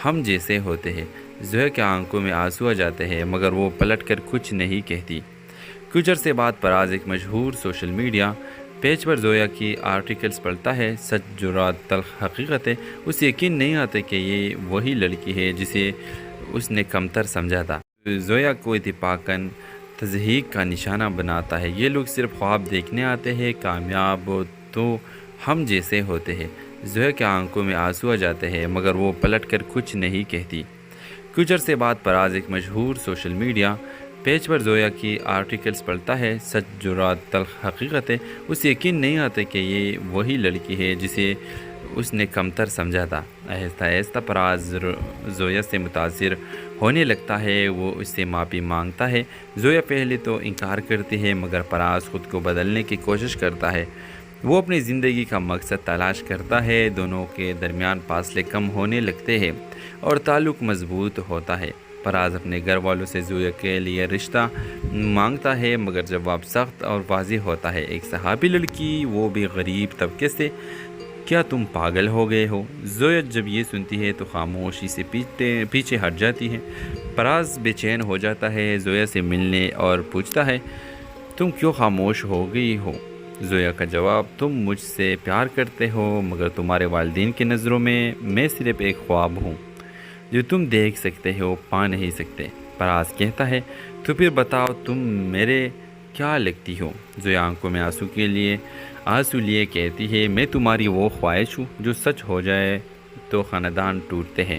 ہم جیسے ہوتے ہیں۔ زویا کے آنکھوں میں آنسو آ جاتے ہیں مگر وہ پلٹ کر کچھ نہیں کہتی۔ کچھ عرصے بعد فراز ایک مشہور سوشل میڈیا پیج پر زویا کی آرٹیکلز پڑھتا ہے۔ سچ جرات تلخ حقیقت ہے، اسے یقین نہیں آتا کہ یہ وہی لڑکی ہے جسے اس نے کمتر سمجھا تھا۔ زویا کو اتفاقاً تضحیک کا نشانہ بناتا ہے۔ یہ لوگ صرف خواب دیکھنے آتے ہیں، کامیاب تو ہم جیسے ہوتے ہیں۔ زویا کے آنکھوں میں آنسو آ جاتے ہیں مگر وہ پلٹ کر کچھ نہیں کہتی۔ کچھ عرصے بعد فراز ایک مشہور سوشل میڈیا پیج پر زویا کی آرٹیکلز پڑھتا ہے۔ سچ جرات تلخ حقیقت ہے، اسے یقین نہیں آتا کہ یہ وہی لڑکی ہے جسے اس نے کمتر سمجھا تھا۔ آہستہ آہستہ فراز زویا سے متاثر ہونے لگتا ہے، وہ اس سے معافی مانگتا ہے۔ زویا پہلے تو انکار کرتی ہے مگر فراز خود کو بدلنے کی کوشش کرتا ہے۔ وہ اپنی زندگی کا مقصد تلاش کرتا ہے، دونوں کے درمیان فاصلے کم ہونے لگتے ہیں اور تعلق مضبوط ہوتا ہے۔ فراز اپنے گھر والوں سے زویا کے لیے رشتہ مانگتا ہے مگر جواب سخت اور واضح ہوتا ہے، ایک صحافی لڑکی، وہ بھی غریب طبقے سے، کیا تم پاگل ہو گئے ہو؟ زویا جب یہ سنتی ہے تو خاموشی سے پیچھے ہٹ جاتی ہے۔ فراز بے چین ہو جاتا ہے، زویا سے ملنے اور پوچھتا ہے، تم کیوں خاموش ہو گئی ہو؟ زویا کا جواب، تم مجھ سے پیار کرتے ہو مگر تمہارے والدین کی نظروں میں صرف ایک خواب ہوں جو تم دیکھ سکتے ہو پا نہیں سکتے۔ فراز کہتا ہے، تو پھر بتاؤ تم میرے کیا لگتی ہو؟ زویا آنکھوں میں آنسو لیے کہتی ہے، میں تمہاری وہ خواہش ہوں جو سچ ہو جائے تو خاندان ٹوٹتے ہیں۔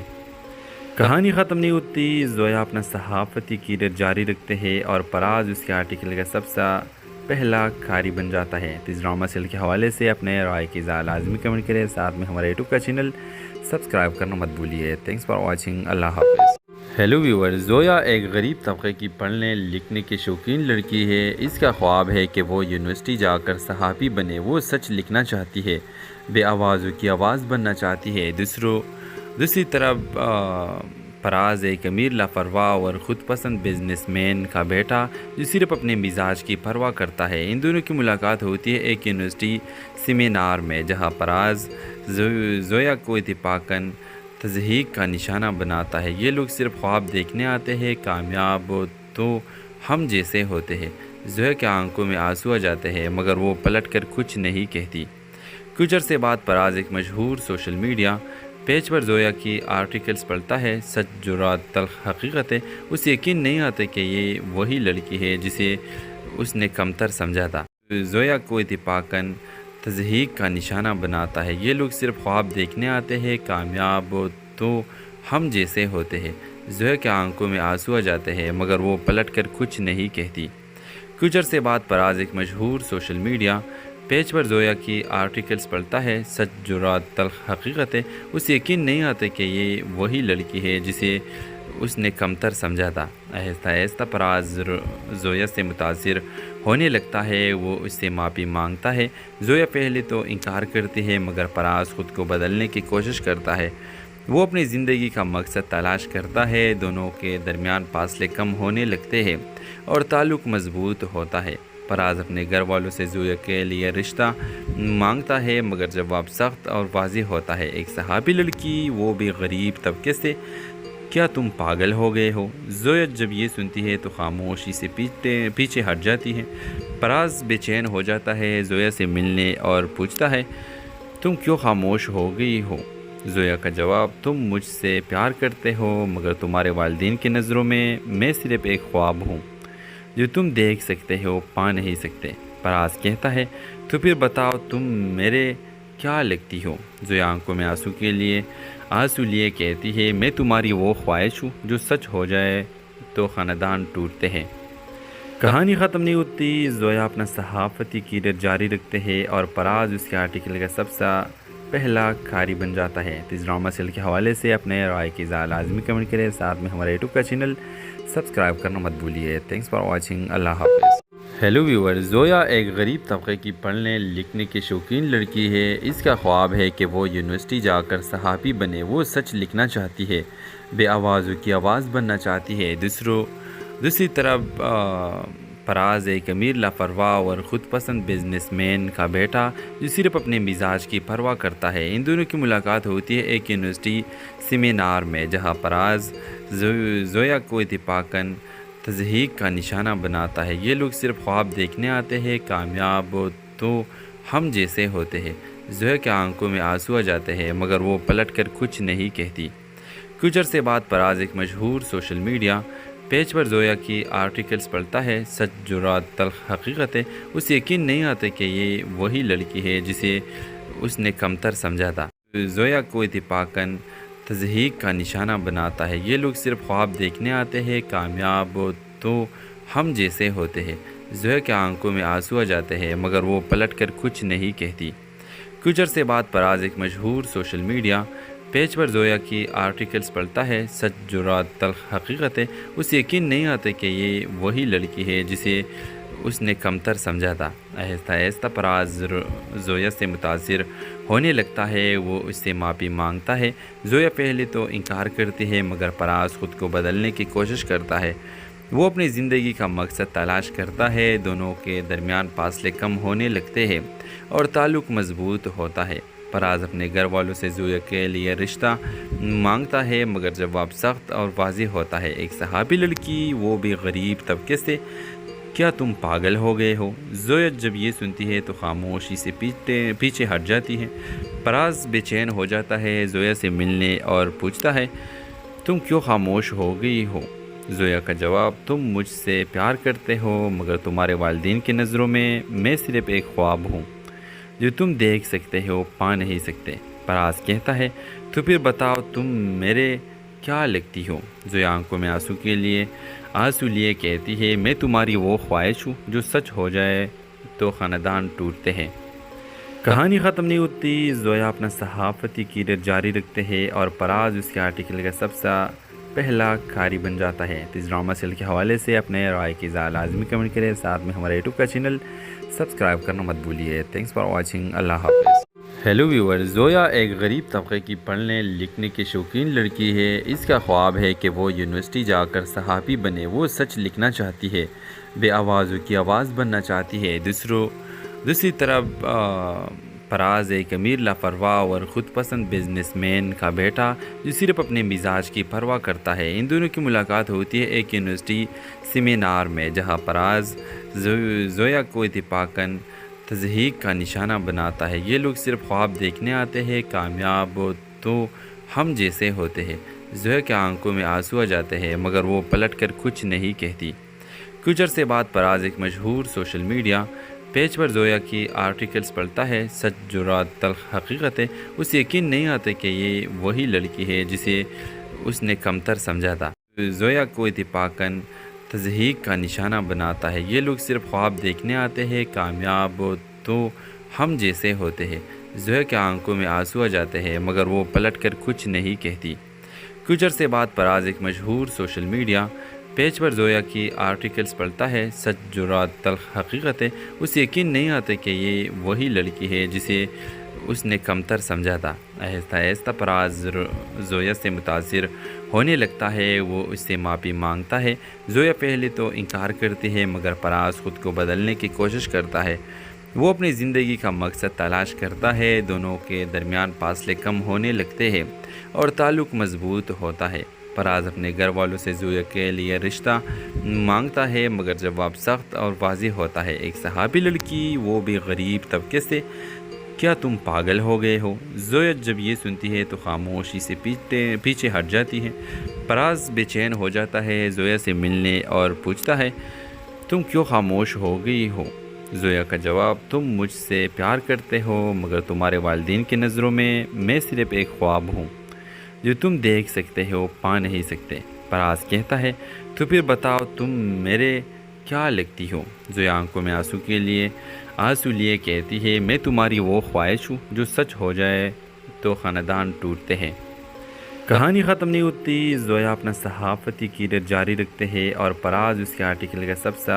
کہانی ختم نہیں ہوتی، زویا اپنا صحافتی کیریئر جاری رکھتے ہیں اور فراز اس کے آرٹیکل کا سب سے پہلا قاری بن جاتا ہے۔ اس ڈرامہ سیریل کے حوالے سے اپنے رائے کی اظہار لازمی کمنٹ کریں، ساتھ میں ہمارے یوٹیوب کا چینل سبسکرائب کرنا مت بھولیے۔ تھینکس فار واچنگ، اللہ حافظ۔ ہیلو ویور، زویا ایک غریب طبقے کی پڑھنے لکھنے کی شوقین لڑکی ہے۔ اس کا خواب ہے کہ وہ یونیورسٹی جا کر صحافی بنے۔ وہ سچ لکھنا چاہتی ہے، بے آوازوں کی آواز بننا چاہتی ہے۔ دوسری طرف فراز ایک امیر لاپرواہ اور خود پسند بزنس مین کا بیٹا جو صرف اپنے مزاج کی پرواہ کرتا ہے۔ ان دونوں کی ملاقات ہوتی ہے ایک یونیورسٹی سیمینار میں، جہاں فراز زویا کو اتفاقاً تضحیک کا نشانہ بناتا ہے۔ یہ لوگ صرف خواب دیکھنے آتے ہیں، کامیاب تو ہم جیسے ہوتے ہیں۔ زویا کے آنکھوں میں آنسو آ جاتے ہیں مگر وہ پلٹ کر کچھ نہیں کہتی۔ کچھ عرصے بعد فراز ایک مشہور سوشل میڈیا پیج پر زویا کی آرٹیکلز پڑھتا ہے۔ سچ جرات تلخ حقیقت ہے، اسے یقین نہیں آتا کہ یہ وہی لڑکی ہے جسے اس نے کمتر سمجھا تھا۔ زویا کو اتفاقاً تضحیک کا نشانہ بناتا ہے۔ یہ لوگ صرف خواب دیکھنے آتے ہیں، کامیاب تو ہم جیسے ہوتے ہیں۔ زویا کے آنکھوں میں آنسو آ جاتے ہیں مگر وہ پلٹ کر کچھ نہیں کہتی۔ کچھ عرصے بعد فراز ایک مشہور سوشل میڈیا پیج پر زویا کی آرٹیکلز پڑھتا ہے۔ سچ جرات تلخ حقیقت ہے، اسے یقین نہیں آتا کہ یہ وہی لڑکی ہے جسے اس نے کمتر سمجھا تھا۔ آہستہ آہستہ فراز زویا سے متاثر ہونے لگتا ہے، وہ اس سے معافی مانگتا ہے۔ زویا پہلے تو انکار کرتی ہے مگر فراز خود کو بدلنے کی کوشش کرتا ہے۔ وہ اپنی زندگی کا مقصد تلاش کرتا ہے، دونوں کے درمیان فاصلے کم ہونے لگتے ہیں اور تعلق مضبوط ہوتا ہے۔ فراز اپنے گھر والوں سے زویا کے لیے رشتہ مانگتا ہے مگر جواب سخت اور واضح ہوتا ہے، ایک صحافی لڑکی، وہ بھی غریب طبقے سے، کیا تم پاگل ہو گئے ہو؟ زویا جب یہ سنتی ہے تو خاموشی سے پیچھے ہٹ جاتی ہے۔ فراز بے چین ہو جاتا ہے، زویا سے ملنے اور پوچھتا ہے تم کیوں خاموش ہو گئی ہو؟ زویا کا جواب تم مجھ سے پیار کرتے ہو مگر تمہارے والدین کی نظروں میں صرف ایک خواب ہوں جو تم دیکھ سکتے ہو پا نہیں سکتے۔ فراز کہتا ہے تو پھر بتاؤ تم میرے کیا لگتی ہو؟ زویا آنکھوں میں آنسو لیے کہتی ہے میں تمہاری وہ خواہش ہوں جو سچ ہو جائے تو خاندان ٹوٹتے ہیں۔ کہانی ختم نہیں ہوتی، زویا اپنا صحافتی کیریئر جاری رکھتے ہیں اور فراز اس کے آرٹیکل کا سب سے پہلا قاری بن جاتا ہے۔ تو اس ڈرامہ سیریل کے حوالے سے اپنے رائے کی اظہار لازمی کمنٹ کریں، ساتھ میں ہمارے یوٹیوب کا چینل سبسکرائب کرنا مت بھولیے۔ تھینکس فار واچنگ، اللہ حافظ۔ ہیلو ویور، زویا ایک غریب طبقے کی پڑھنے لکھنے کی شوقین لڑکی ہے۔ اس کا خواب ہے کہ وہ یونیورسٹی جا کر صحافی بنے۔ وہ سچ لکھنا چاہتی ہے، بے آوازوں کی آواز بننا چاہتی ہے۔ دوسری طرف فراز ایک امیر لاپرواہ اور خود پسند بزنس مین کا بیٹا جو صرف اپنے مزاج کی پرواہ کرتا ہے۔ ان دونوں کی ملاقات ہوتی ہے ایک یونیورسٹی سیمینار میں، جہاں فراز زویا کو اتفاقاً تضحیک کا نشانہ بناتا ہے۔ یہ لوگ صرف خواب دیکھنے آتے ہیں، کامیاب تو ہم جیسے ہوتے ہیں۔ زویا کے آنکھوں میں آنسو آ جاتے ہیں مگر وہ پلٹ کر کچھ نہیں کہتی۔ کچھ عرصے بعد فراز ایک مشہور سوشل میڈیا پیج پر زویا کی آرٹیکلز پڑھتا ہے۔ سچ جرات تلخ حقیقت ہے، اسے یقین نہیں آتا کہ یہ وہی لڑکی ہے جسے اس نے کمتر سمجھا تھا۔ زویا کو اتفاقاً تضحیک کا نشانہ بناتا ہے۔ یہ لوگ صرف خواب دیکھنے آتے ہیں، کامیاب تو ہم جیسے ہوتے ہیں۔ زویا کے آنکھوں میں آنسو آ جاتے ہیں مگر وہ پلٹ کر کچھ نہیں کہتی۔ کچھ عرصے بعد فراز ایک مشہور سوشل میڈیا پیج پر زویا کی آرٹیکلز پڑھتا ہے۔ سچ جرات تلخ حقیقت ہے، اسے یقین نہیں آتا کہ یہ وہی لڑکی ہے جسے اس نے کمتر سمجھا تھا۔ آہستہ آہستہ فراز زویا سے متاثر ہونے لگتا ہے، وہ اس سے معافی مانگتا ہے۔ زویا پہلے تو انکار کرتی ہے مگر فراز خود کو بدلنے کی کوشش کرتا ہے۔ وہ اپنی زندگی کا مقصد تلاش کرتا ہے، دونوں کے درمیان فاصلے کم ہونے لگتے ہیں اور تعلق مضبوط ہوتا ہے۔ فراز اپنے گھر والوں سے زویا کے لیے رشتہ مانگتا ہے مگر جواب سخت اور واضح ہوتا ہے، ایک صحافی لڑکی، وہ بھی غریب طبقے سے۔ کیا تم پاگل ہو گئے ہو؟ زویا جب یہ سنتی ہے تو خاموشی سے پیچھے ہٹ جاتی ہے۔ فراز بے چین ہو جاتا ہے، زویا سے ملنے اور پوچھتا ہے تم کیوں خاموش ہو گئی ہو؟ زویا کا جواب تم مجھ سے پیار کرتے ہو مگر تمہارے والدین کی نظروں میں صرف ایک خواب ہوں جو تم دیکھ سکتے ہو پا نہیں سکتے۔ فراز کہتا ہے تو پھر بتاؤ تم میرے کیا لگتی ہو؟ زویا آنکھوں میں آنسو لیے کہتی ہے میں تمہاری وہ خواہش ہوں جو سچ ہو جائے تو خاندان ٹوٹتے ہیں۔ کہانی ختم نہیں ہوتی، زویا اپنا صحافتی کیریئر جاری رکھتے ہیں اور فراز اس کے آرٹیکل کا سب سے پہلا قاری بن جاتا ہے۔ تو اس ڈرامہ سیریل کے حوالے سے اپنے رائے کی اظہار لازمی کمنٹ کریں، ساتھ میں ہمارے یوٹیوب کا چینل سبسکرائب کرنا مت بھولیے۔ تھینکس فار واچنگ، اللہ حافظ۔ ہیلو ویور، زویا ایک غریب طبقے کی پڑھنے لکھنے کی شوقین لڑکی ہے۔ اس کا خواب ہے کہ وہ یونیورسٹی جا کر صحافی بنے۔ وہ سچ لکھنا چاہتی ہے، بے آوازوں کی آواز بننا چاہتی ہے۔ دوسری طرف فراز ایک امیر لاپرواہ اور خود پسند بزنس مین کا بیٹا جو صرف اپنے مزاج کی پرواہ کرتا ہے۔ ان دونوں کی ملاقات ہوتی ہے ایک یونیورسٹی سیمینار میں، جہاں فراز زویا کو اتفاقاً تضحیک کا نشانہ بناتا ہے۔ یہ لوگ صرف خواب دیکھنے آتے ہیں، کامیاب تو ہم جیسے ہوتے ہیں۔ زویا کے آنکھوں میں آنسو آ جاتے ہیں مگر وہ پلٹ کر کچھ نہیں کہتی۔ کچھ عرصے بعد فراز ایک مشہور سوشل میڈیا پیج پر زویا کی آرٹیکلز پڑھتا ہے۔ سچ جرات تلخ حقیقت ہے، اسے یقین نہیں آتا کہ یہ وہی لڑکی ہے جسے اس نے کمتر سمجھا تھا۔ زویا کو اتفاقاً تضحیک کا نشانہ بناتا ہے۔ یہ لوگ صرف خواب دیکھنے آتے ہیں، کامیاب تو ہم جیسے ہوتے ہیں۔ زویا کے آنکھوں میں آنسو آ جاتے ہیں مگر وہ پلٹ کر کچھ نہیں کہتی۔ کچھ عرصے بعد فراز ایک مشہور سوشل میڈیا پیج پر زویا کی آرٹیکلز پڑھتا ہے۔ سچ جرات تلخ حقیقت ہے، اسے یقین نہیں آتا کہ یہ وہی لڑکی ہے جسے اس نے کمتر سمجھا تھا۔ آہستہ آہستہ فراز زویا سے متاثر ہونے لگتا ہے، وہ اس سے معافی مانگتا ہے۔ زویا پہلے تو انکار کرتی ہے مگر فراز خود کو بدلنے کی کوشش کرتا ہے۔ وہ اپنی زندگی کا مقصد تلاش کرتا ہے، دونوں کے درمیان فاصلے کم ہونے لگتے ہیں اور تعلق مضبوط ہوتا ہے۔ فراز اپنے گھر والوں سے زویا کے لیے رشتہ مانگتا ہے، مگر جواب سخت اور واضح ہوتا ہے۔ ایک صحابی لڑکی، وہ بھی غریب طبقے سے، کیا تم پاگل ہو گئے ہو؟ زویا جب یہ سنتی ہے تو خاموشی سے پیچھے ہٹ جاتی ہے۔ فراز بے چین ہو جاتا ہے، زویا سے ملنے اور پوچھتا ہے تم کیوں خاموش ہو گئی ہو؟ زویا کا جواب، تم مجھ سے پیار کرتے ہو، مگر تمہارے والدین کی نظروں میں صرف ایک خواب ہوں جو تم دیکھ سکتے ہو، پا نہیں سکتے۔ فراز کہتا ہے تو پھر بتاؤ تم میرے کیا لگتی ہو؟ زویا آنکھوں میں آنسو لیے کہتی ہے میں تمہاری وہ خواہش ہوں جو سچ ہو جائے تو خاندان ٹوٹتے ہیں۔ کہانی ختم نہیں ہوتی، زویا اپنا صحافتی کیریئر جاری رکھتے ہیں اور فراز اس کے آرٹیکل کا سب سے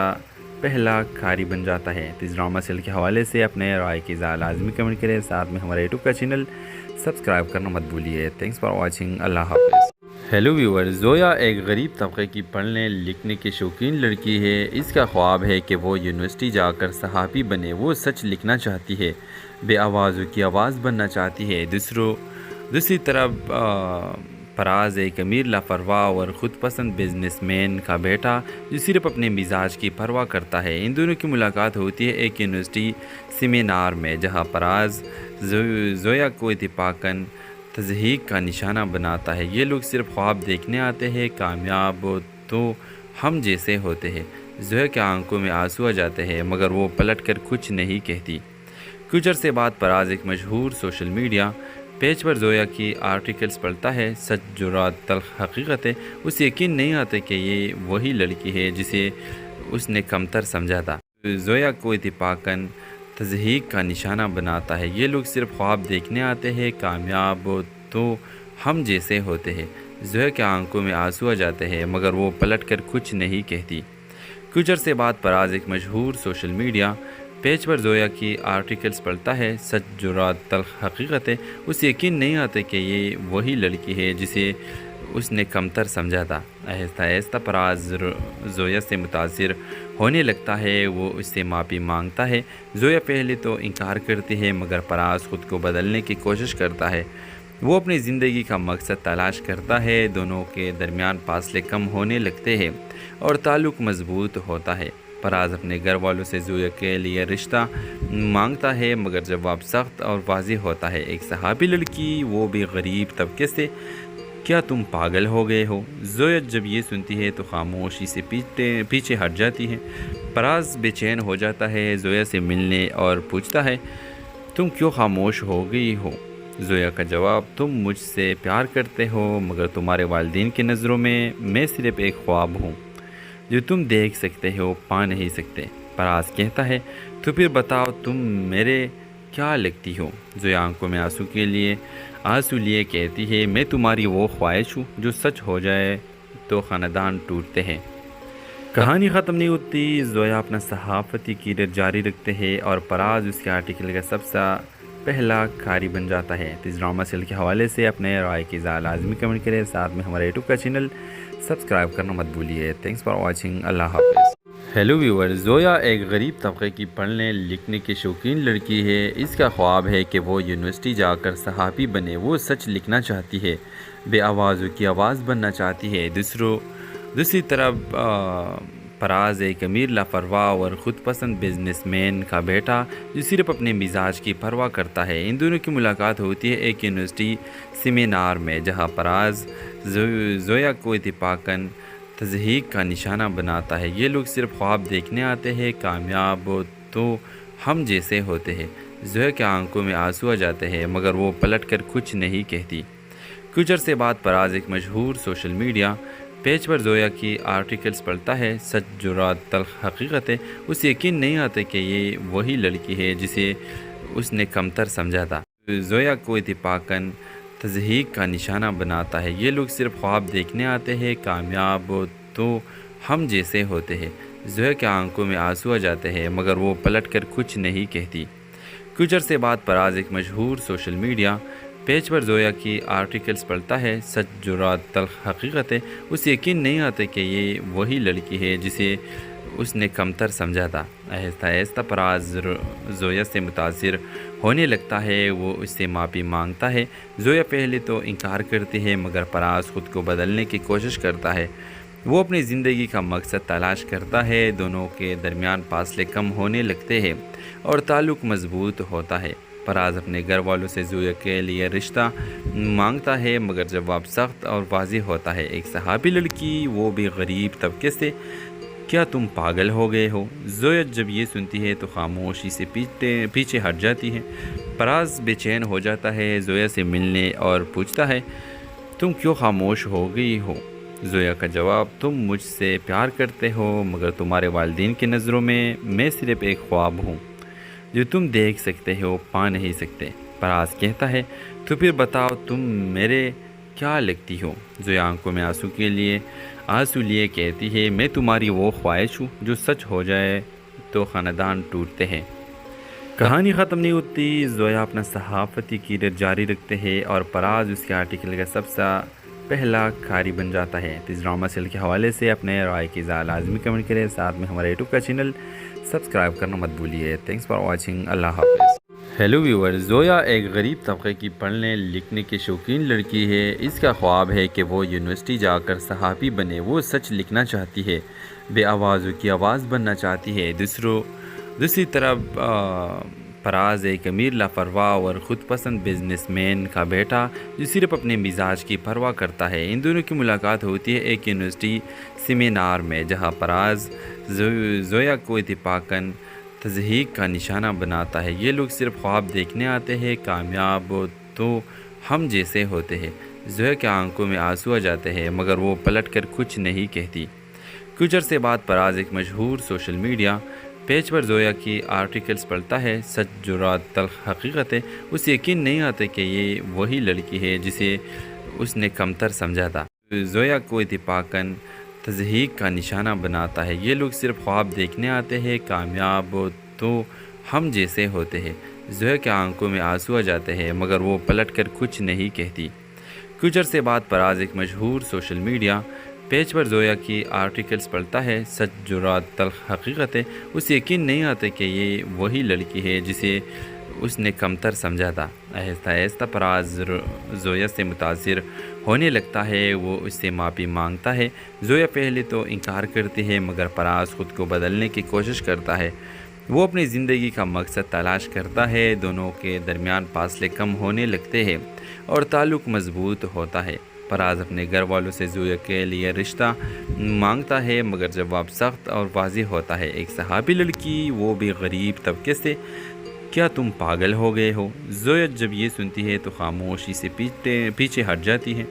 پہلا قاری بن جاتا ہے۔ اس ڈرامہ سیریل کے حوالے سے اپنے رائے کی لازمی کمنٹ کریں، ساتھ میں ہمارے یوٹیوب کا چینل سبسکرائب کرنا مت بھولیے۔ تھینکس فار واچنگ، اللہ حافظ۔ ہیلو ویور، زویا ایک غریب طبقے کی پڑھنے لکھنے کی شوقین لڑکی ہے۔ اس کا خواب ہے کہ وہ یونیورسٹی جا کر صحافی بنے۔ وہ سچ لکھنا چاہتی ہے، بے آوازوں کی آواز بننا چاہتی ہے۔ دوسری طرف فراز ایک امیر لاپرواہ اور خود پسند بزنس مین کا بیٹا جو صرف اپنے مزاج کی پرواہ کرتا ہے۔ ان دونوں کی ملاقات ہوتی ہے ایک یونیورسٹی سیمینار میں، جہاں فراز زویا کو اتفاقاً تضحیک کا نشانہ بناتا ہے۔ یہ لوگ صرف خواب دیکھنے آتے ہیں، کامیاب تو ہم جیسے ہوتے ہیں۔ زویا کے آنکھوں میں آنسو آ جاتے ہیں، مگر وہ پلٹ کر کچھ نہیں کہتی۔ کچھ عرصے بعد فراز ایک مشہور سوشل میڈیا پیج پر زویا کی آرٹیکلز پڑھتا ہے۔ سچ جرات تلخ حقیقت ہے، اسے یقین نہیں آتا کہ یہ وہی لڑکی ہے جسے اس نے کمتر سمجھا تھا۔ زویا کو اتفاقاً تضحیک کا نشانہ بناتا ہے۔ یہ لوگ صرف خواب دیکھنے آتے ہیں، کامیاب تو ہم جیسے ہوتے ہیں۔ زویا کے آنکھوں میں آنسو آ جاتے ہیں، مگر وہ پلٹ کر کچھ نہیں کہتی۔ کچھ عرصے بعد فراز ایک مشہور سوشل میڈیا پیج پر زویا کی آرٹیکلز پڑھتا ہے۔ سچ جرات تلخ حقیقت ہے، اسے یقین نہیں آتا کہ یہ وہی لڑکی ہے جسے اس نے کمتر سمجھا تھا۔ آہستہ آہستہ فراز زویا سے متاثر ہونے لگتا ہے، وہ اس سے معافی مانگتا ہے۔ زویا پہلے تو انکار کرتی ہے، مگر فراز خود کو بدلنے کی کوشش کرتا ہے۔ وہ اپنی زندگی کا مقصد تلاش کرتا ہے، دونوں کے درمیان فاصلے کم ہونے لگتے ہیں اور تعلق مضبوط ہوتا ہے۔ فراز اپنے گھر والوں سے زویا کے لیے رشتہ مانگتا ہے، مگر جواب سخت اور واضح ہوتا ہے۔ ایک صحابی لڑکی، وہ بھی غریب طبقے سے، کیا تم پاگل ہو گئے ہو؟ زویا جب یہ سنتی ہے تو خاموشی سے پیچھے ہٹ جاتی ہے۔ فراز بے چین ہو جاتا ہے، زویا سے ملنے اور پوچھتا ہے تم کیوں خاموش ہو گئی ہو؟ زویا کا جواب، تم مجھ سے پیار کرتے ہو، مگر تمہارے والدین کی نظروں میں صرف ایک خواب ہوں جو تم دیکھ سکتے ہو، پا نہیں سکتے۔ فراز کہتا ہے تو پھر بتاؤ تم میرے کیا لگتی ہو؟ زویا آنکھوں میں آنسو لیے کہتی ہے میں تمہاری وہ خواہش ہوں جو سچ ہو جائے تو خاندان ٹوٹتے ہیں۔ کہانی ختم نہیں ہوتی، زویا اپنا صحافتی کیریئر جاری رکھتے ہیں اور فراز اس کے آرٹیکل کا سب سے پہلا قاری بن جاتا ہے۔ اس ڈرامہ سیریل کے حوالے سے اپنے رائے کی لازمی کمنٹ کریں، ساتھ میں ہمارے یوٹیوب کا چینل سبسکرائب کرنا مت بھولیے۔ تھینکس فار واچنگ، اللہ حافظ۔ ہیلو ویور، زویا ایک غریب طبقے کی پڑھنے لکھنے کی شوقین لڑکی ہے۔ اس کا خواب ہے کہ وہ یونیورسٹی جا کر صحافی بنے۔ وہ سچ لکھنا چاہتی ہے، بے آوازوں کی آواز بننا چاہتی ہے۔ دوسری طرف فراز ایک امیر لاپرواہ اور خود پسند بزنس مین کا بیٹا جو صرف اپنے مزاج کی پرواہ کرتا ہے۔ ان دونوں کی ملاقات ہوتی ہے ایک یونیورسٹی سیمینار میں، جہاں فراز زویا کو اتفاقاً تضحیک کا نشانہ بناتا ہے۔ یہ لوگ صرف خواب دیکھنے آتے ہیں، کامیاب تو ہم جیسے ہوتے ہیں۔ زویا کے آنکھوں میں آنسو آ جاتے ہیں، مگر وہ پلٹ کر کچھ نہیں کہتی۔ کچھ عرصے بعد فراز ایک مشہور سوشل میڈیا پیج پر زویا کی آرٹیکلز پڑھتا ہے۔ سچ جرات تلخ حقیقت ہے، اسے یقین نہیں آتا کہ یہ وہی لڑکی ہے جسے اس نے کمتر سمجھا تھا۔ زویا کو اتفاقاً تضحیک کا نشانہ بناتا ہے۔ یہ لوگ صرف خواب دیکھنے آتے ہیں، کامیاب تو ہم جیسے ہوتے ہیں۔ زویا کے آنکھوں میں آنسو آ جاتے ہیں، مگر وہ پلٹ کر کچھ نہیں کہتی۔ کچھ عرصے بعد فراز ایک مشہور سوشل میڈیا پیج پر زویا کی آرٹیکلز پڑھتا ہے۔ سچ جرات تلخ حقیقت ہے، اسے یقین نہیں آتا کہ یہ وہی لڑکی ہے جسے اس نے کمتر سمجھا تھا۔ آہستہ آہستہ فراز زویا سے متاثر ہونے لگتا ہے، وہ اس سے معافی مانگتا ہے۔ زویا پہلے تو انکار کرتی ہے مگر فراز خود کو بدلنے کی کوشش کرتا ہے۔ وہ اپنی زندگی کا مقصد تلاش کرتا ہے، دونوں کے درمیان فاصلے کم ہونے لگتے ہیں اور تعلق مضبوط ہوتا ہے۔ فراز اپنے گھر والوں سے زویا کے لیے رشتہ مانگتا ہے مگر جواب سخت اور واضح ہوتا ہے۔ ایک صحابی لڑکی، وہ بھی غریب طبقے سے، کیا تم پاگل ہو گئے ہو؟ زویا جب یہ سنتی ہے تو خاموشی سے پیچھے ہٹ جاتی ہے۔ فراز بے چین ہو جاتا ہے، زویا سے ملنے اور پوچھتا ہے تم کیوں خاموش ہو گئی ہو؟ زویا کا جواب، تم مجھ سے پیار کرتے ہو مگر تمہارے والدین کی نظروں میں صرف ایک خواب ہوں جو تم دیکھ سکتے ہو، پا نہیں سکتے۔ فراز کہتا ہے تو پھر بتاؤ تم میرے کیا لگتی ہو؟ زویا آنکھوں میں آنسو لیے کہتی ہے میں تمہاری وہ خواہش ہوں جو سچ ہو جائے تو خاندان ٹوٹتے ہیں۔ کہانی ختم نہیں ہوتی، زویا اپنا صحافتی کیریئر جاری رکھتے ہیں اور فراز اس کے آرٹیکل کا سب سے پہلا قاری بن جاتا ہے۔ اس ڈرامہ سیل کے حوالے سے اپنے رائے کی لازمی کمنٹ کریں، ساتھ میں ہمارے یوٹیوب کا چینل سبسکرائب کرنا مت بھولیے۔ تھینکس فار واچنگ، اللہ حافظ۔ ہیلو ویور، زویا ایک غریب طبقے کی پڑھنے لکھنے کی شوقین لڑکی ہے۔ اس کا خواب ہے کہ وہ یونیورسٹی جا کر صحافی بنے۔ وہ سچ لکھنا چاہتی ہے، بے آوازوں کی آواز بننا چاہتی ہے۔ دوسری طرف فراز ایک امیر لاپرواہ اور خود پسند بزنس مین کا بیٹا جو صرف اپنے مزاج کی پرواہ کرتا ہے۔ ان دونوں کی ملاقات ہوتی ہے ایک یونیورسٹی سیمینار میں، جہاں فراز زویا کو اتفاقاً تضحیک کا نشانہ بناتا ہے۔ یہ لوگ صرف خواب دیکھنے آتے ہیں، کامیاب تو ہم جیسے ہوتے ہیں۔ زویا کے آنکھوں میں آنسو آ جاتے ہیں مگر وہ پلٹ کر کچھ نہیں کہتی۔ کچھ عرصے بعد فراز ایک مشہور سوشل میڈیا پیج پر زویا کی آرٹیکلز پڑھتا ہے۔ سچ، جرات، تلخ حقیقتیں اسے یقین نہیں آتے کہ یہ وہی لڑکی ہے جسے اس نے کمتر سمجھا تھا۔ زویا کو اتفاقاً تضحیک کا نشانہ بناتا ہے۔ یہ لوگ صرف خواب دیکھنے آتے ہیں، کامیاب تو ہم جیسے ہوتے ہیں۔ زویا کے آنکھوں میں آنسو آ جاتے ہیں مگر وہ پلٹ کر کچھ نہیں کہتی۔ کچھ عرصے بعد فراز ایک مشہور سوشل میڈیا پیج پر زویا کی آرٹیکلز پڑھتا ہے۔ سچ، جرات، تلخ حقیقتیں اسے یقین نہیں آتے کہ یہ وہی لڑکی ہے جسے اس نے کمتر سمجھا تھا۔ آہستہ آہستہ فراز زویا سے متاثر ہونے لگتا ہے، وہ اس سے معافی مانگتا ہے۔ زویا پہلے تو انکار کرتی ہے مگر فراز خود کو بدلنے کی کوشش کرتا ہے۔ وہ اپنی زندگی کا مقصد تلاش کرتا ہے، دونوں کے درمیان فاصلے کم ہونے لگتے ہیں اور تعلق مضبوط ہوتا ہے۔ فراز اپنے گھر والوں سے زویا کے لیے رشتہ مانگتا ہے مگر جواب سخت اور واضح ہوتا ہے۔ ایک صحابی لڑکی، وہ بھی غریب طبقے سے، کیا تم پاگل ہو گئے ہو؟ زویا جب یہ سنتی ہے تو خاموشی سے پیچھے ہٹ جاتی ہے۔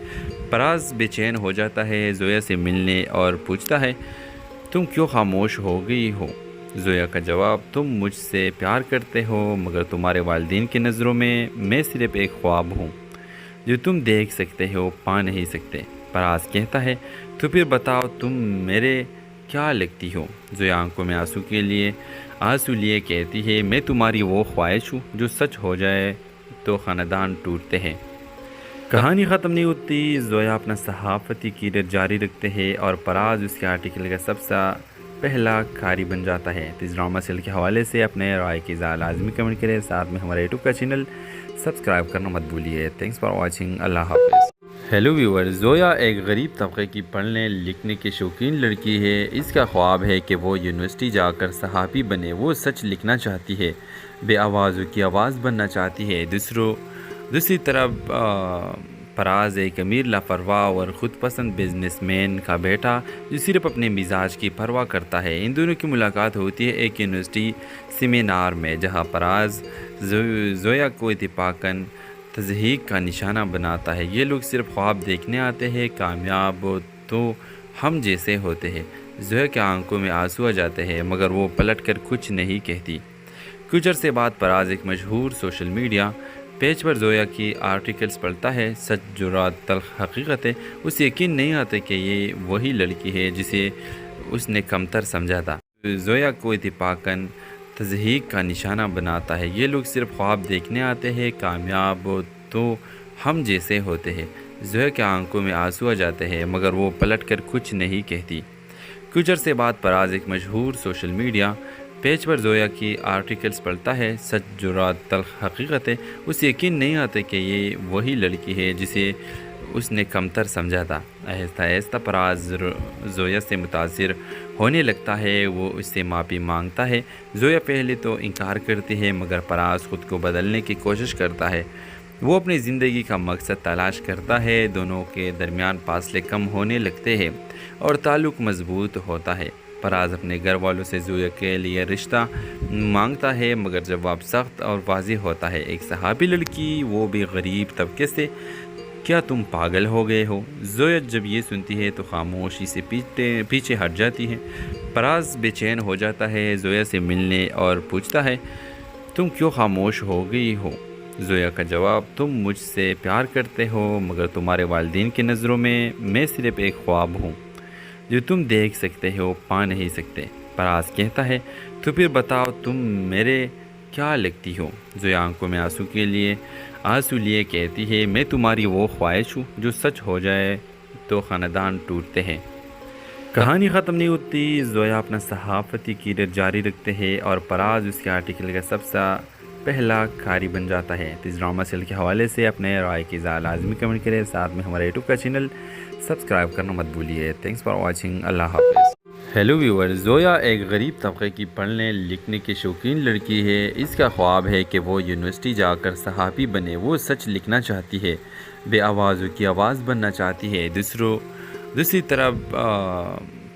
فراز بے چین ہو جاتا ہے، زویا سے ملنے اور پوچھتا ہے تم کیوں خاموش ہو گئی ہو؟ زویا کا جواب، تم مجھ سے پیار کرتے ہو مگر تمہارے والدین کی نظروں میں صرف ایک خواب ہوں جو تم دیکھ سکتے ہو، پا نہیں سکتے۔ فراز کہتا ہے تو پھر بتاؤ تم میرے کیا لگتی ہو؟ زویا آنکھوں میں آنسو لیے کہتی ہے میں تمہاری وہ خواہش ہوں جو سچ ہو جائے تو خاندان ٹوٹتے ہیں۔ کہانی ختم نہیں ہوتی، زویا اپنا صحافتی کیریئر جاری رکھتے ہیں اور فراز اس کے آرٹیکل کا سب سے پہلا قاری بن جاتا ہے۔ اس ڈرامہ سیل کے حوالے سے اپنے رائے کی لازمی کمنٹ کریں، ساتھ میں ہمارے یوٹیوب کا چینل سبسکرائب کرنا مت بھولیے۔ تھینکس فار واچنگ، اللہ حافظ۔ ہیلو ویور، زویا ایک غریب طبقے کی پڑھنے لکھنے کی شوقین لڑکی ہے۔ اس کا خواب ہے کہ وہ یونیورسٹی جا کر صحافی بنے۔ وہ سچ لکھنا چاہتی ہے، بے آوازوں کی آواز بننا چاہتی ہے۔ دوسری طرف فراز ایک امیر لاپرواہ اور خود پسند بزنس مین کا بیٹا جو صرف اپنے مزاج کی پرواہ کرتا ہے۔ ان دونوں کی ملاقات ہوتی ہے ایک یونیورسٹی سیمینار میں، جہاں فراز زویا کو اتفاقاً تضحیک کا نشانہ بناتا ہے۔ یہ لوگ صرف خواب دیکھنے آتے ہیں، کامیاب تو ہم جیسے ہوتے ہیں۔ زویا کے آنکھوں میں آنسو آ جاتے ہیں مگر وہ پلٹ کر کچھ نہیں کہتی۔ کچھ عرصے بعد فراز ایک مشہور سوشل میڈیا پیج پر زویا کی آرٹیکلز پڑھتا ہے۔ سچ، جرات، تلخ حقیقتیں اسے یقین نہیں آتے کہ یہ وہی لڑکی ہے جسے اس نے کمتر سمجھا تھا۔ زویا کو اتفاقاً تضحیک کا نشانہ بناتا ہے۔ یہ لوگ صرف خواب دیکھنے آتے ہیں، کامیاب تو ہم جیسے ہوتے ہیں۔ زویا کے آنکھوں میں آنسو آ جاتے ہیں مگر وہ پلٹ کر کچھ نہیں کہتی۔ کچھ عرصے بعد فراز ایک مشہور سوشل میڈیا پیج پر زویا کی آرٹیکلز پڑھتا ہے۔ سچ جو رات تلخ حقیقت ہے، اسے یقین نہیں آتا کہ یہ وہی لڑکی ہے جسے اس نے کمتر سمجھا تھا۔ آہستہ آہستہ فراز زویا سے متاثر ہونے لگتا ہے، وہ اس سے معافی مانگتا ہے۔ زویا پہلے تو انکار کرتی ہے، مگر فراز خود کو بدلنے کی کوشش کرتا ہے۔ وہ اپنی زندگی کا مقصد تلاش کرتا ہے، دونوں کے درمیان فاصلے کم ہونے لگتے ہیں اور تعلق مضبوط ہوتا ہے۔ فراز اپنے گھر والوں سے زویا کے لیے رشتہ مانگتا ہے، مگر جواب سخت اور واضح ہوتا ہے۔ ایک صحابی لڑکی، وہ بھی غریب طبقے سے، کیا تم پاگل ہو گئے ہو؟ زویا جب یہ سنتی ہے تو خاموشی سے پیچھے ہٹ جاتی ہے۔ فراز بے چین ہو جاتا ہے، زویا سے ملنے اور پوچھتا ہے تم کیوں خاموش ہو گئی ہو؟ زویا کا جواب، تم مجھ سے پیار کرتے ہو، مگر تمہارے والدین کی نظروں میں صرف ایک خواب ہوں جو تم دیکھ سکتے ہو، پا نہیں سکتے۔ فراز کہتا ہے تو پھر بتاؤ تم میرے کیا لگتی ہو؟ زویا آنکھوں میں آنسو لیے کہتی ہے میں تمہاری وہ خواہش ہوں جو سچ ہو جائے تو خاندان ٹوٹتے ہیں۔ کہانی ختم نہیں ہوتی، زویا اپنا صحافتی کیریئر جاری رکھتے ہیں اور فراز اس کے آرٹیکل کا سب سے پہلا قاری بن جاتا ہے۔ اس ڈرامہ سیریل کے حوالے سے اپنے رائے کی اظہار لازمی کمنٹ کریں، ساتھ میں ہمارے یوٹیوب کا چینل سبسکرائب کرنا مت بھولیے۔ تھینکس فار واچنگ، اللہ حافظ۔ ہیلو ویور، زویا ایک غریب طبقے کی پڑھنے لکھنے کی شوقین لڑکی ہے۔ اس کا خواب ہے کہ وہ یونیورسٹی جا کر صحافی بنے۔ وہ سچ لکھنا چاہتی ہے، بے آوازوں کی آواز بننا چاہتی ہے۔ دوسری طرف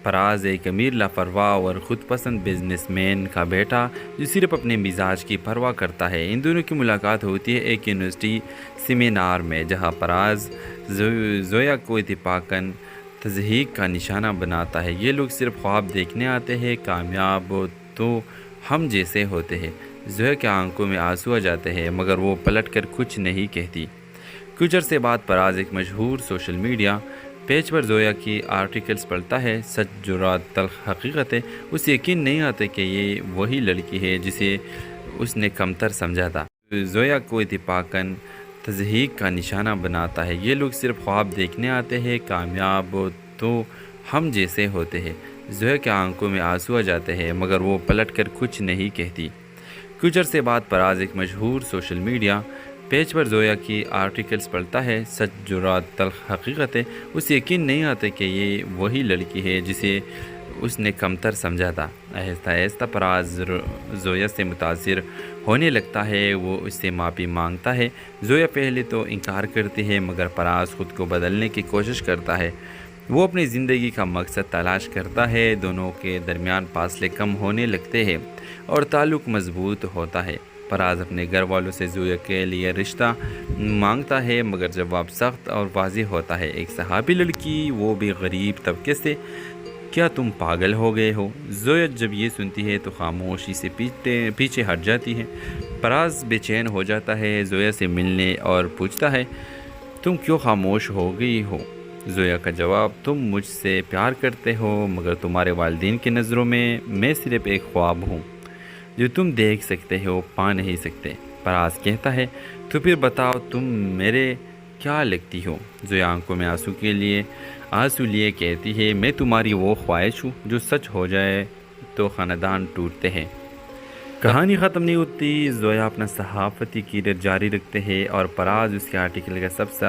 فراز ایک امیر لاپرواہ اور خود پسند بزنس مین کا بیٹا جو صرف اپنے مزاج کی پرواہ کرتا ہے۔ ان دونوں کی ملاقات ہوتی ہے ایک یونیورسٹی سیمینار میں، جہاں فراز زویا کو اتفاقاً تضحیک کا نشانہ بناتا ہے۔ یہ لوگ صرف خواب دیکھنے آتے ہیں، کامیاب تو ہم جیسے ہوتے ہیں۔ زویا کے آنکھوں میں آنسو آ جاتے ہیں، مگر وہ پلٹ کر کچھ نہیں کہتی۔ کچھ عرصے بعد فراز ایک مشہور سوشل میڈیا پیج پر زویا کی آرٹیکلز پڑھتا ہے۔ سچ جو رات تلخ حقیقت ہے، اسے یقین نہیں آتا کہ یہ وہی لڑکی ہے جسے اس نے کمتر سمجھا تھا۔ زویا کو اتفاقاً تضحیک کا نشانہ بناتا ہے۔ یہ لوگ صرف خواب دیکھنے آتے ہیں، کامیاب تو ہم جیسے ہوتے ہیں۔ زویا کے آنکھوں میں آنسو آ جاتے ہیں، مگر وہ پلٹ کر کچھ نہیں کہتی۔ کچھ عرصے بعد فراز ایک مشہور سوشل میڈیا پیج پر زویا کی آرٹیکلز پڑھتا ہے۔ سچ جو رات تلخ حقیقت ہے، اسے یقین نہیں آتا کہ یہ وہی لڑکی ہے جسے اس نے کمتر سمجھا تھا۔ آہستہ آہستہ فراز زویا سے متاثر ہونے لگتا ہے، وہ اس سے معافی مانگتا ہے۔ زویا پہلے تو انکار کرتی ہے، مگر فراز خود کو بدلنے کی کوشش کرتا ہے۔ وہ اپنی زندگی کا مقصد تلاش کرتا ہے، دونوں کے درمیان فاصلے کم ہونے لگتے ہیں اور تعلق مضبوط ہوتا ہے۔ فراز اپنے گھر والوں سے زویا کے لیے رشتہ مانگتا ہے، مگر جواب سخت اور واضح ہوتا ہے۔ ایک صحابی لڑکی، وہ بھی غریب طبقے سے، کیا تم پاگل ہو گئے ہو؟ زویا جب یہ سنتی ہے تو خاموشی سے پیچھے ہٹ جاتی ہے۔ فراز بے چین ہو جاتا ہے، زویا سے ملنے اور پوچھتا ہے تم کیوں خاموش ہو گئی ہو؟ زویا کا جواب، تم مجھ سے پیار کرتے ہو، مگر تمہارے والدین کی نظروں میں صرف ایک خواب ہوں جو تم دیکھ سکتے ہو، پا نہیں سکتے۔ فراز کہتا ہے تو پھر بتاؤ تم میرے کیا لگتی ہو؟ زویا آنکھوں میں آنسو لیے کہتی ہے میں تمہاری وہ خواہش ہوں جو سچ ہو جائے تو خاندان ٹوٹتے ہیں۔ کہانی ختم نہیں ہوتی، زویا اپنا صحافتی کیریئر جاری رکھتے ہیں اور فراز اس کے آرٹیکل کا سب سے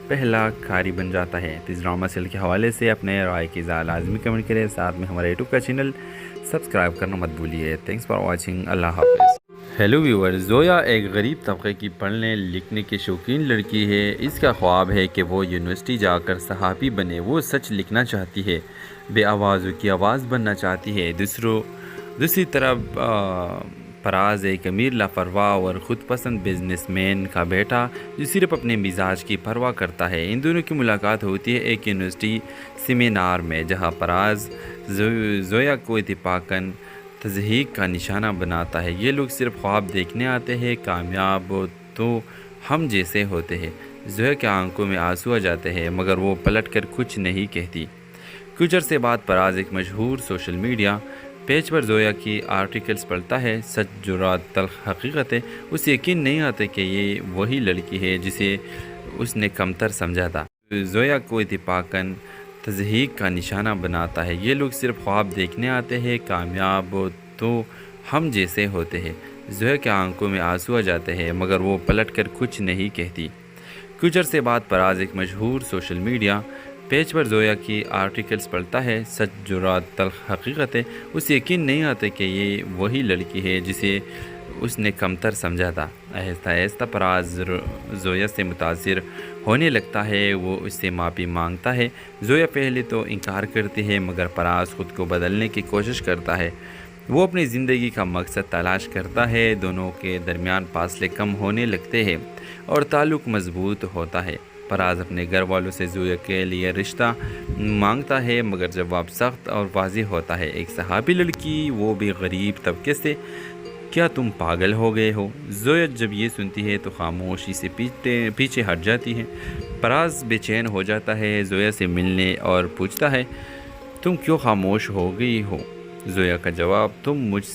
پہلا قاری بن جاتا ہے۔ اس ڈرامہ سیریل کے حوالے سے اپنے رائے کی اظہار لازمی کمنٹ کریں، ساتھ میں ہمارے یوٹیوب کا چینل سبسکرائب کرنا مت بھولیے۔ تھینکس فار واچنگ، اللہ حافظ۔ ہیلو ویور، زویا ایک غریب طبقے کی پڑھنے لکھنے کی شوقین لڑکی ہے۔ اس کا خواب ہے کہ وہ یونیورسٹی جا کر صحافی بنے۔ وہ سچ لکھنا چاہتی ہے، بے آوازوں کی آواز بننا چاہتی ہے۔ دوسری طرف فراز ایک امیر لاپرواہ اور خود پسند بزنس مین کا بیٹا جو صرف اپنے مزاج کی پرواہ کرتا ہے۔ ان دونوں کی ملاقات ہوتی ہے ایک یونیورسٹی سیمینار میں، جہاں فراز زویا کو اتفاقاً تضحیک کا نشانہ بناتا ہے۔ یہ لوگ صرف خواب دیکھنے آتے ہیں، کامیاب تو ہم جیسے ہوتے ہیں۔ زویا کے آنکھوں میں آنسو آ جاتے ہیں، مگر وہ پلٹ کر کچھ نہیں کہتی۔ کچھ عرصے بعد فراز ایک مشہور سوشل میڈیا پیج پر زویا کی آرٹیکلز پڑھتا ہے۔ سچ جو رات تلخ حقیقت ہے، اسے یقین نہیں آتا کہ یہ وہی لڑکی ہے جسے اس نے کمتر سمجھا تھا۔ زویا کو اتفاقاً تضحیک کا نشانہ بناتا ہے۔ یہ لوگ صرف خواب دیکھنے آتے ہیں، کامیاب تو ہم جیسے ہوتے ہیں۔ زویا کے آنکھوں میں آنسو آ جاتے ہیں مگر وہ پلٹ کر کچھ نہیں کہتی۔ کچھ عرصے بعد پراز ایک مشہور سوشل میڈیا پیج پر زویا کی آرٹیکلز پڑھتا ہے۔ سچ جرات تلخ حقیقت ہے، اسے یقین نہیں آتا کہ یہ وہی لڑکی ہے جسے اس نے کمتر سمجھا تھا۔ آہستہ آہستہ پراز زویا سے متاثر ہونے لگتا ہے، وہ اس سے معافی مانگتا ہے۔ زویا پہلے تو انکار کرتی ہے مگر پراز خود کو بدلنے کی کوشش کرتا ہے۔ وہ اپنی زندگی کا مقصد تلاش کرتا ہے، دونوں کے درمیان فاصلے کم ہونے لگتے ہیں اور تعلق مضبوط ہوتا ہے۔ پراز اپنے گھر والوں سے زویا کے لیے رشتہ مانگتا ہے مگر جواب سخت اور واضح ہوتا ہے۔ ایک صحابی لڑکی، وہ بھی غریب طبقے سے، کیا تم پاگل ہو گئے ہو؟ زویا جب یہ سنتی ہے تو خاموشی سے پیچھے ہٹ جاتی ہے۔ پراز بے چین ہو جاتا ہے، زویا سے ملنے اور پوچھتا ہے تم کیوں خاموش ہو گئی ہو؟ زویا کا جواب، تم مجھ